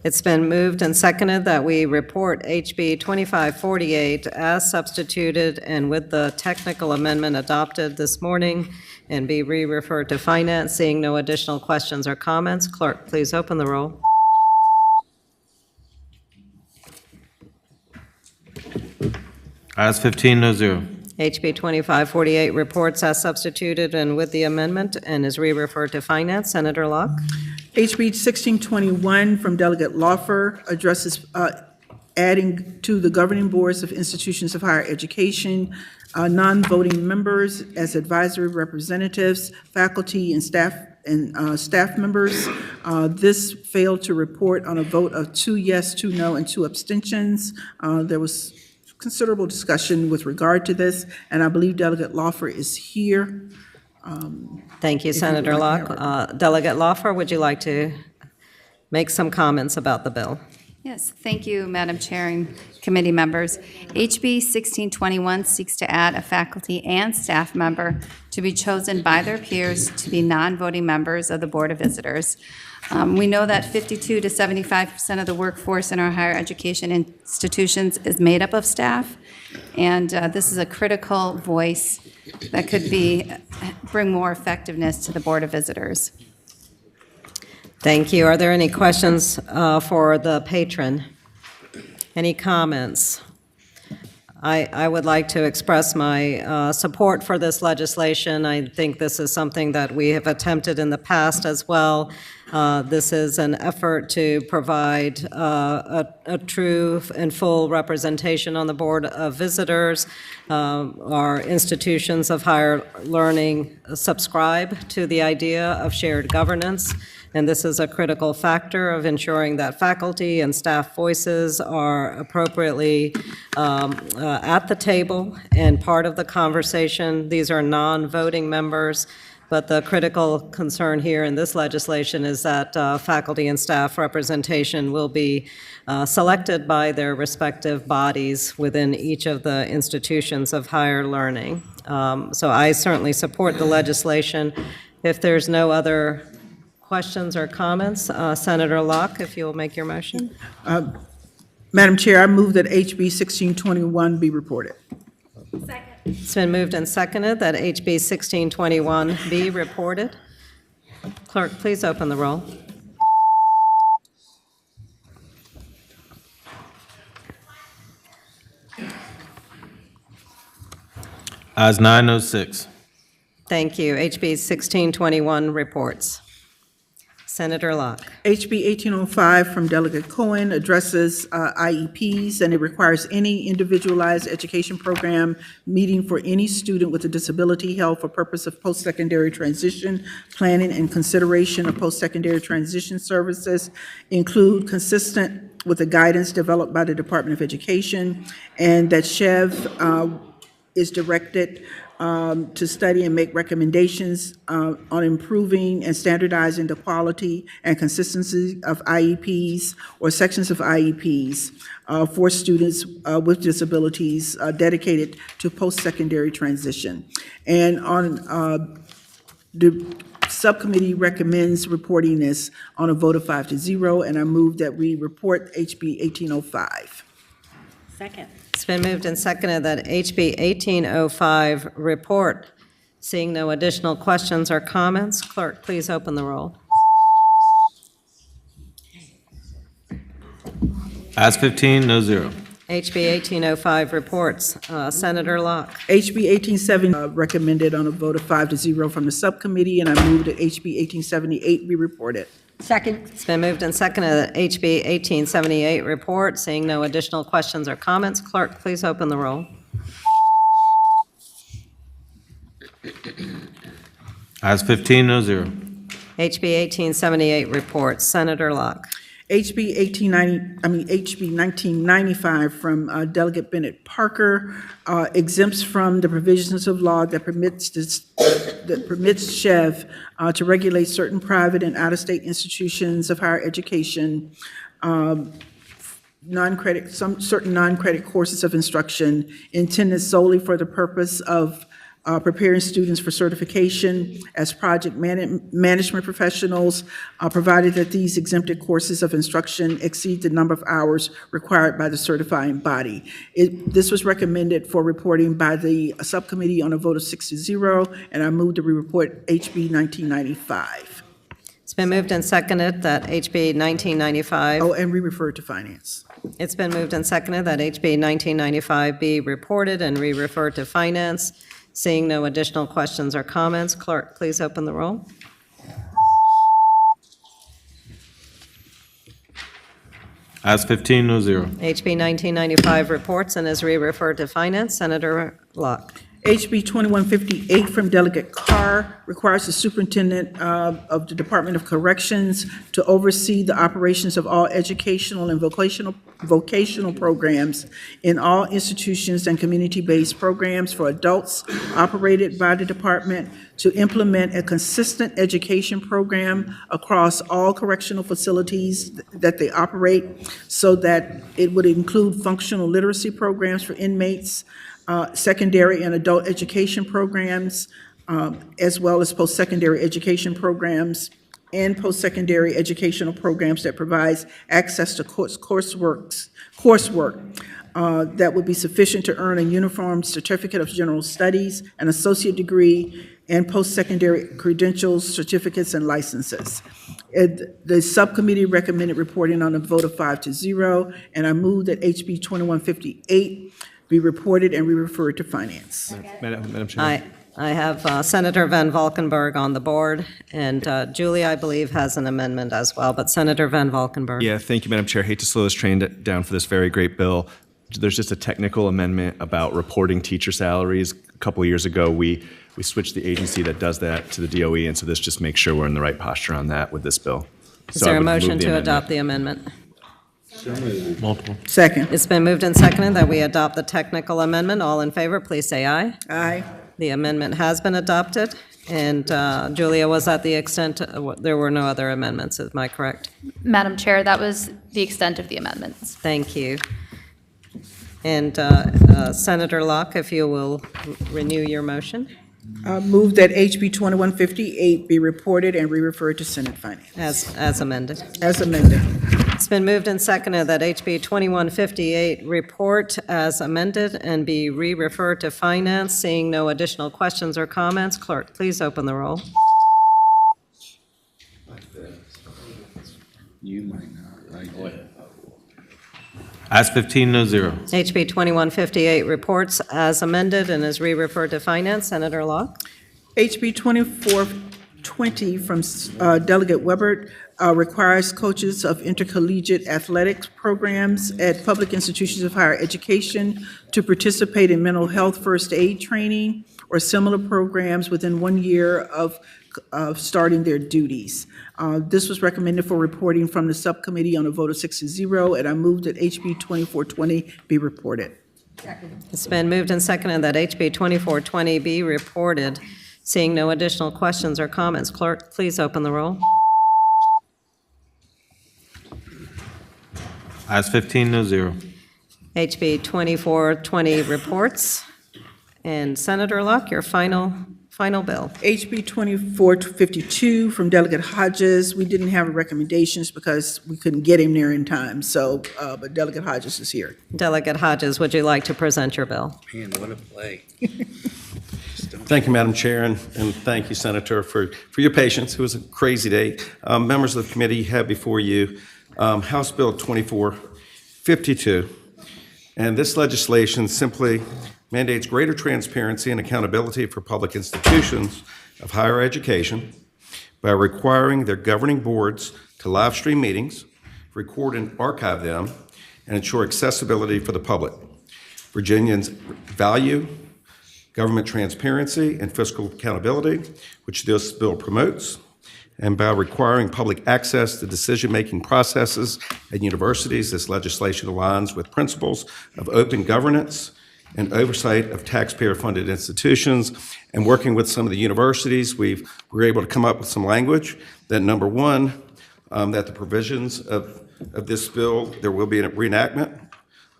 It's been moved and seconded that we report HB 2548 as substituted and with the technical amendment adopted this morning and be re-referred to Finance. Seeing no additional questions or comments, clerk, please open the roll. Ayes 15, no zero. HB 2548 reports as substituted and with the amendment and is re-referred to Finance. Senator Locke. HB 1621 from Delegate Lawfer addresses adding to the governing boards of institutions of higher education, non-voting members as advisory representatives, faculty and staff members. This failed to report on a vote of 2 yes, 2 no, and 2 abstentions. There was considerable discussion with regard to this, and I believe Delegate Lawfer is here. Thank you, Senator Locke. Delegate Lawfer, would you like to make some comments about the bill? Yes, thank you, Madam Chair and committee members. HB 1621 seeks to add a faculty and staff member to be chosen by their peers to be non-voting members of the Board of Visitors. We know that 52 to 75% of the workforce in our higher education institutions is made up of staff, and this is a critical voice that could bring more effectiveness to the Board of Visitors. Thank you. Are there any questions for the patron? Any comments? I would like to express my support for this legislation. I think this is something that we have attempted in the past as well. This is an effort to provide a true and full representation on the Board of Visitors. Our institutions of higher learning subscribe to the idea of shared governance, and this is a critical factor of ensuring that faculty and staff voices are appropriately at the table and part of the conversation. These are non-voting members, But the critical concern here in this legislation is that faculty and staff representation will be selected by their respective bodies within each of the institutions of higher learning. So I certainly support the legislation. If there's no other questions or comments, Senator Locke, if you'll make your motion. Madam Chair, I move that HB 1621 be reported. It's been moved and seconded that HB 1621 be reported. Clerk, please open the roll. Ayes 9, no 6. Thank you. HB 1621 reports. Senator Locke. HB 1805 from Delegate Cohen addresses IEPs, and it requires any individualized education program meeting for any student with a disability held for purpose of post-secondary transition planning and consideration of post-secondary transition services include consistent with the guidance developed by the Department of Education, and that SCHEV is directed to study and make recommendations on improving and standardizing the quality and consistency of IEPs or sections of IEPs for students with disabilities dedicated to post-secondary transition. And on the subcommittee recommends reporting this on a vote of 5-0, and I move that we report HB 1805. Second. It's been moved and seconded that HB 1805 report. Seeing no additional questions or comments, clerk, please open the roll. Ayes 15, no 0. HB 1805 reports. Senator Locke. HB 1870 recommended on a vote of 5-0 from the subcommittee, and I move that HB 1878 be reported. Second. It's been moved and seconded that HB 1878 report. Seeing no additional questions or comments, clerk, please open the roll. Ayes 15, no 0. HB 1878 reports. Senator Locke. HB 1995 from Delegate Bennett Parker exempts from the provisions of law that permits SCHEV to regulate certain private and out-of-state institutions of higher education, certain non-credit courses of instruction intended solely for the purpose of preparing students for certification as project management professionals, provided that these exempted courses of instruction exceed the number of hours required by the certifying body. This was recommended for reporting by the subcommittee on a vote of 6-0, and I move that we report HB 1995. It's been moved and seconded that HB 1995. Oh, and we refer to finance. It's been moved and seconded that HB 1995 be reported and re-referred to finance. Seeing no additional questions or comments, clerk, please open the roll. Ayes 15, no 0. HB 1995 reports and is re-referred to finance. Senator Locke. HB 2158 from Delegate Carr requires the superintendent of the Department of Corrections to oversee the operations of all educational and vocational programs in all institutions and community-based programs for adults operated by the department, to implement a consistent education program across all correctional facilities that they operate, so that it would include functional literacy programs for inmates, secondary and adult education programs, as well as post-secondary education programs and post-secondary educational programs that provides access to coursework that would be sufficient to earn a uniform certificate of general studies, an associate degree, and post-secondary credentials, certificates, and licenses. The subcommittee recommended reporting on a vote of 5-0, and I move that HB 2158 be reported and re-referred to finance. Madam Chair. I have Senator Van Valkenburg on the board, and Julie, I believe, has an amendment as well, but Senator Van Valkenburg. Yeah, thank you, Madam Chair. Hate to slow this train down for this very great bill. There's just a technical amendment about reporting teacher salaries. A couple of years ago, we switched the agency that does that to the DOE, and so this just makes sure we're in the right posture on that with this bill. Is there a motion to adopt the amendment? Multiple. Second. It's been moved and seconded that we adopt the technical amendment. All in favor, please say aye. Aye. The amendment has been adopted. And Julia, was that the extent, there were no other amendments, am I correct? Madam Chair, that was the extent of the amendments. Thank you. And Senator Locke, if you will renew your motion. Move that HB 2158 be reported and re-referred to Senate Finance. As amended. As amended. It's been moved and seconded that HB 2158 report as amended and be re-referred to Finance. Seeing no additional questions or comments, clerk, please open the roll. You might not. Ayes 15, no zero. HB 2158 reports as amended and is re-referred to Finance. Senator Locke. HB 2420 from Delegate Weber requires coaches of intercollegiate athletics programs at public institutions of higher education to participate in mental health first aid training or similar programs within 1 year of starting their duties. This was recommended for reporting from the subcommittee on a vote of 6-0, and I move that HB 2420 be reported. It's been moved and seconded that HB 2420 be reported. Seeing no additional questions or comments, clerk, please open the roll. Ayes 15, no zero. HB 2420 reports. And Senator Locke, your final bill. HB 2452 from Delegate Hodges. We didn't have recommendations because we couldn't get him there in time, so, but Delegate Hodges is here. Delegate Hodges, would you like to present your bill? Man, what a play. Thank you, Madam Chair, and thank you, Senator, for your patience. It was a crazy day. Members of the committee, you have before you House Bill 2452, and this legislation simply mandates greater transparency and accountability for public institutions of higher education by requiring their governing boards to live stream meetings, record and archive them, and ensure accessibility for the public. Virginians value government transparency and fiscal accountability, which this bill promotes, and by requiring public access to decision-making processes at universities, this legislation aligns with principles of open governance and oversight of taxpayer-funded institutions. And working with some of the universities, we were able to come up with some language that, number one, that the provisions of this bill, there will be a reenactment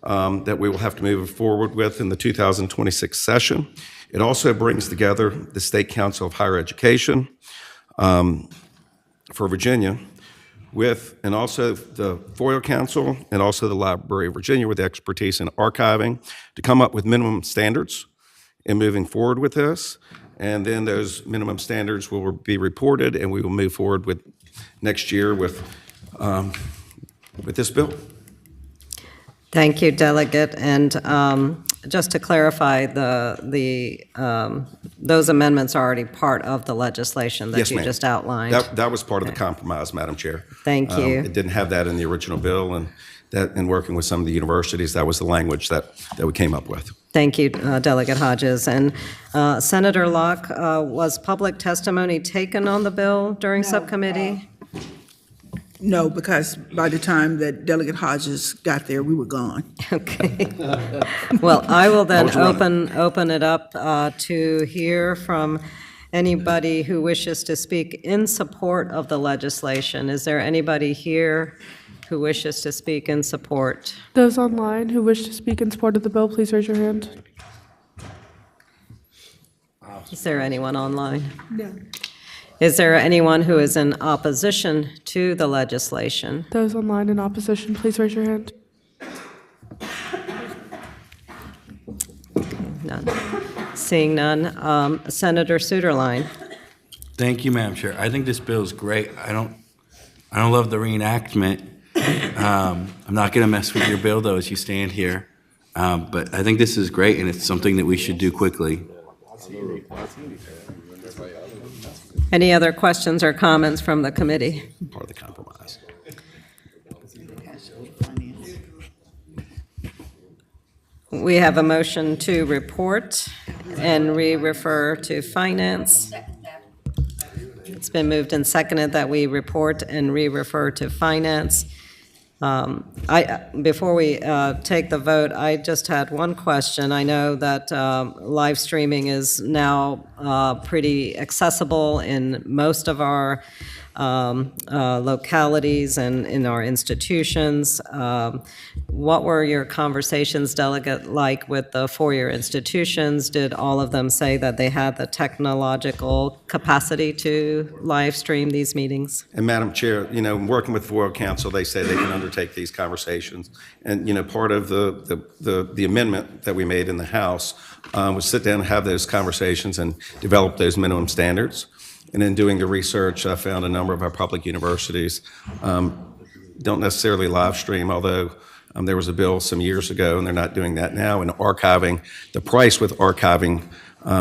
that we will have to move forward with in the 2026 session. It also brings together the State Council of Higher Education for Virginia and also the FOIL Council and also the Library of Virginia with expertise in archiving to come up with minimum standards in moving forward with this. And then those minimum standards will be reported and we will move forward with next year with this bill. Thank you, Delegate. And just to clarify, those amendments are already part of the legislation that Yes, you ma'am. just outlined. That was part of the compromise, Madam Chair. Thank you. It didn't have that in the original bill, and that in working with some of the universities, that was the language that we came up with. Thank you, Delegate Hodges. And Senator Locke, was public testimony taken on the bill during subcommittee? No, because by the time that Delegate Hodges got there, we were gone. Okay. Well, I will then open it up to hear from anybody who wishes to speak in support of the legislation. Is there anybody here who wishes to speak in support? Those online who wish to speak in support of the bill, please raise your hand. Is there anyone online? No. Is there anyone who is in opposition to the legislation? Those online in opposition, please raise your hand. None. Seeing none, Senator Suderline. Thank you, Madam Chair. I think this bill is great. I don't love the reenactment. I'm not going to mess with your bill, though, as you stand here. But I think this is great, and it's something that we should do quickly. Any other questions or comments from the committee? Part of the compromise. We have a motion to report and re-refer to finance. It's been moved and seconded that we report and re-refer to finance. Before we take the vote, I just had one question. I know that live streaming is now pretty accessible in most of our localities and in our institutions. What were your conversations, Delegate, like with the four-year institutions? Did all of them say that they had the technological capacity to live stream these meetings? And Madam Chair, working with the Royal Council, they say they can undertake these conversations. And, part of the amendment that we made in the House was sit down and have those conversations and develop those minimum standards. And in doing the research, I found a number of our public universities don't necessarily live stream, although there was a bill some years ago, and they're not doing that now. And archiving, the price with archiving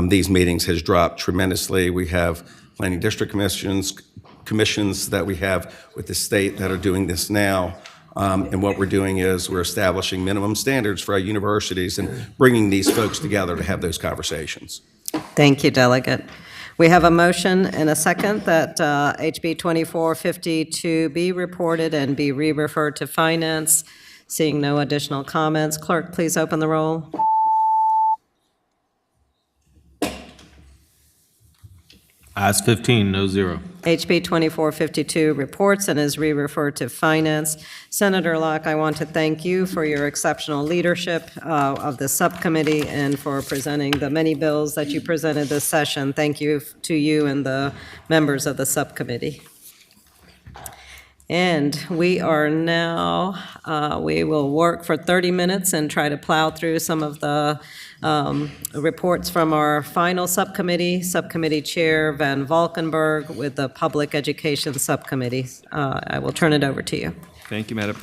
these meetings has dropped tremendously. We have planning district commissions that we have with the state that are doing this now. And what we're doing is we're establishing minimum standards for our universities and bringing these folks together to have those conversations. Thank you, Delegate. We have a motion and a second that HB 2452 be reported and be re-referred to Finance. Seeing no additional comments, clerk, please open the roll. Ayes 15, no zero. HB 2452 reports and is re-referred to Finance. Senator Locke, I want to thank you for your exceptional leadership of the subcommittee and for presenting the many bills that you presented this session. Thank you to you and the members of the subcommittee. And we are now, we will work for 30 minutes and try to plow through some of the reports from our final subcommittee, Subcommittee Chair Van Valkenburg with the Public Education Subcommittee. I will turn it over to you. Thank you, Madam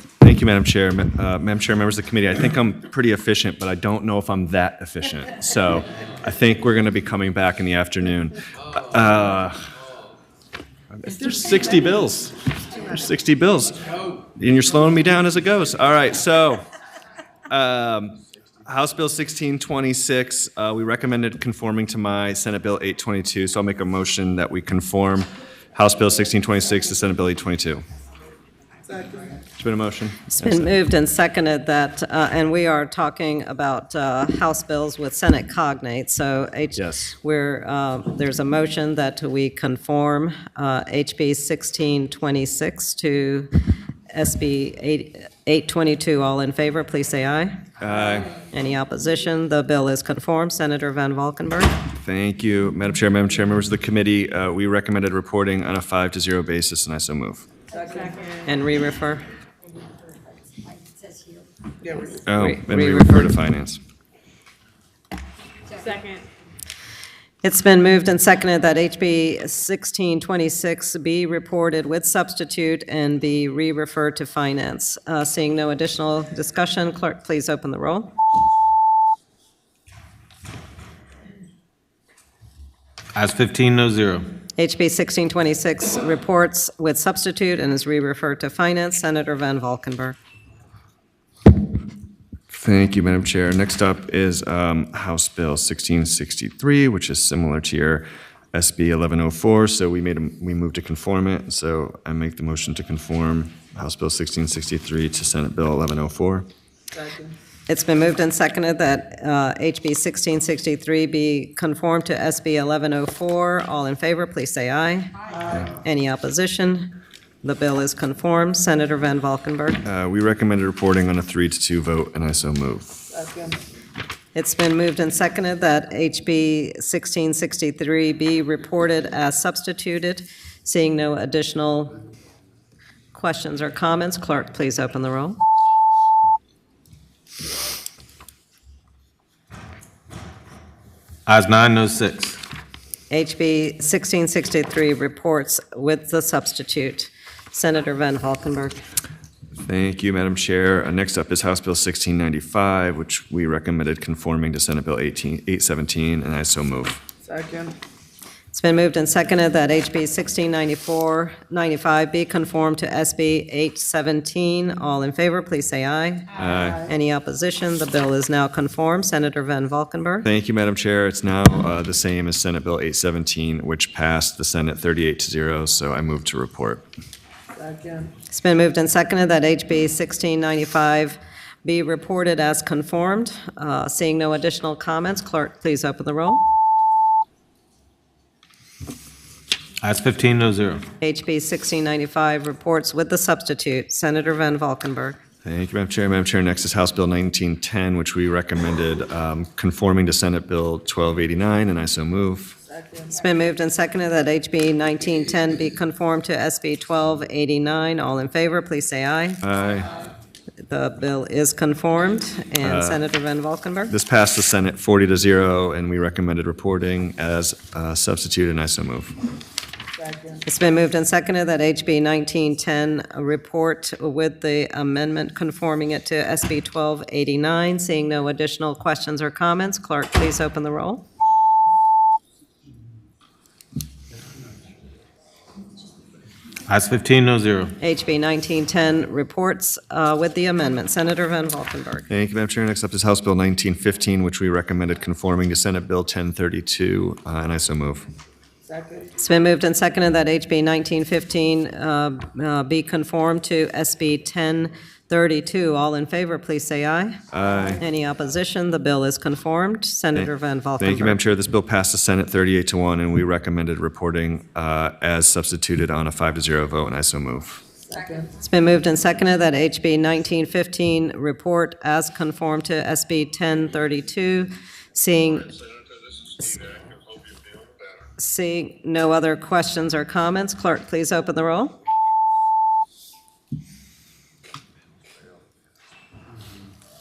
Chair. Madam Chair, members of the committee, I think I'm pretty efficient, but I don't know if I'm that efficient. So I think we're going to be coming back in the afternoon. There's 60 bills. There's 60 bills. And you're slowing me down as it goes. All right, so House Bill 1626, we recommended conforming to my Senate Bill 822, so I'll make a motion that we conform House Bill 1626 to Senate Bill 822. It's been a motion. It's been moved and seconded that, and we are talking about House bills with Senate cognate. So Yes. there's a motion that we conform HB 1626 to SB 822. All in favor, please say aye. Aye. Any opposition? The bill is conformed. Senator Van Valkenburg. Thank you, Madam Chair, members of the committee. We recommended reporting on a 5-0 basis, and I so move. And re-refer. Oh, and re-refer to Finance. Second. It's been moved and seconded that HB 1626 be reported with substitute and be re-referred to Finance. Seeing no additional discussion, clerk, please open the roll. Ayes 15, no zero. HB 1626 reports with substitute and is re-referred to Finance. Senator Van Valkenburg. Thank you, Madam Chair. Next up is House Bill 1663, which is similar to your SB 1104. So we moved to conform it. So I make the motion to conform House Bill 1663 to Senate Bill 1104. It's been moved and seconded that HB 1663 be conformed to SB 1104. All in favor, please say aye. Aye. Any opposition? The bill is conformed. Senator Van Valkenburg. We recommended reporting on a 3-2 vote, and I so move. It's been moved and seconded that HB 1663 be reported as substituted. Seeing no additional questions or comments, clerk, please open the roll. Ayes 9, no 6. HB 1663 reports with the substitute. Senator Van Valkenburg. Thank you, Madam Chair. Next up is House Bill 1695, which we recommended conforming to Senate Bill 817, and I so move. Second. It's been moved and seconded that HB 1695 be conformed to SB 817. All in favor, please say aye. Aye. Any opposition? The bill is now conformed. Senator Van Valkenburg. Thank you, Madam Chair. It's now the same as Senate Bill 817, which passed the Senate 38-0, so I move to report. It's been moved and seconded that HB 1695 be reported as conformed. Seeing no additional comments, clerk, please open the roll. Ayes 15, no zero. HB 1695 reports with the substitute. Senator Van Valkenburg. Thank you, Madam Chair. Madam Chair, next is House Bill 1910, which we recommended conforming to Senate Bill 1289, and I so move. It's been moved and seconded that HB 1910 be conformed to SB 1289. All in favor, please say aye. Aye. The bill is conformed. And Senator Van Valkenburg. This passed the Senate 40-0, and we recommended reporting as substituted, and I so move. It's been moved and seconded that HB 1910 report with the amendment conforming it to SB 1289. Seeing no additional questions or comments, clerk, please open the roll. Ayes 15, no zero. HB 1910 reports with the amendment. Senator Van Valkenburg. Thank you, Madam Chair. Next up is House Bill 1915, which we recommended conforming to Senate Bill 1032, and I so move. It's been moved and seconded that HB 1915 be conformed to SB 1032. All in favor, please say aye. Aye. Any opposition? The bill is conformed. Senator Van Valkenburg. Thank you, Madam Chair. This bill passed the Senate 38-1, and we recommended reporting as substituted on a 5-0 vote, and I so move. It's been moved and seconded that HB 1915 report as conformed to SB 1032. Seeing no other questions or comments, clerk, please open the roll.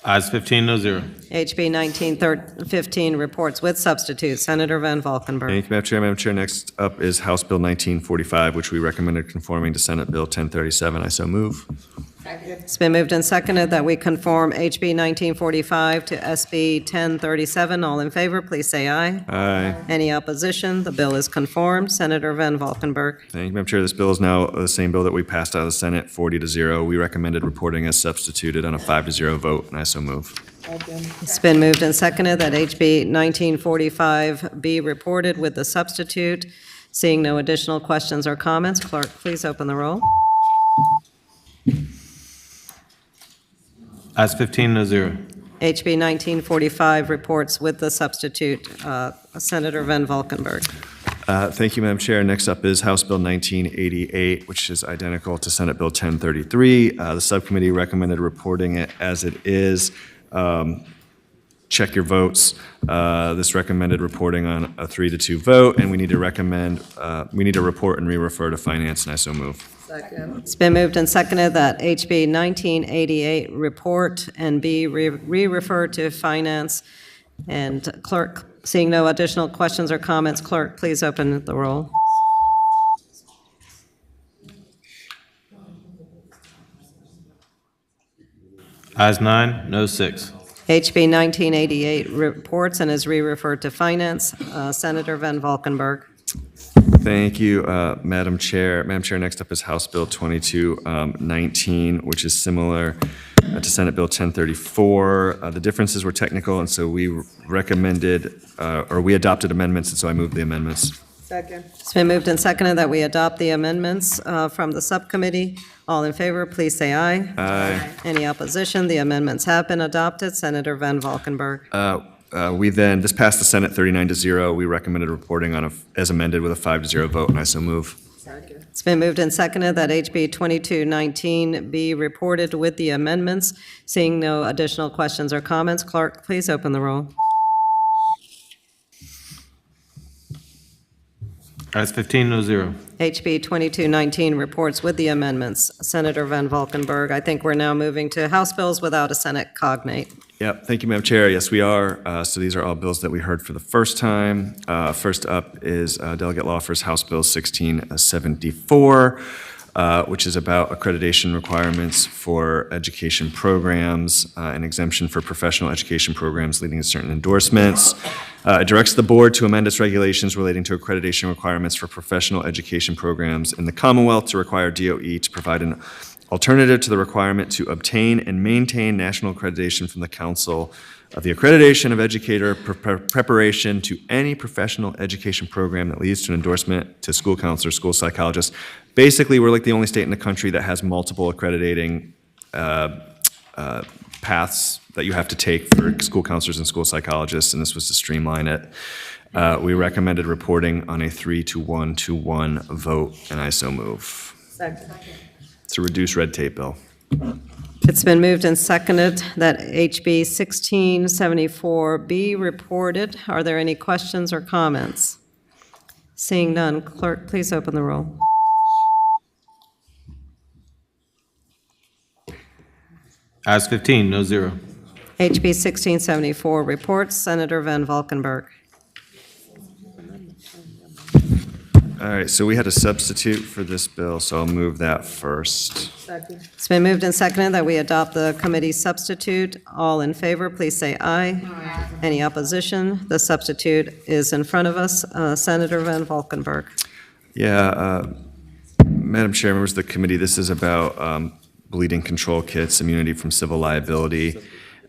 Ayes 15, no zero. HB 1915 reports with substitute. Senator Van Valkenburg. Thank you, Madam Chair. Madam Chair, next up is House Bill 1945, which we recommended conforming to Senate Bill 1037. I so move. It's been moved and seconded that we conform HB 1945 to SB 1037. All in favor, please say aye. Aye. Any opposition? The bill is conformed. Senator Van Valkenburg. Thank you, Madam Chair. This bill is now the same bill that we passed out of the Senate, 40-0. We recommended reporting as substituted on a 5-0 vote, and I so move. It's been moved and seconded that HB 1945 be reported with the substitute. Seeing no additional questions or comments, clerk, please open the roll. Ayes 15, no zero. HB 1945 reports with the substitute. Senator Van Valkenburg. Thank you, Madam Chair. Next up is House Bill 1988, which is identical to Senate Bill 1033. The subcommittee recommended reporting it as it is. Check your votes. This recommended reporting on a 3-2 vote, and we need to report and re-refer to Finance, and I so move. It's been moved and seconded that HB 1988 report and be re-referred to Finance. And clerk, seeing no additional questions or comments, clerk, please open the roll. Ayes 9, no 6. HB 1988 reports and is re-referred to Finance. Senator Van Valkenburg. Thank you, Madam Chair. Madam Chair, next up is House Bill 2219, which is similar to Senate Bill 1034. The differences were technical, and so we recommended, or we adopted amendments, and so I moved the amendments. It's been moved and seconded that we adopt the amendments from the subcommittee. All in favor, please say aye. Aye. Any opposition? The amendments have been adopted. Senator Van Valkenburg. This passed the Senate 39-0. We recommended reporting on as amended with a 5-0 vote, and I so move. It's been moved and seconded that HB 2219 be reported with the amendments. Seeing no additional questions or comments, clerk, please open the roll. Ayes 15, no zero. HB 2219 reports with the amendments. Senator Van Valkenburg, I think we're now moving to House bills without a Senate cognate. Yep, thank you, Madam Chair. Yes, we are. So these are all bills that we heard for the first time. First up is Delegate Laufer's House Bill 1674, which is about accreditation requirements for education programs, an exemption for professional education programs leading to certain endorsements. It directs the board to amend its regulations relating to accreditation requirements for professional education programs in the Commonwealth to require DOE to provide an alternative to the requirement to obtain and maintain national accreditation from the Council of the accreditation of educator preparation to any professional education program that leads to an endorsement to school counselors, school psychologists. Basically, we're like the only state in the country that has multiple accrediting paths that you have to take for school counselors and school psychologists, and this was to streamline it. We recommended reporting on a 3-to-1-to-1 vote, and I so move. Second. It's a reduced red tape bill. It's been moved and seconded that HB 1674 be reported. Are there any questions or comments? Seeing none, clerk, please open the roll. Ayes 15, no zero. HB 1674 reports. Senator Van Valkenburg. All right, so we had a substitute for this bill, so I'll move that first. It's been moved and seconded that we adopt the committee substitute. All in favor, please say aye. Aye. Any opposition? The substitute is in front of us. Senator Van Valkenburg. Yeah, Madam Chair, members of the committee, this is about bleeding control kits, immunity from civil liability.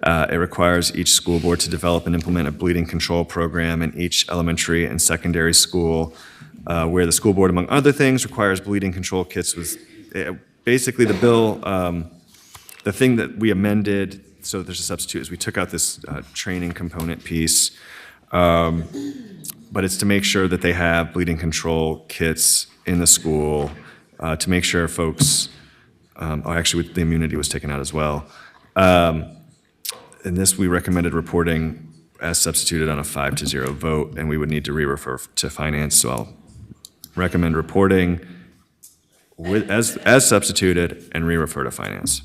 It requires each school board to develop and implement a bleeding control program in each elementary and secondary school, where the school board, among other things, requires bleeding control kits. Basically, the bill, the thing that we amended, so there's a substitute, is we took out this training component piece, but it's to make sure that they have bleeding control kits in the school, to make sure folks, actually, the immunity was taken out as well. In this, we recommended reporting as substituted on a 5-0 vote, and we would need to re-refer to finance, so I'll recommend reporting as substituted and re-refer to finance.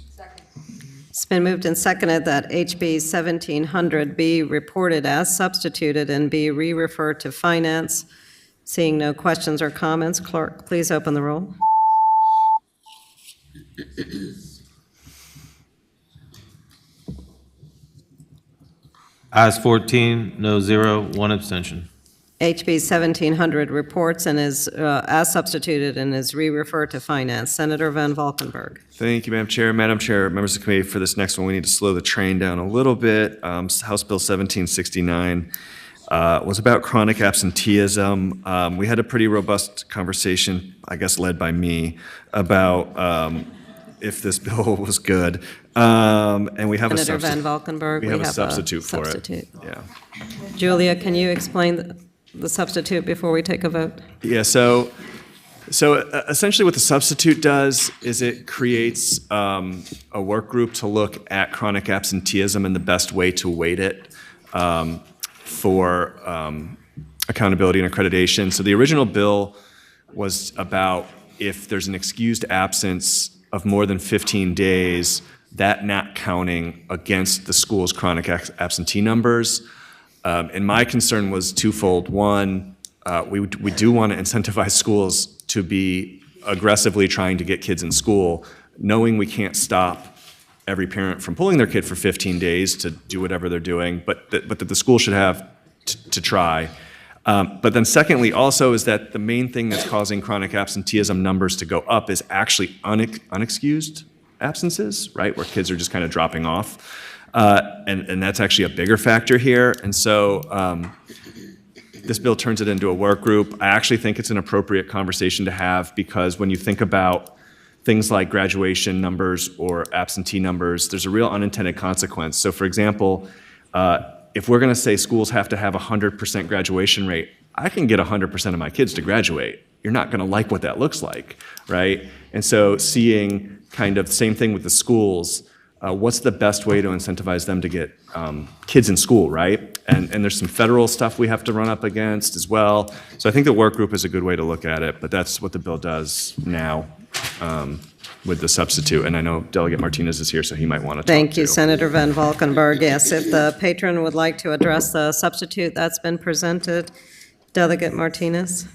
It's been moved and seconded that HB 1700 be reported as substituted and be re-referred to finance. Seeing no questions or comments, clerk, please open the roll. Ayes 14, no zero, one abstention. HB 1700 reports and is as substituted and is re-referred to finance. Senator Van Valkenburg. Thank you, Madam Chair. Madam Chair, members of the committee, for this next one, we need to slow the train down a little bit. House Bill 1769 was about chronic absenteeism. We had a pretty robust conversation, I guess led by me, about if this bill was good. And we have Senator Van Valkenburg. We have a substitute for it. Yeah. Julia, can you explain the substitute before we take a vote? Yeah, so essentially what the substitute does is it creates a work group to look at chronic absenteeism and the best way to weight it for accountability and accreditation. So the original bill was about if there's an excused absence of more than 15 days, that not counting against the school's chronic absentee numbers. And my concern was twofold. One, we do want to incentivize schools to be aggressively trying to get kids in school, knowing we can't stop every parent from pulling their kid for 15 days to do whatever they're doing, but that the school should have to try. But then secondly, also, is that the main thing that's causing chronic absenteeism numbers to go up is actually unexcused absences, right, where kids are just kind of dropping off. And that's actually a bigger factor here. And so this bill turns it into a work group. I actually think it's an appropriate conversation to have because when you think about things like graduation numbers or absentee numbers, there's a real unintended consequence. So for example, if we're going to say schools have to have a 100% graduation rate, I can get 100% of my kids to graduate. You're not going to like what that looks like, right? And so seeing kind of the same thing with the schools, what's the best way to incentivize them to get kids in school, right? And there's some federal stuff we have to run up against as well. So I think the work group is a good way to look at it, but that's what the bill does now with the substitute. And I know Delegate Martinez is here, so he might want to talk Thank you, too. Senator Van Valkenburg. Yes, if the patron would like to address the substitute that's been presented, Delegate Martinez.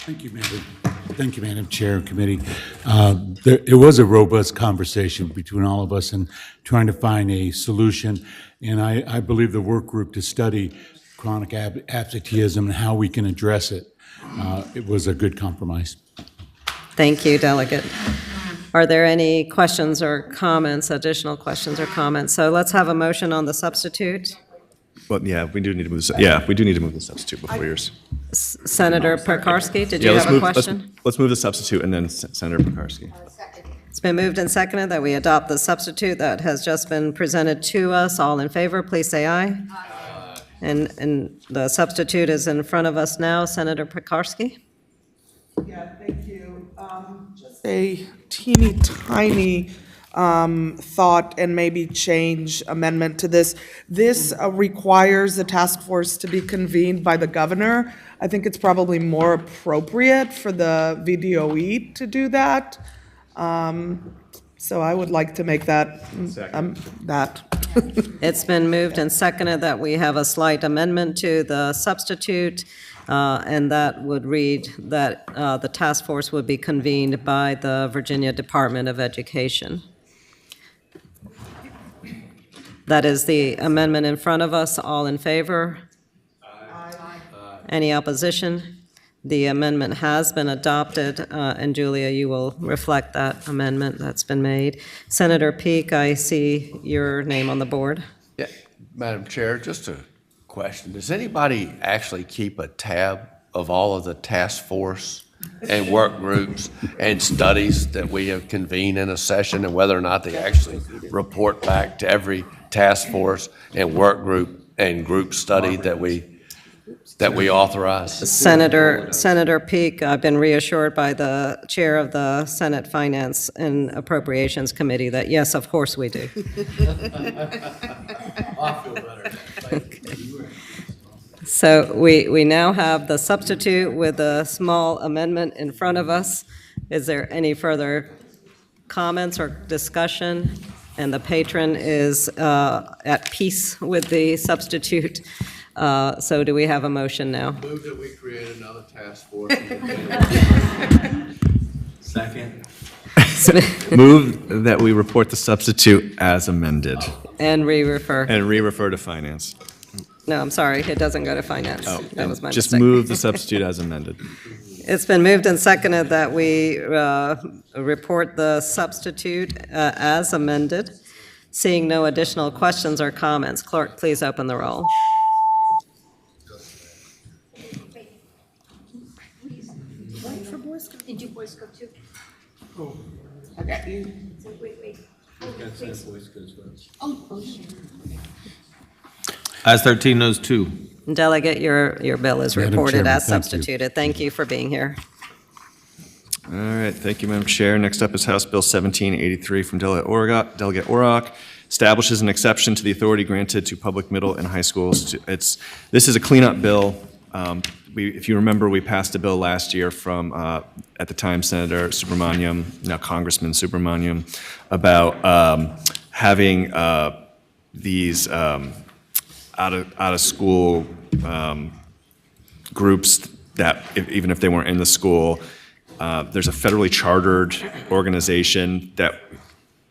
Thank you, Madam. Thank you, Madam Chair and Committee. It was a robust conversation between all of us and trying to find a solution. And I believe the work group to study chronic absenteeism and how we can address it, it was a good compromise. Thank you, Delegate. Are there any questions or comments, additional questions or comments? So let's have a motion on the substitute. Well, yeah, we do need to move the substitute before yours. Senator Pekarsky, did you Yeah, let's have a move- let's- question? Let's move the substitute and then Senator Pekarsky. It's been moved and seconded that we adopt the substitute that has just been presented to us. All in favor, please say aye. And the substitute is in front of us now. Senator Pekarsky? Yeah, thank you. Just a teeny tiny thought and maybe change amendment to this. This requires the task force to be convened by the governor. I think it's probably more appropriate for the VDOE to do that. So I would like to make that, that. It's been moved and seconded that we have a slight amendment to the substitute, and that would read that the task force would be convened by the Virginia Department of Education. That is the amendment in front of us. All in favor? Any opposition? The amendment has been adopted, and Julia, you will reflect that amendment that's been made. Senator Peak, I see your name on the board. Yeah, Madam Chair, just a question. Does anybody actually keep a tab of all of the task force and work groups and studies that we have convened in a session, and whether or not they actually report back to every task force and work group and group study that we authorize? Senator Peak, I've been reassured by the chair of the Senate Finance and Appropriations Committee that, yes, of course we do. So we now have the substitute with a small amendment in front of us. Is there any further comments or discussion? And the patron is at peace with the substitute. So do we have a motion now? Move that we create another task force. Second. Move that we report the substitute as amended And re-refer. and re-refer to finance. No, I'm sorry, it doesn't go to finance. That was my Just mistake. move the substitute as amended. It's been moved and seconded that we report the substitute as amended. Seeing no additional questions or comments, clerk, please open the roll. Did you Boy Scout too? Okay. Wait. Oh, sure. Ayes 13, noes 2. Delegate, your bill is Madam reported Chairman, as thank you. substituted. Thank you for being here. All right, thank you, Madam Chair. Next up is House Bill 1783 from Delegate Orrock. Establishes an exception to the authority granted to public middle and high schools. This is a cleanup bill. If you remember, we passed a bill last year from, at the time, Senator Subramaniam, now Congressman Subramaniam, about having these out-of-school groups that, even if they weren't in the school, there's a federally chartered organization that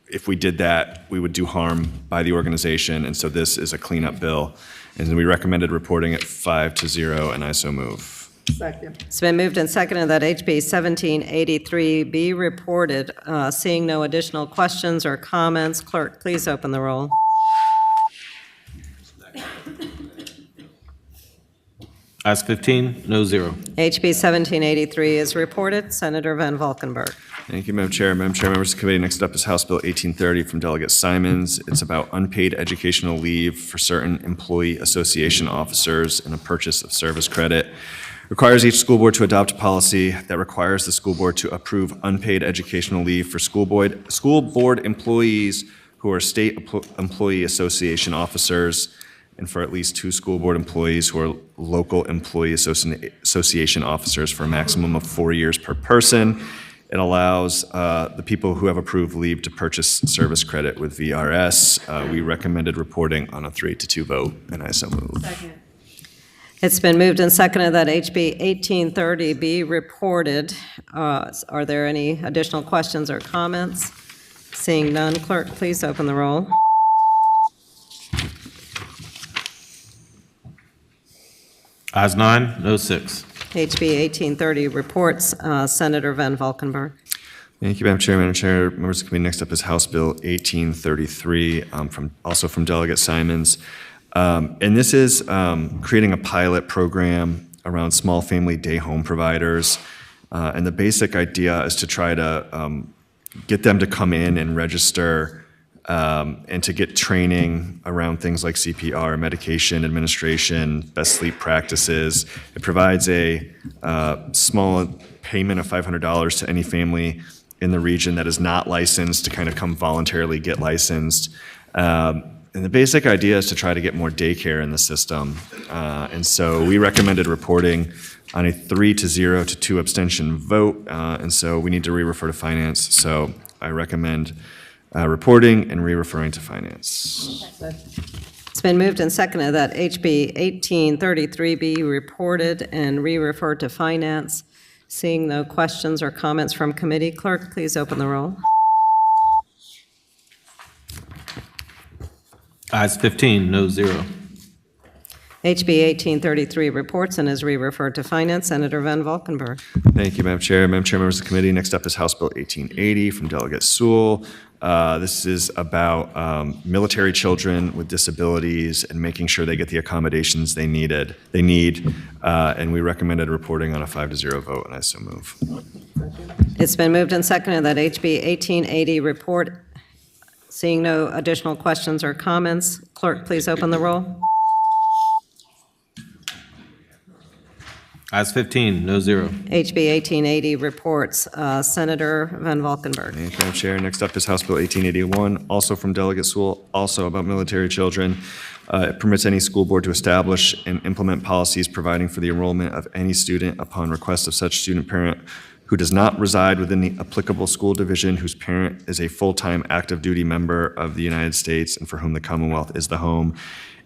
if we did that, we would do harm by the organization, and so this is a cleanup bill. And we recommended reporting it 5-0, and I so move. Second. It's been moved and seconded that HB 1783 be reported. Seeing no additional questions or comments, clerk, please open the roll. Ayes 15, no 0. HB 1783 is reported. Senator Van Valkenburg. Thank you, Madam Chair. Madam Chair, members of the committee, next up is House Bill 1830 from Delegate Simons. It's about unpaid educational leave for certain employee association officers and a purchase of service credit. Requires each school board to adopt a policy that requires the school board to approve unpaid educational leave for school board employees who are state employee association officers, and for at least 2 school board employees who are local employee association officers for a maximum of 4 years per person. It allows the people who have approved leave to purchase service credit with VRS. We recommended reporting on a 3-2 vote, and I so move. Second. It's been moved and seconded that HB 1830 be reported. Are there any additional questions or comments? Seeing none, clerk, please open the roll. Ayes 9, no 6. HB 1830 reports. Senator Van Valkenburg. Thank you, Madam Chair. Madam Chair, members of the committee, next up is House Bill 1833, also from Delegate Simons. And this is creating a pilot program around small family day home providers. And the basic idea is to try to get them to come in and register and to get training around things like CPR, medication administration, best sleep practices. It provides a small payment of $500 to any family in the region that is not licensed to kind of come voluntarily get licensed. And the basic idea is to try to get more daycare in the system. And so we recommended reporting on a 3-0 to 2 abstention vote. And so we need to re-refer to finance. So I recommend reporting and re-referring to finance. It's been moved and seconded that HB 1833 be reported and re-referred to finance. Seeing no questions or comments from committee, clerk, please open the roll. Ayes 15, no 0. HB 1833 reports and is re-referred to finance. Senator Van Valkenburg. Thank you, Madam Chair. Madam Chair, members of the committee, next up is House Bill 1880 from Delegate Sewell. This is about military children with disabilities and making sure they get the accommodations they need, and we recommended reporting on a 5-0 vote, and I so move. It's been moved and seconded that HB 1880 report. Seeing no additional questions or comments, clerk, please open the roll. Ayes 15, no 0. HB 1880 reports. Senator Van Valkenburg. Thank you, Madam Chair. Next up is House Bill 1881, also from Delegate Sewell, also about military children. It permits any school board to establish and implement policies providing for the enrollment of any student upon request of such student parent who does not reside within the applicable school division, whose parent is a full-time active duty member of the United States and for whom the Commonwealth is the home,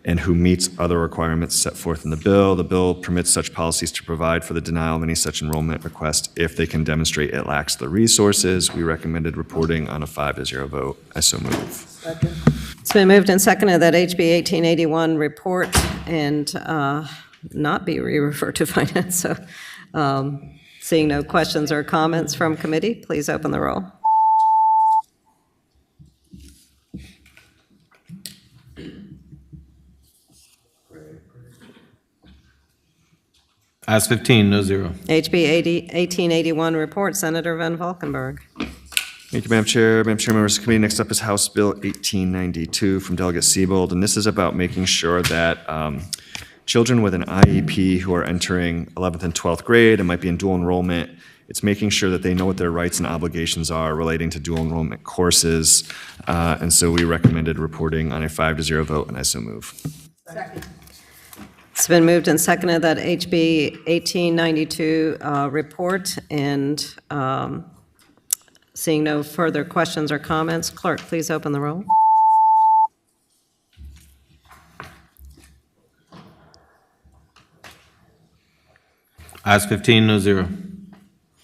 and who meets other requirements set forth in the bill. The bill permits such policies to provide for the denial of any such enrollment request if they can demonstrate it lacks the resources. We recommended reporting on a 5-0 vote. I so move. It's been moved and seconded that HB 1881 report and not be re-referred to finance. So seeing no questions or comments from committee, please open the roll. Ayes 15, no 0. HB 1881 report. Senator Van Valkenburg. Thank you, Madam Chair. Madam Chair, members of the committee, next up is House Bill 1892 from Delegate Siebold, and this is about making sure that children with an IEP who are entering 11th and 12th grade and might be in dual enrollment, it's making sure that they know what their rights and obligations are relating to dual enrollment courses. And so we recommended reporting on a 5-0 vote, and I so move. Second. It's been moved and seconded that HB 1892 report, and seeing no further questions or comments, clerk, please open the roll. Ayes 15, no 0.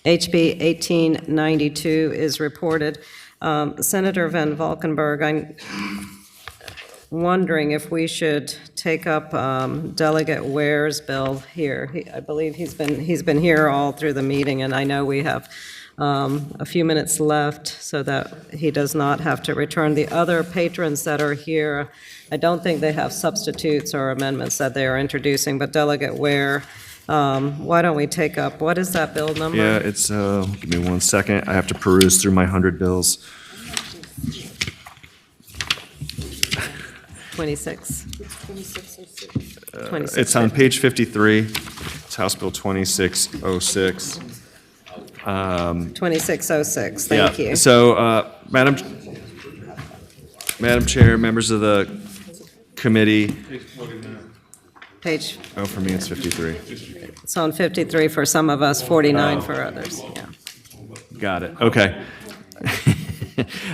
HB 1892 is reported. Senator Van Valkenburg, I'm wondering if we should take up Delegate Ware's bill here. I believe he's been here all through the meeting, and I know we have a few minutes left so that he does not have to return. The other patrons that are here, I don't think they have substitutes or amendments that they are introducing, but Delegate Ware, why don't we take up, what is that bill number? Yeah, it's, give me 1 second. I have to peruse through my 100 bills. 26. It's on page 53. It's House Bill 2606. 2606, thank you. So, Madam Chair, members of the committee. Page, Oh, for me, it's 53. it's on 53 for some of us, 49 for others, yeah. Got it. Okay.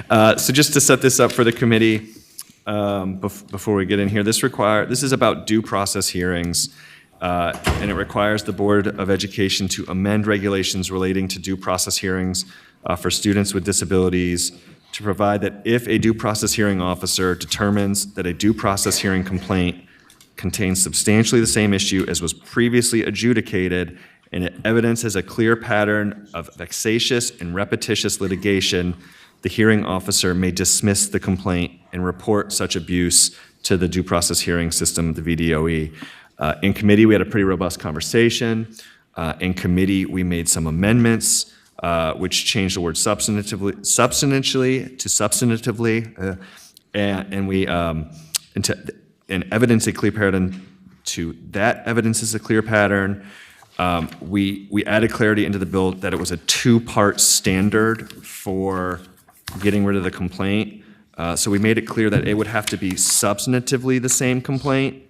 So just to set this up for the committee, before we get in here, this is about due process hearings, and it requires the Board of Education to amend regulations relating to due process hearings for students with disabilities to provide that if a due process hearing officer determines that a due process hearing complaint contains substantially the same issue as was previously adjudicated and it evidences a clear pattern of vexatious and repetitious litigation, the hearing officer may dismiss the complaint and report such abuse to the due process hearing system, the VDOE. In committee, we had a pretty robust conversation. In committee, we made some amendments, which changed the word substantively to substantively, and evidence a clear pattern to that evidence is a clear pattern. We added clarity into the bill that it was a two-part standard for getting rid of the complaint. So we made it clear that it would have to be substantively the same complaint,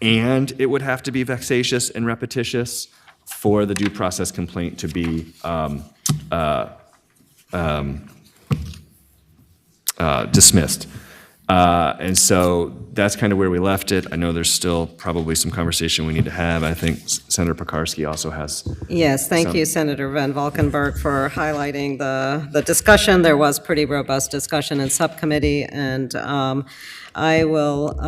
and it would have to be vexatious and repetitious for the due process complaint to be dismissed. And so that's kind of where we left it. I know there's still probably some conversation we need to have. I think Senator Pekarsky also has. Yes, thank you, Senator Van Valkenburg, for highlighting the discussion. There was pretty robust discussion in subcommittee, and I will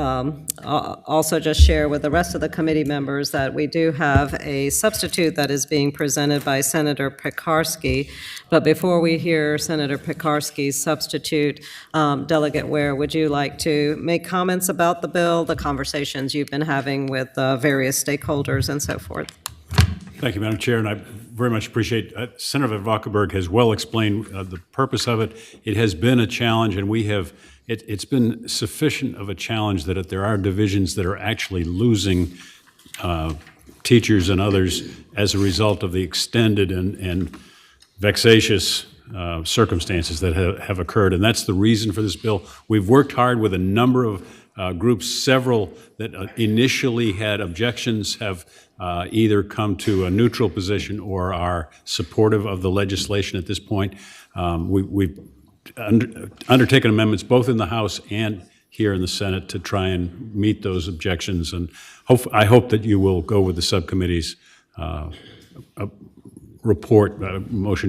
also just share with the rest of the committee members that we do have a substitute that is being presented by Senator Pekarsky. But before we hear Senator Pekarsky's substitute, Delegate Ware, would you like to make comments about the bill, the conversations you've been having with various stakeholders and so forth? Thank you, Madam Chair, and I very much appreciate Senator Van Valkenburg has well explained the purpose of it. It has been a challenge, and we have it's been sufficient of a challenge that there are divisions that are actually losing teachers and others as a result of the extended and vexatious circumstances that have occurred, and that's the reason for this bill. We've worked hard with a number of groups. Several that initially had objections have either come to a neutral position or are supportive of the legislation at this point. We've undertaken amendments both in the House and here in the Senate to try and meet those objections, and I hope that you will go with the subcommittee's motion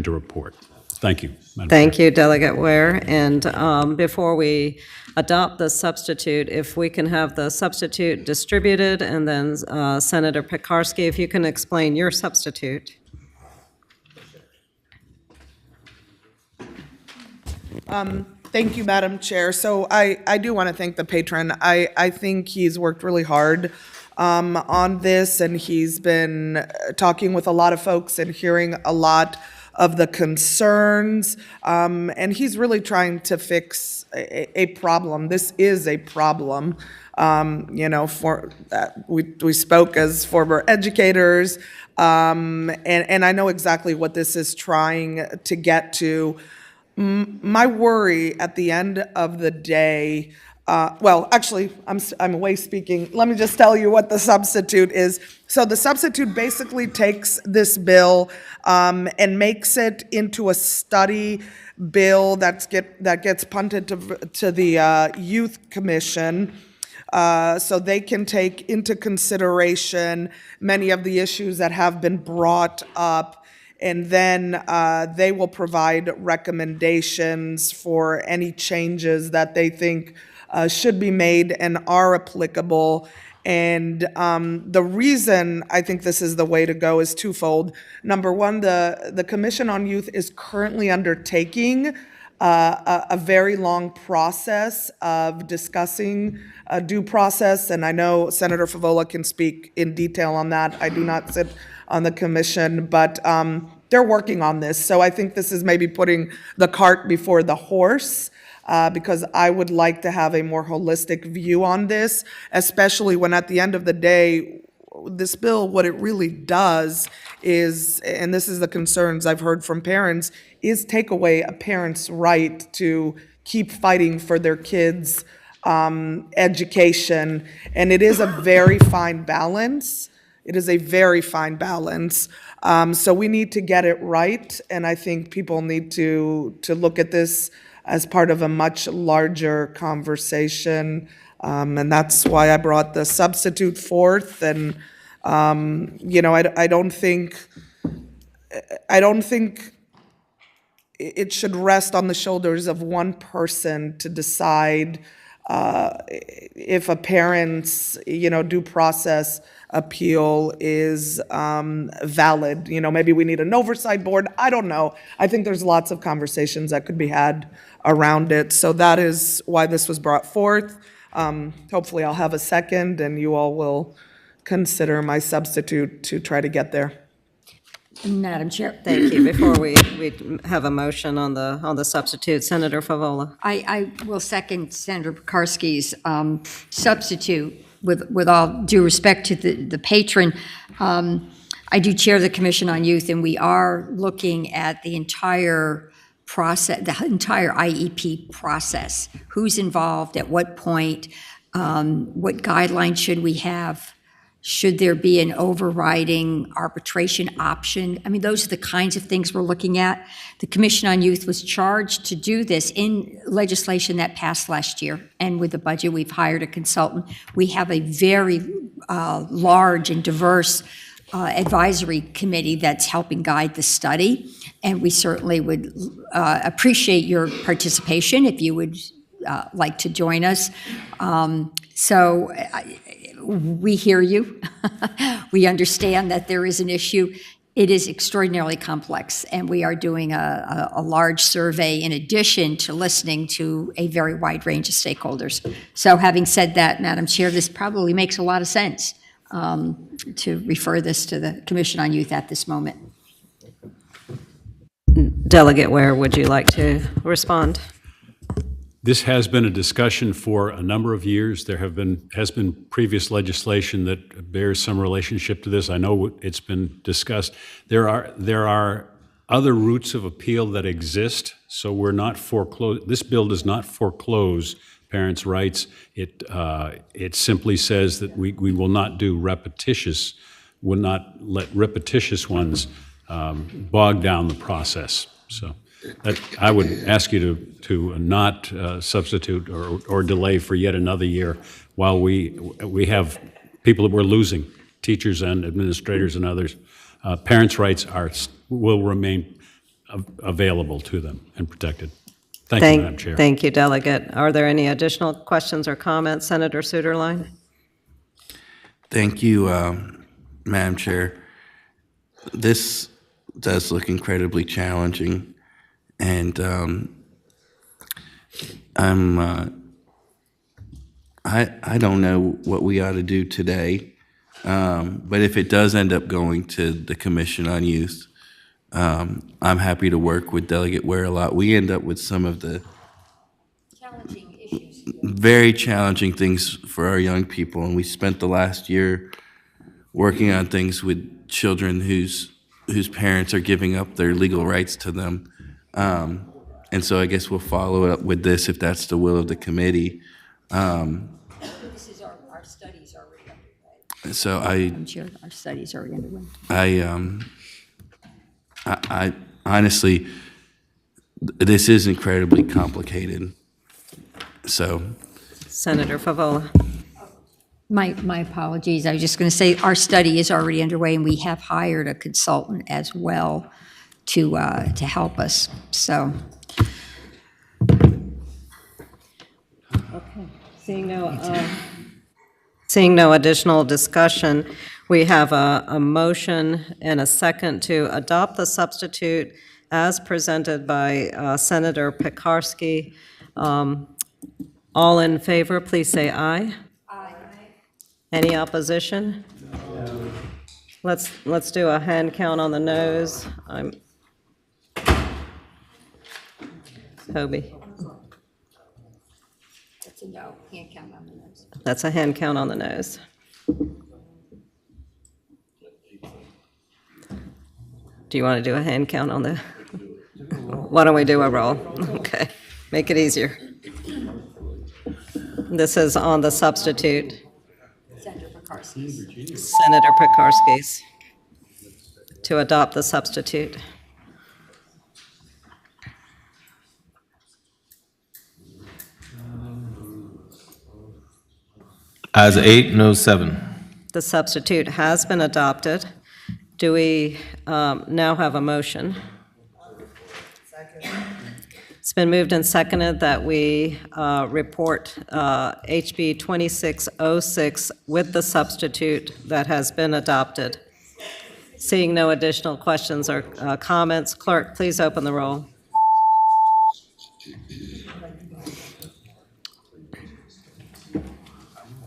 to report. Thank you, Madam Thank Chair. you, Delegate Ware. And before we adopt the substitute, if we can have the substitute distributed, and then Senator Pekarsky, if you can explain your substitute. Thank you, Madam Chair. So I do want to thank the patron. I think he's worked really hard on this, and he's been talking with a lot of folks and hearing a lot of the concerns, and he's really trying to fix a problem. This is a problem. We spoke as former educators, and I know exactly what this is trying to get to. My worry at the end of the day, well, actually, I'm away speaking. Let me just tell you what the substitute is. So the substitute basically takes this bill and makes it into a study bill that gets punted to the Youth Commission, so they can take into consideration many of the issues that have been brought up. And then they will provide recommendations for any changes that they think should be made and are applicable. And the reason I think this is the way to go is twofold. Number one, the Commission on Youth is currently undertaking a very long process of discussing due process. And I know Senator Favola can speak in detail on that. I do not sit on the commission, but they're working on this. So I think this is maybe putting the cart before the horse, because I would like to have a more holistic view on this, especially when at the end of the day, this bill, what it really does is, and this is the concerns I've heard from parents, is take away a parent's right to keep fighting for their kids' education. And it is a very fine balance. It is a very fine balance. So we need to get it right, and I think people need to look at this as part of a much larger conversation, and that's why I brought the substitute forth. And I don't think it should rest on the shoulders of one person to decide if a parent's, due process appeal is valid. Maybe we need an oversight board. I don't know. I think there's lots of conversations that could be had around it. So that is why this was brought forth. Hopefully I'll have a second and you all will consider my substitute to try to get there. Madam Chair. Thank you. Before we have a motion on the substitute, Senator Favola. I will second Senator Pekarsky's substitute with all due respect to the patron. I do chair the Commission on Youth, and we are looking at the entire process, the entire IEP process. Who's involved, at what point, what guidelines should we have? Should there be an overriding arbitration option? I mean, those are the kinds of things we're looking at. The Commission on Youth was charged to do this in legislation that passed last year. And with the budget, we've hired a consultant. We have a very large and diverse advisory committee that's helping guide the study. And we certainly would appreciate your participation if you would like to join us. We hear you. We understand that there is an issue. It is extraordinarily complex, and we are doing a large survey in addition to listening to a very wide range of stakeholders. So having said that, Madam Chair, this probably makes a lot of sense to refer this to the Commission on Youth at this moment. Delegate Ware, would you like to respond? This has been a discussion for a number of years. There has been previous legislation that bears some relationship to this. I know it's been discussed. There are other routes of appeal that exist, so we're not foreclosed. This bill does not foreclose parents' rights. It simply says that we will not do repetitious, will not let repetitious ones bog down the process. So I would ask you to not substitute or delay for yet another year while we have people that we're losing, teachers and administrators and others. Parents' rights will remain available to them and protected. Thank you, Madam Chair. Thank you, Delegate. Are there any additional questions or comments? Senator Suderline? Thank you, Madam Chair. This does look incredibly challenging, and I don't know what we ought to do today, but if it does end up going to the Commission on Youth, I'm happy to work with Delegate Ware a lot. We end up with some of the very challenging things for our young people, and we spent the last year working on things with children whose parents are giving up their legal rights to them. And so I guess we'll follow up with this if that's the will of the committee. This is our studies already underway. So Madam Chair, our studies are already underway. I honestly, this is incredibly complicated. So, Senator Favola. My apologies. I was just going to say our study is already underway, and we have hired a consultant as well to help us. So. Okay. Seeing no additional discussion, we have a motion and a second to adopt the substitute as presented by Senator Pekarsky. All in favor, please say aye. Aye. Any opposition? No. Let's do a hand count on the nose. Hobie. That's a no. Hand count on the nose. That's a hand count on the nose. Do you want to do a hand count on the? Why don't we do a roll? Okay, make it easier. This is on the substitute. Senator Pekarsky's. Senator Pekarsky's. To adopt the substitute. Ayes 8, no 7. The substitute has been adopted. Do we now have a motion? It's been moved and seconded that we report HB 2606 with the substitute that has been adopted. Seeing no additional questions or comments, clerk, please open the roll.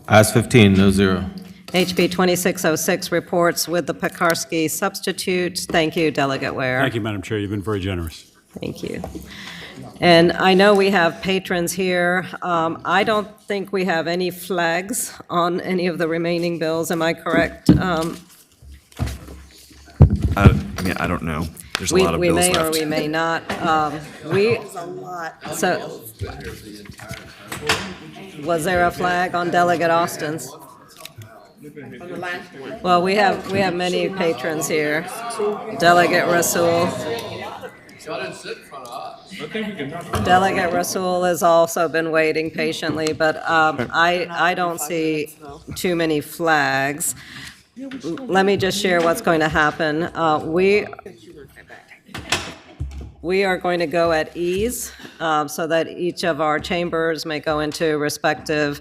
Ayes 15, no zero. HB 2606 reports with the Pekarsky substitute. Thank you, Delegate Ware. Thank you, Madam Chair. You've been very generous. Thank you. And I know we have patrons here. I don't think we have any flags on any of the remaining bills. Am I correct? I mean, I don't know. There's a lot of We bills may or left. we may not. So, was there a flag on Delegate Austin's? Well, we have many patrons here. Delegate Rasul. Delegate Rasul has also been waiting patiently, but I don't see too many flags. Let me just share what's going to happen. We are going to go at ease so that each of our chambers may go into respective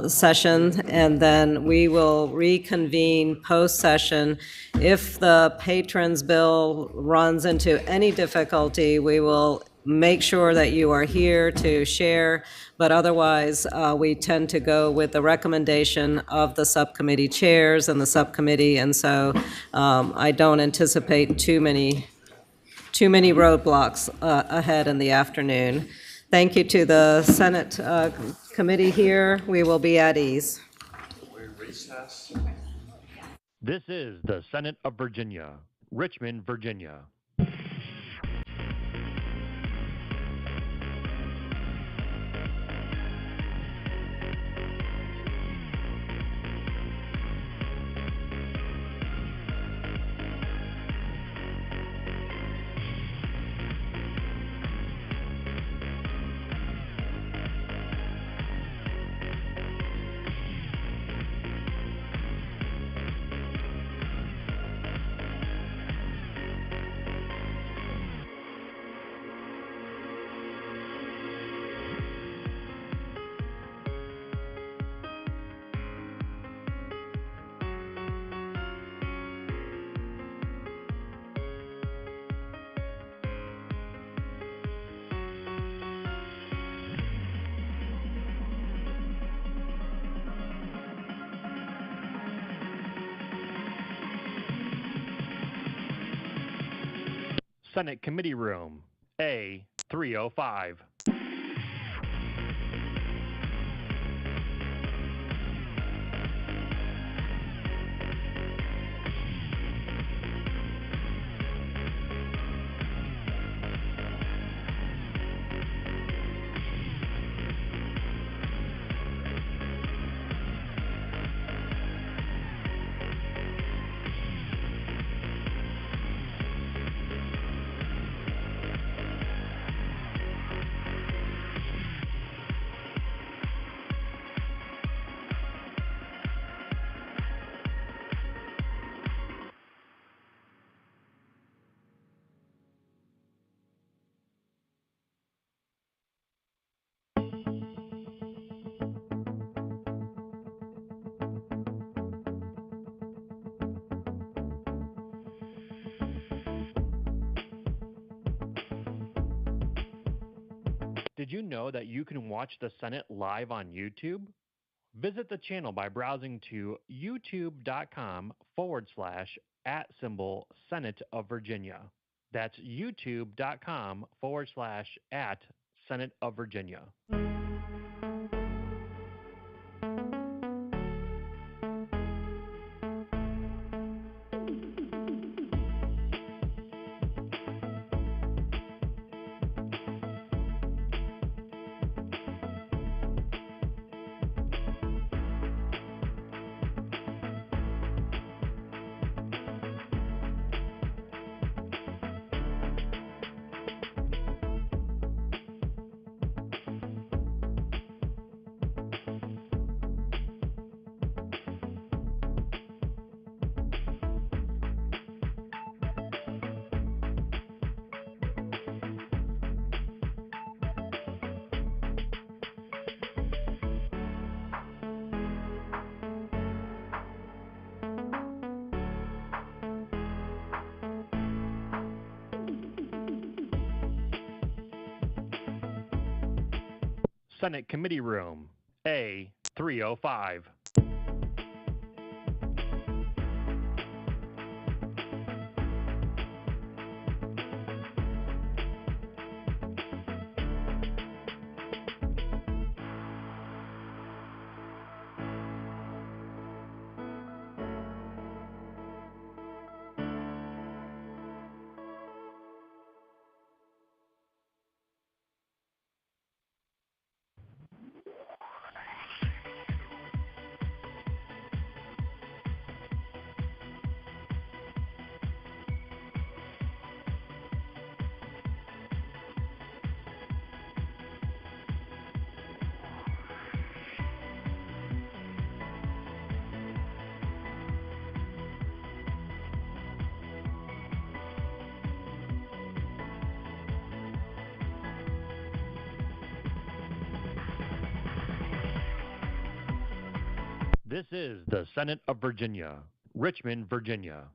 sessions, and then we will reconvene post-session. If the patron's bill runs into any difficulty, we will make sure that you are here to share, but otherwise, we tend to go with the recommendation of the subcommittee chairs and the subcommittee, and so I don't anticipate too many roadblocks ahead in the afternoon. Thank you to the Senate committee here. We will be at ease. This is the Senate of Virginia, Richmond, Virginia. Senate Committee Room, A305. Did you know that you can watch the Senate live on YouTube? Visit the channel by browsing to youtube.com/@Senate of Virginia. That's youtube.com/@Senate of Virginia. Senate Committee Room, A305. This is the Senate of Virginia, Richmond, Virginia.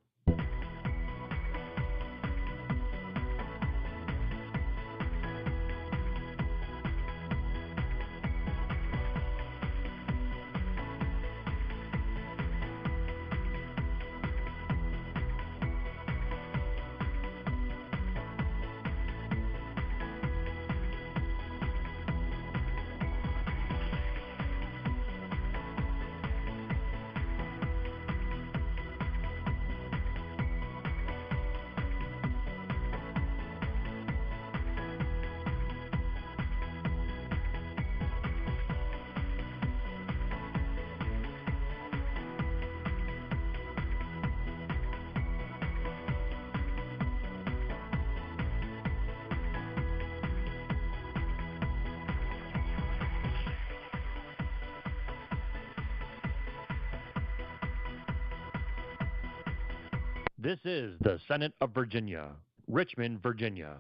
This is the Senate of Virginia, Richmond, Virginia.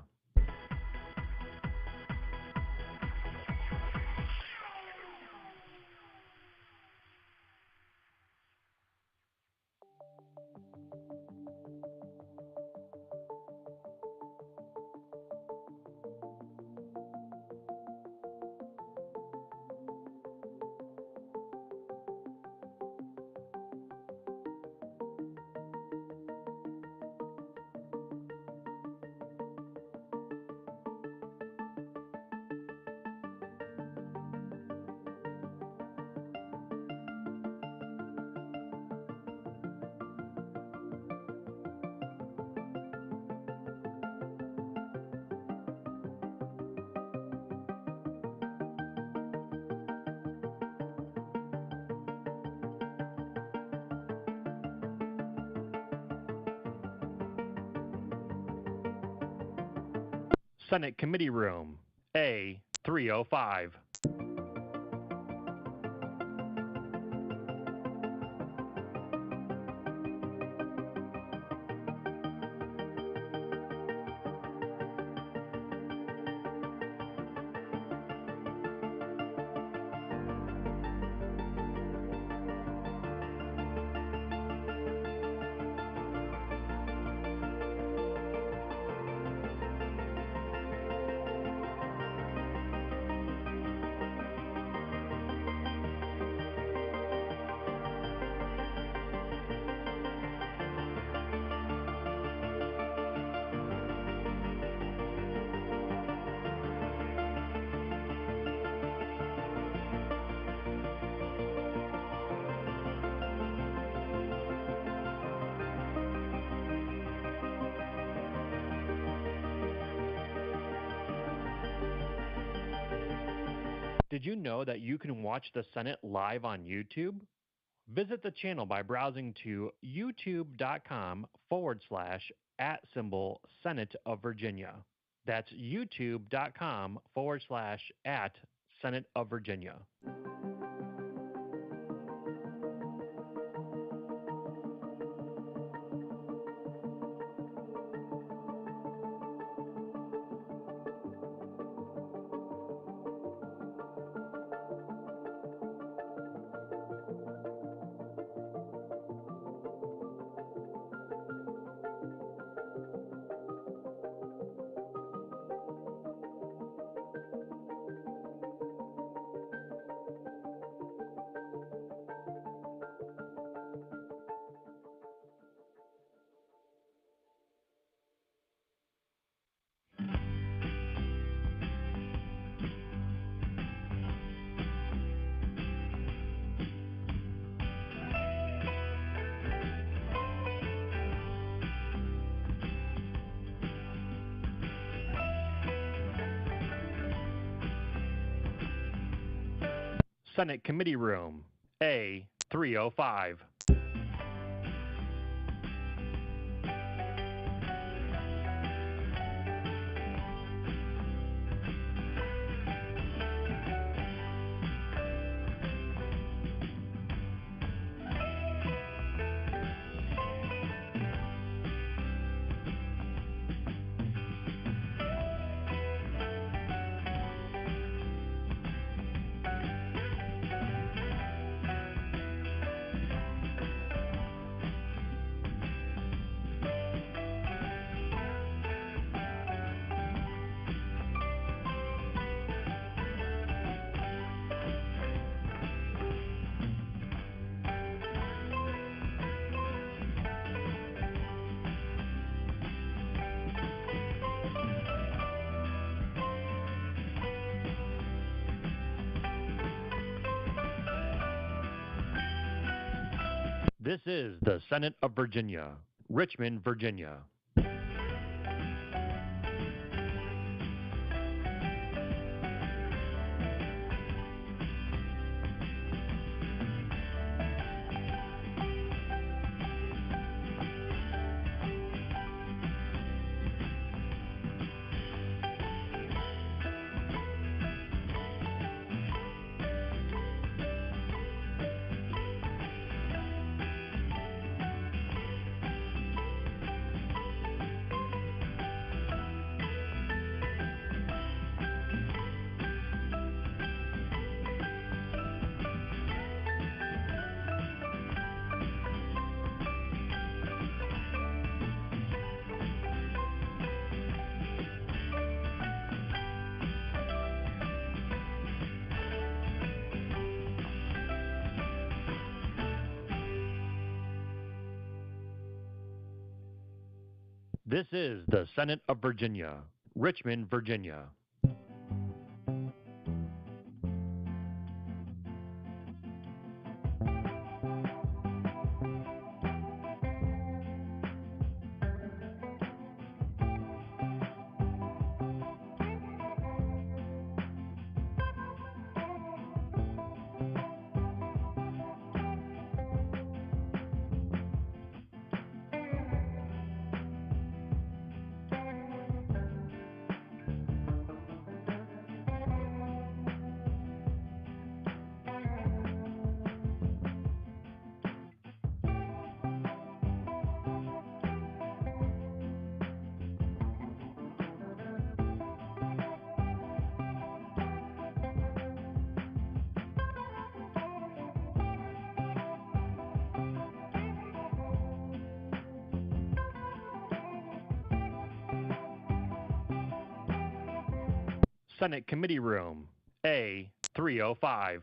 Senate Committee Room, A305. Did you know that you can watch the Senate live on YouTube? Visit the channel by browsing to youtube.com/@Senate of Virginia. That's youtube.com/@Senate of Virginia. Senate Committee Room, A305. This is the Senate of Virginia, Richmond, Virginia. This is the Senate of Virginia, Richmond, Virginia. Senate Committee Room, A305.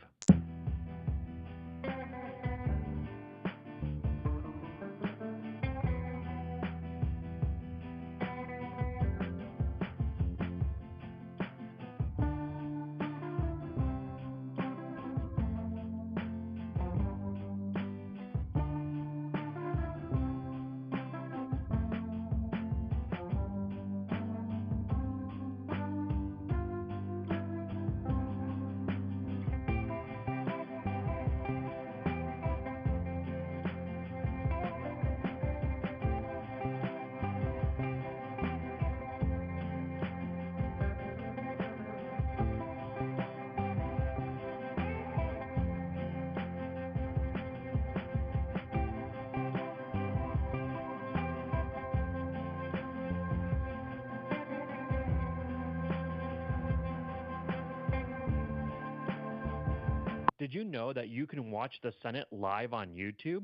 Did you know that you can watch the Senate live on YouTube?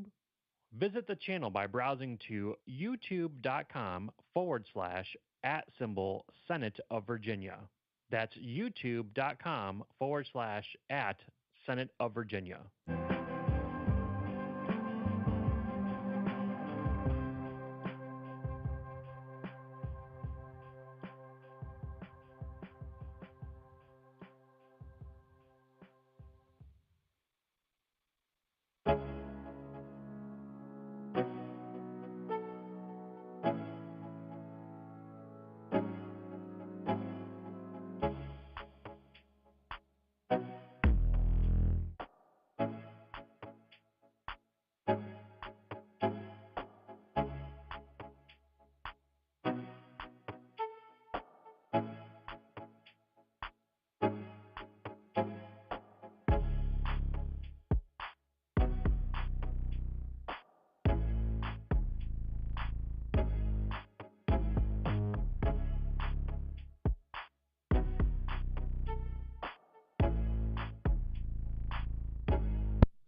Visit the channel by browsing to youtube.com/@Senate of Virginia. That's youtube.com/@Senate of Virginia.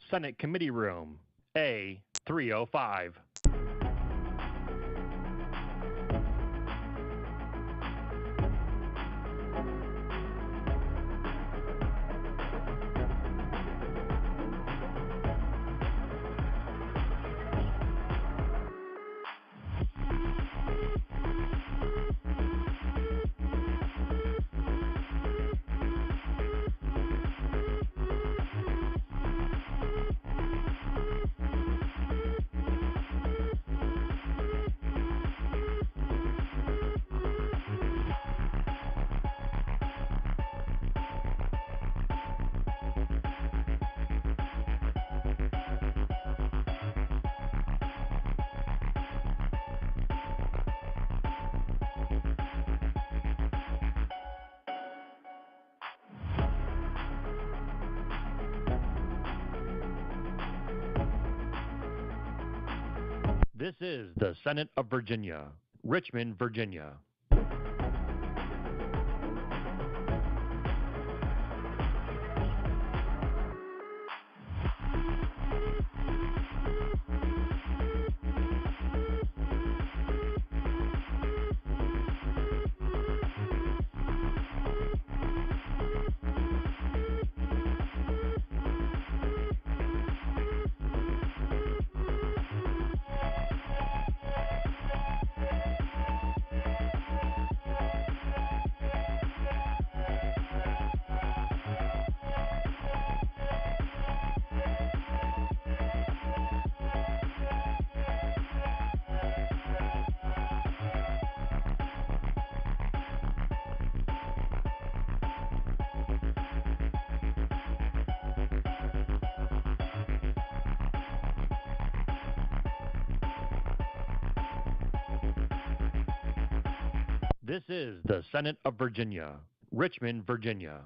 Senate Committee Room, A305. This is the Senate of Virginia, Richmond, Virginia. This is the Senate of Virginia, Richmond, Virginia.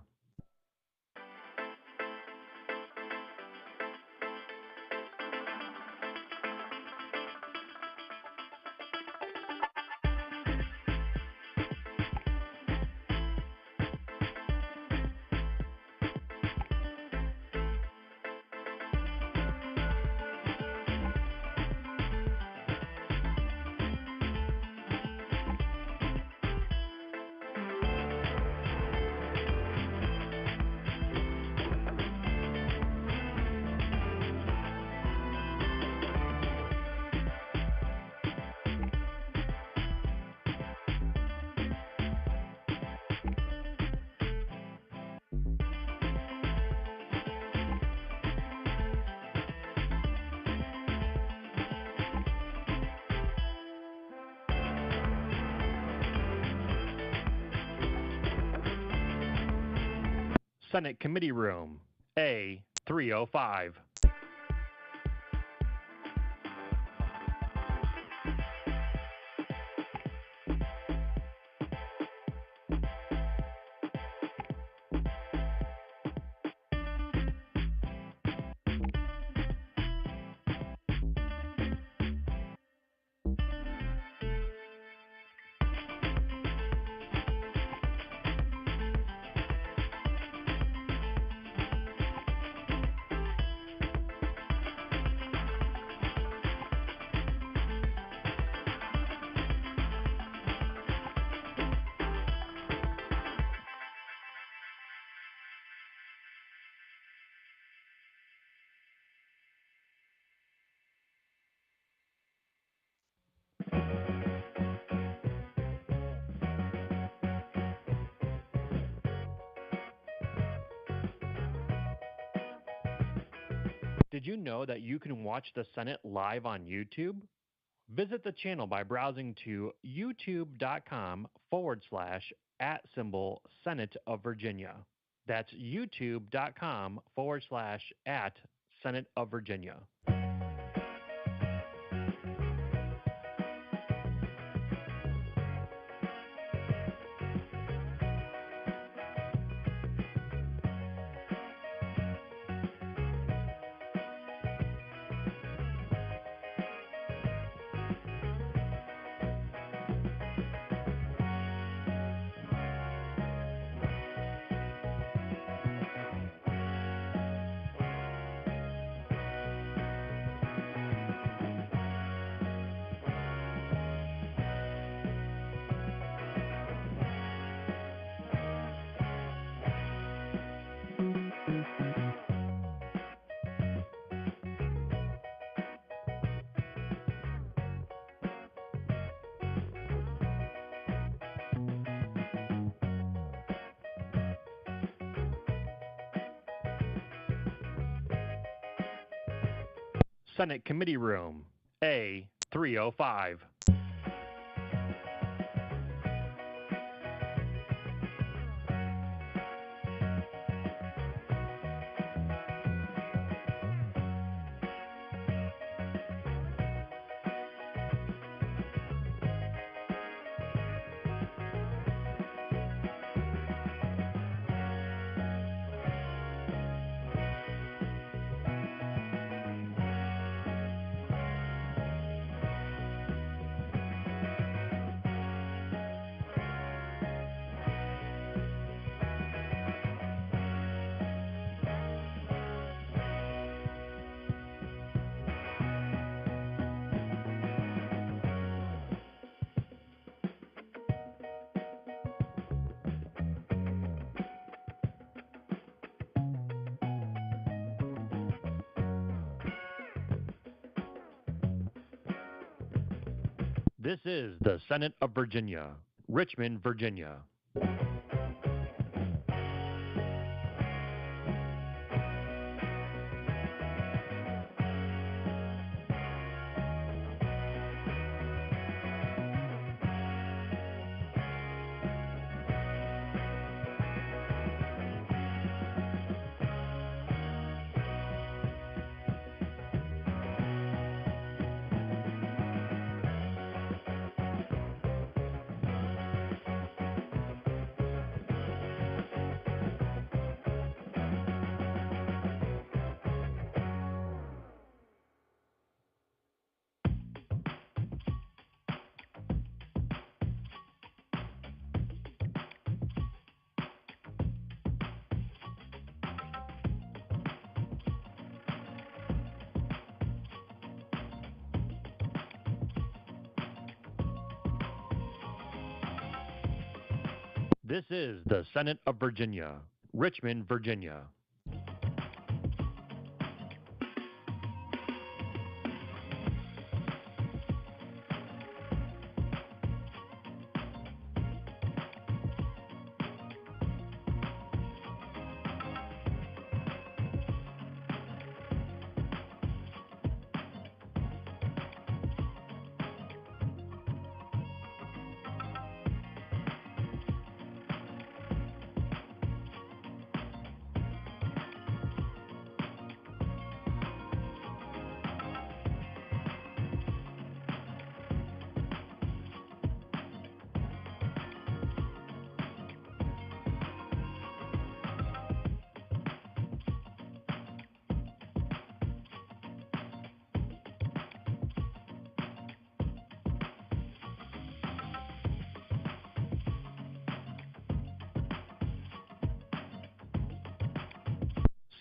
Senate Committee Room, A305. Did you know that you can watch the Senate live on YouTube? Visit the channel by browsing to youtube.com/@Senate of Virginia. That's youtube.com/@Senate of Virginia. Senate Committee Room, A305. This is the Senate of Virginia, Richmond, Virginia. This is the Senate of Virginia, Richmond, Virginia.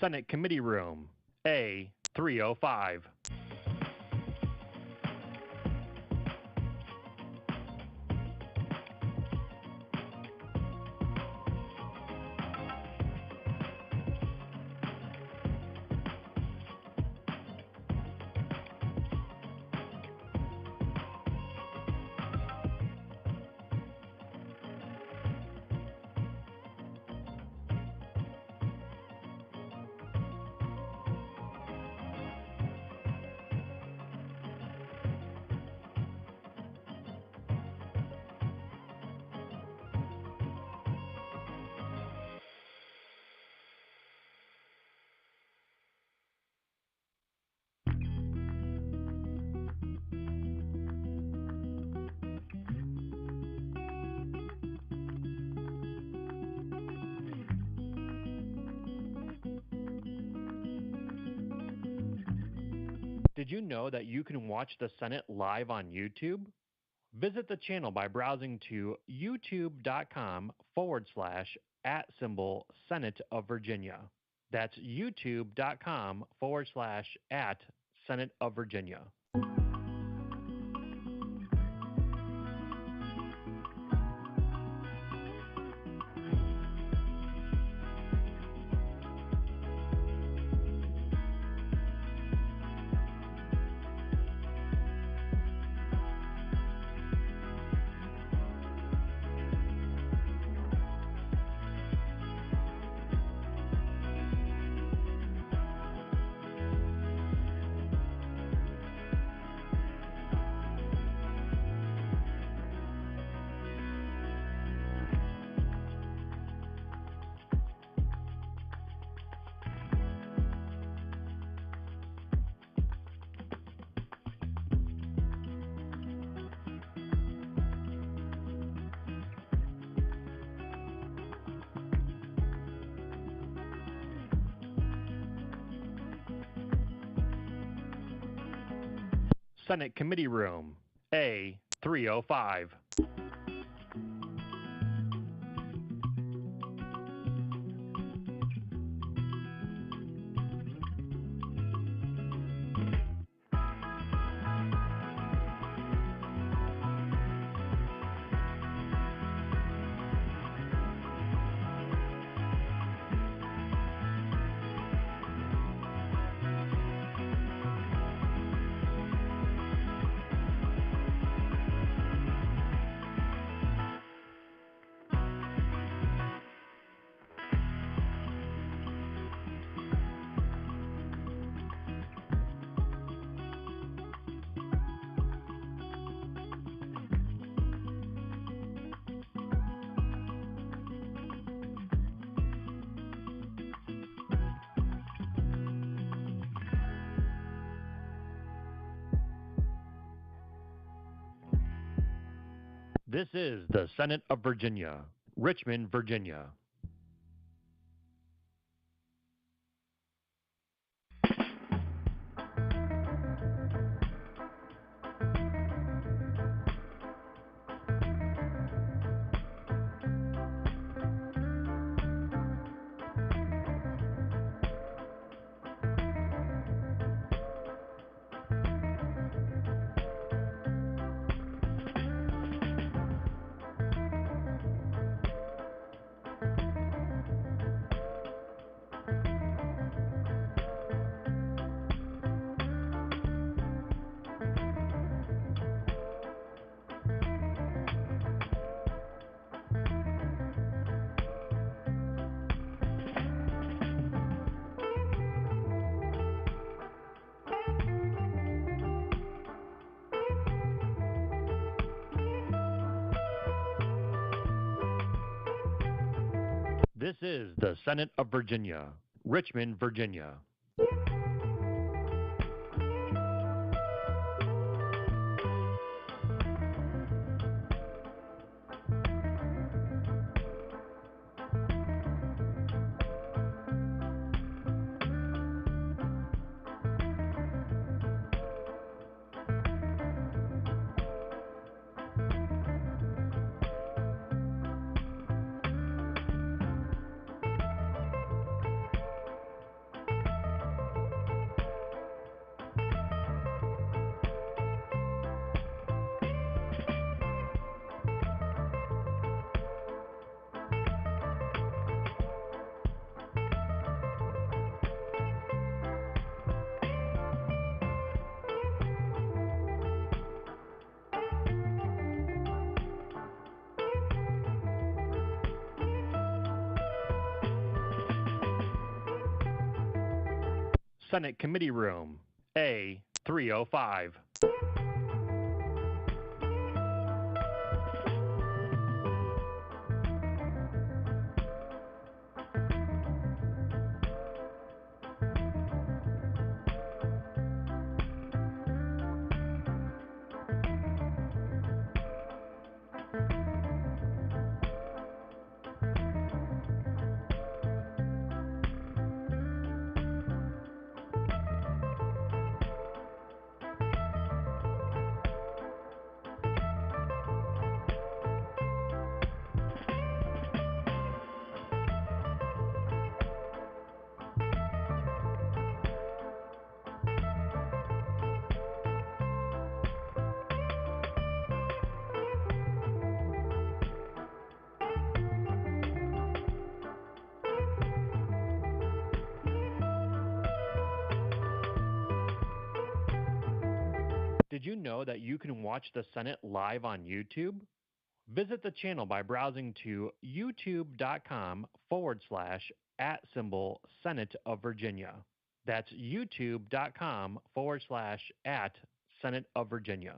Senate Committee Room, A305. Did you know that you can watch the Senate live on YouTube? Visit the channel by browsing to youtube.com/@Senate of Virginia. That's youtube.com/@Senate of Virginia. Senate Committee Room, A305. This is the Senate of Virginia, Richmond, Virginia. This is the Senate of Virginia, Richmond, Virginia. Senate Committee Room, A305. Did you know that you can watch the Senate live on YouTube? Visit the channel by browsing to youtube.com/@Senate of Virginia. That's youtube.com/@Senate of Virginia.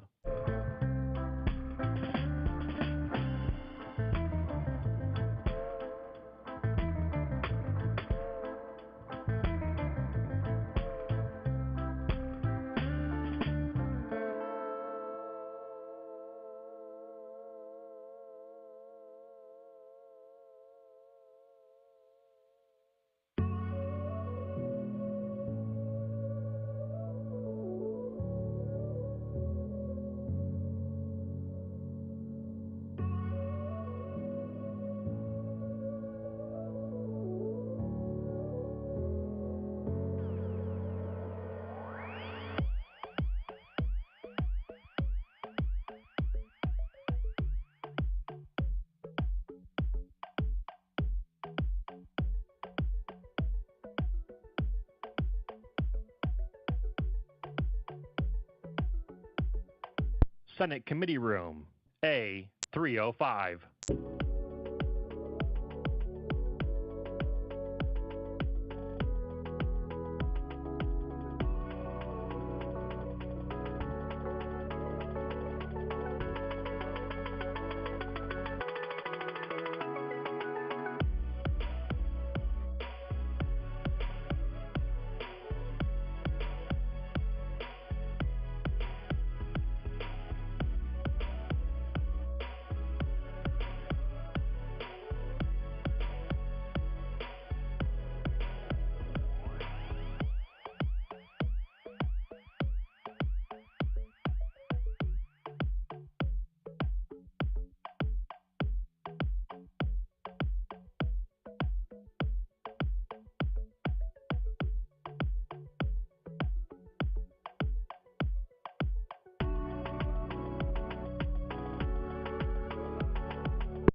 Senate Committee Room, A305.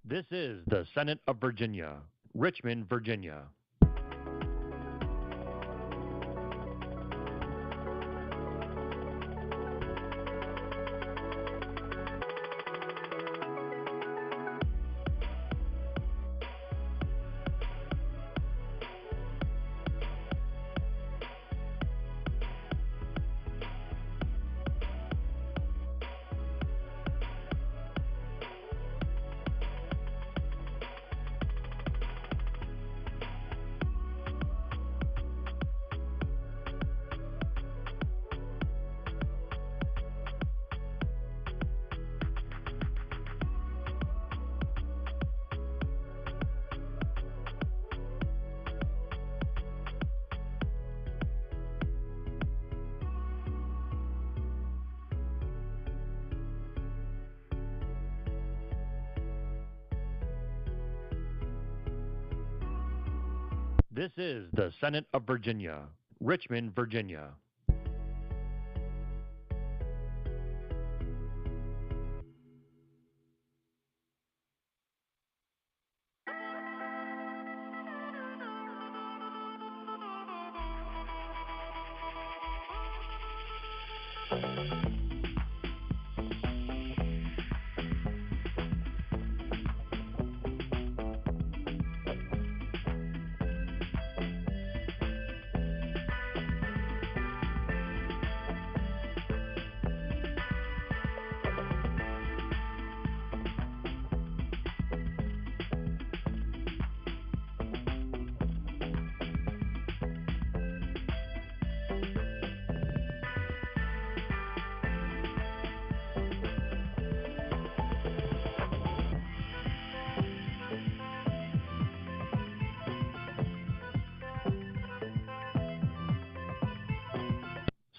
This is the Senate of Virginia, Richmond, Virginia. This is the Senate of Virginia, Richmond, Virginia.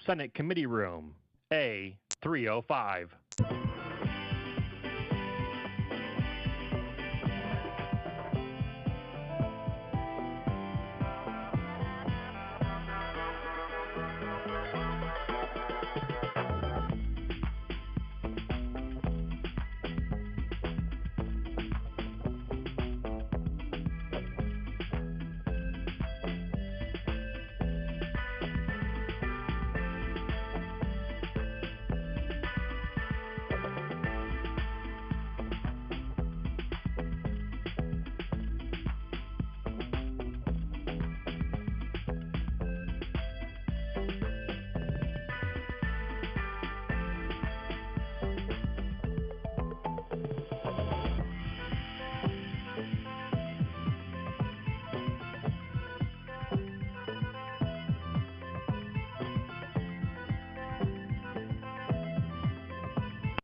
Senate Committee Room, A305.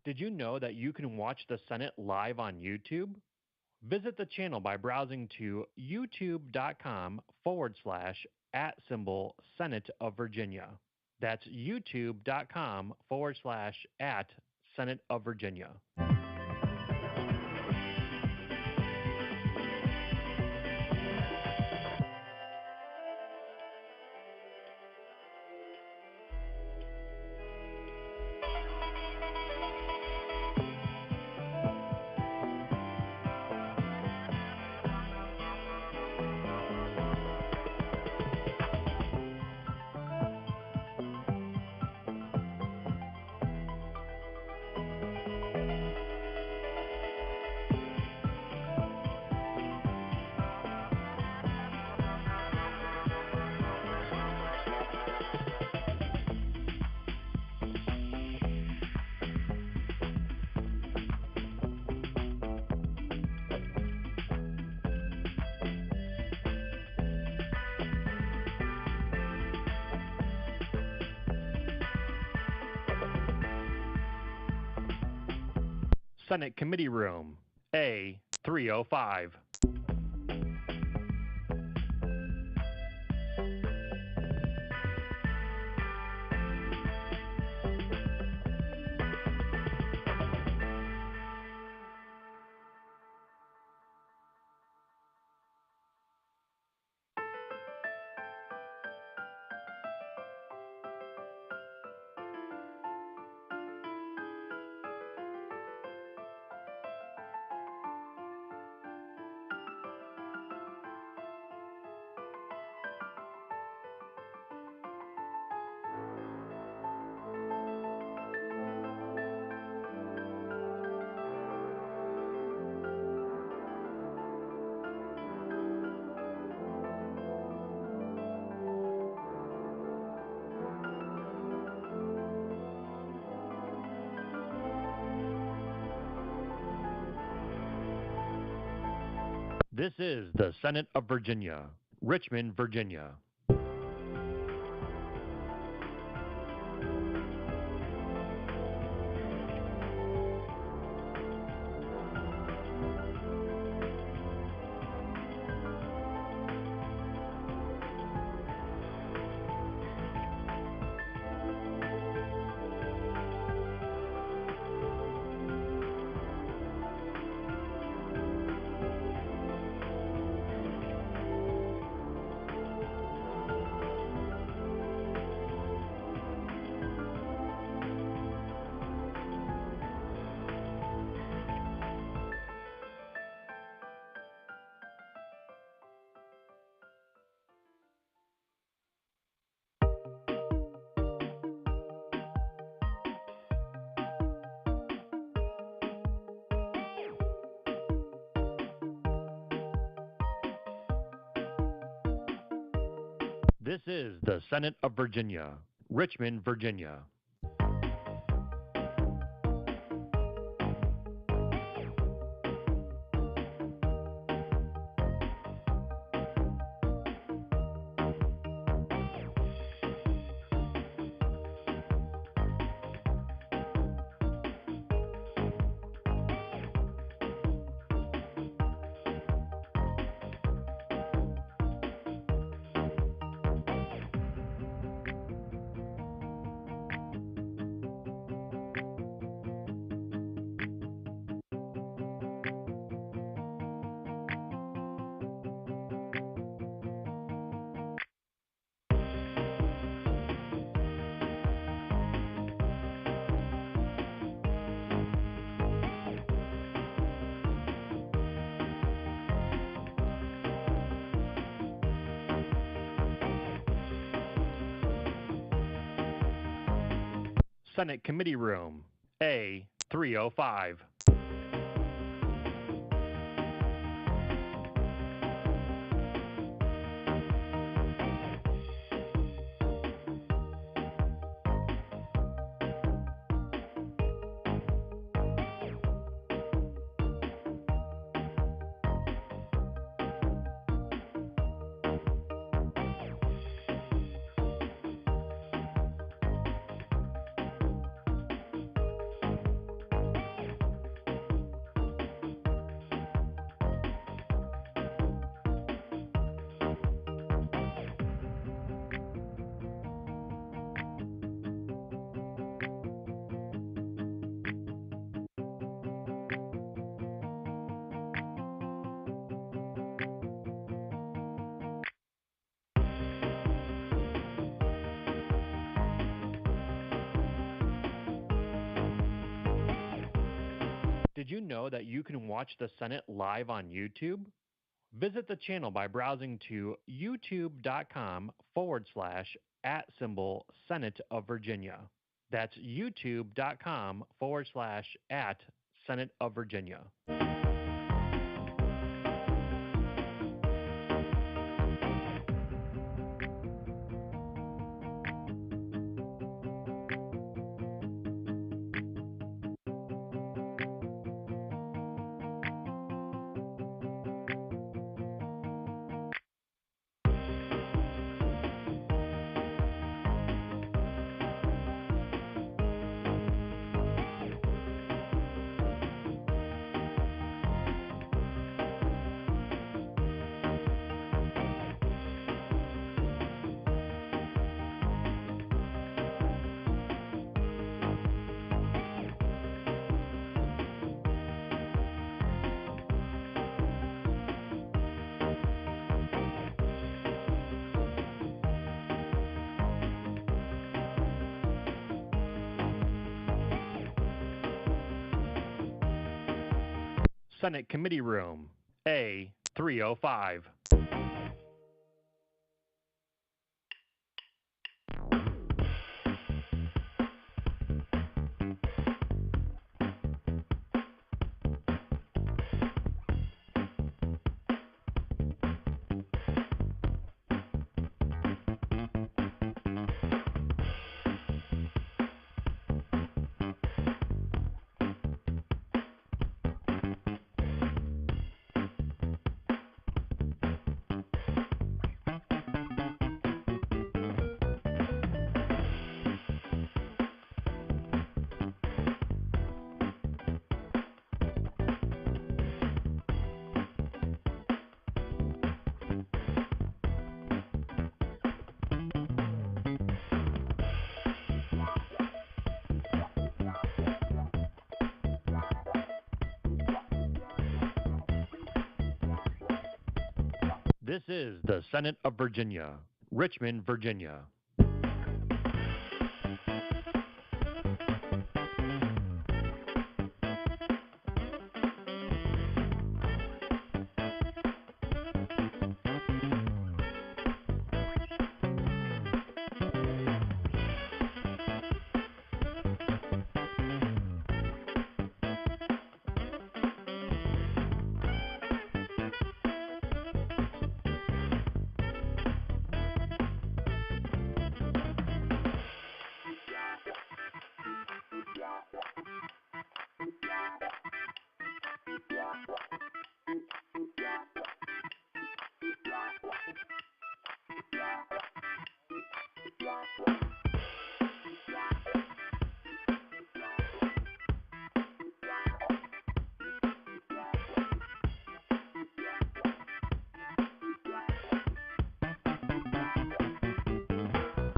Did you know that you can watch the Senate live on YouTube? Visit the channel by browsing to youtube.com/@Senate of Virginia. That's youtube.com/@Senate of Virginia. Senate Committee Room, A305. This is the Senate of Virginia, Richmond, Virginia. This is the Senate of Virginia, Richmond, Virginia. Senate Committee Room, A305. Did you know that you can watch the Senate live on YouTube? Visit the channel by browsing to youtube.com/@Senate of Virginia. That's youtube.com/@Senate of Virginia. Senate Committee Room, A305. This is the Senate of Virginia, Richmond, Virginia.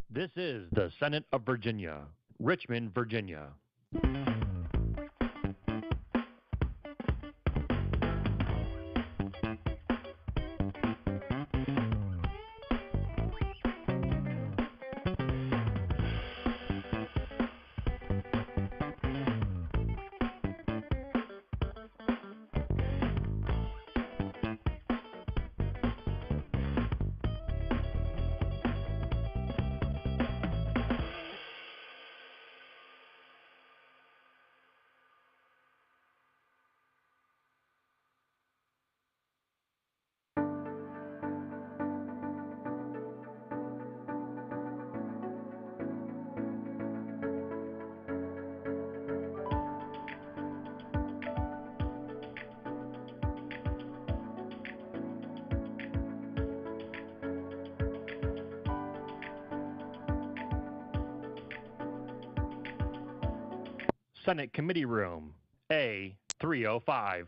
This is the Senate of Virginia, Richmond, Virginia. Senate Committee Room, A305.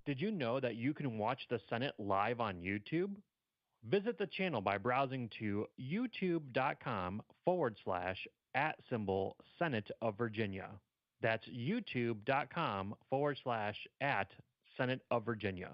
Did you know that you can watch the Senate live on YouTube? Visit the channel by browsing to youtube.com/@Senate of Virginia. That's youtube.com/@Senate of Virginia.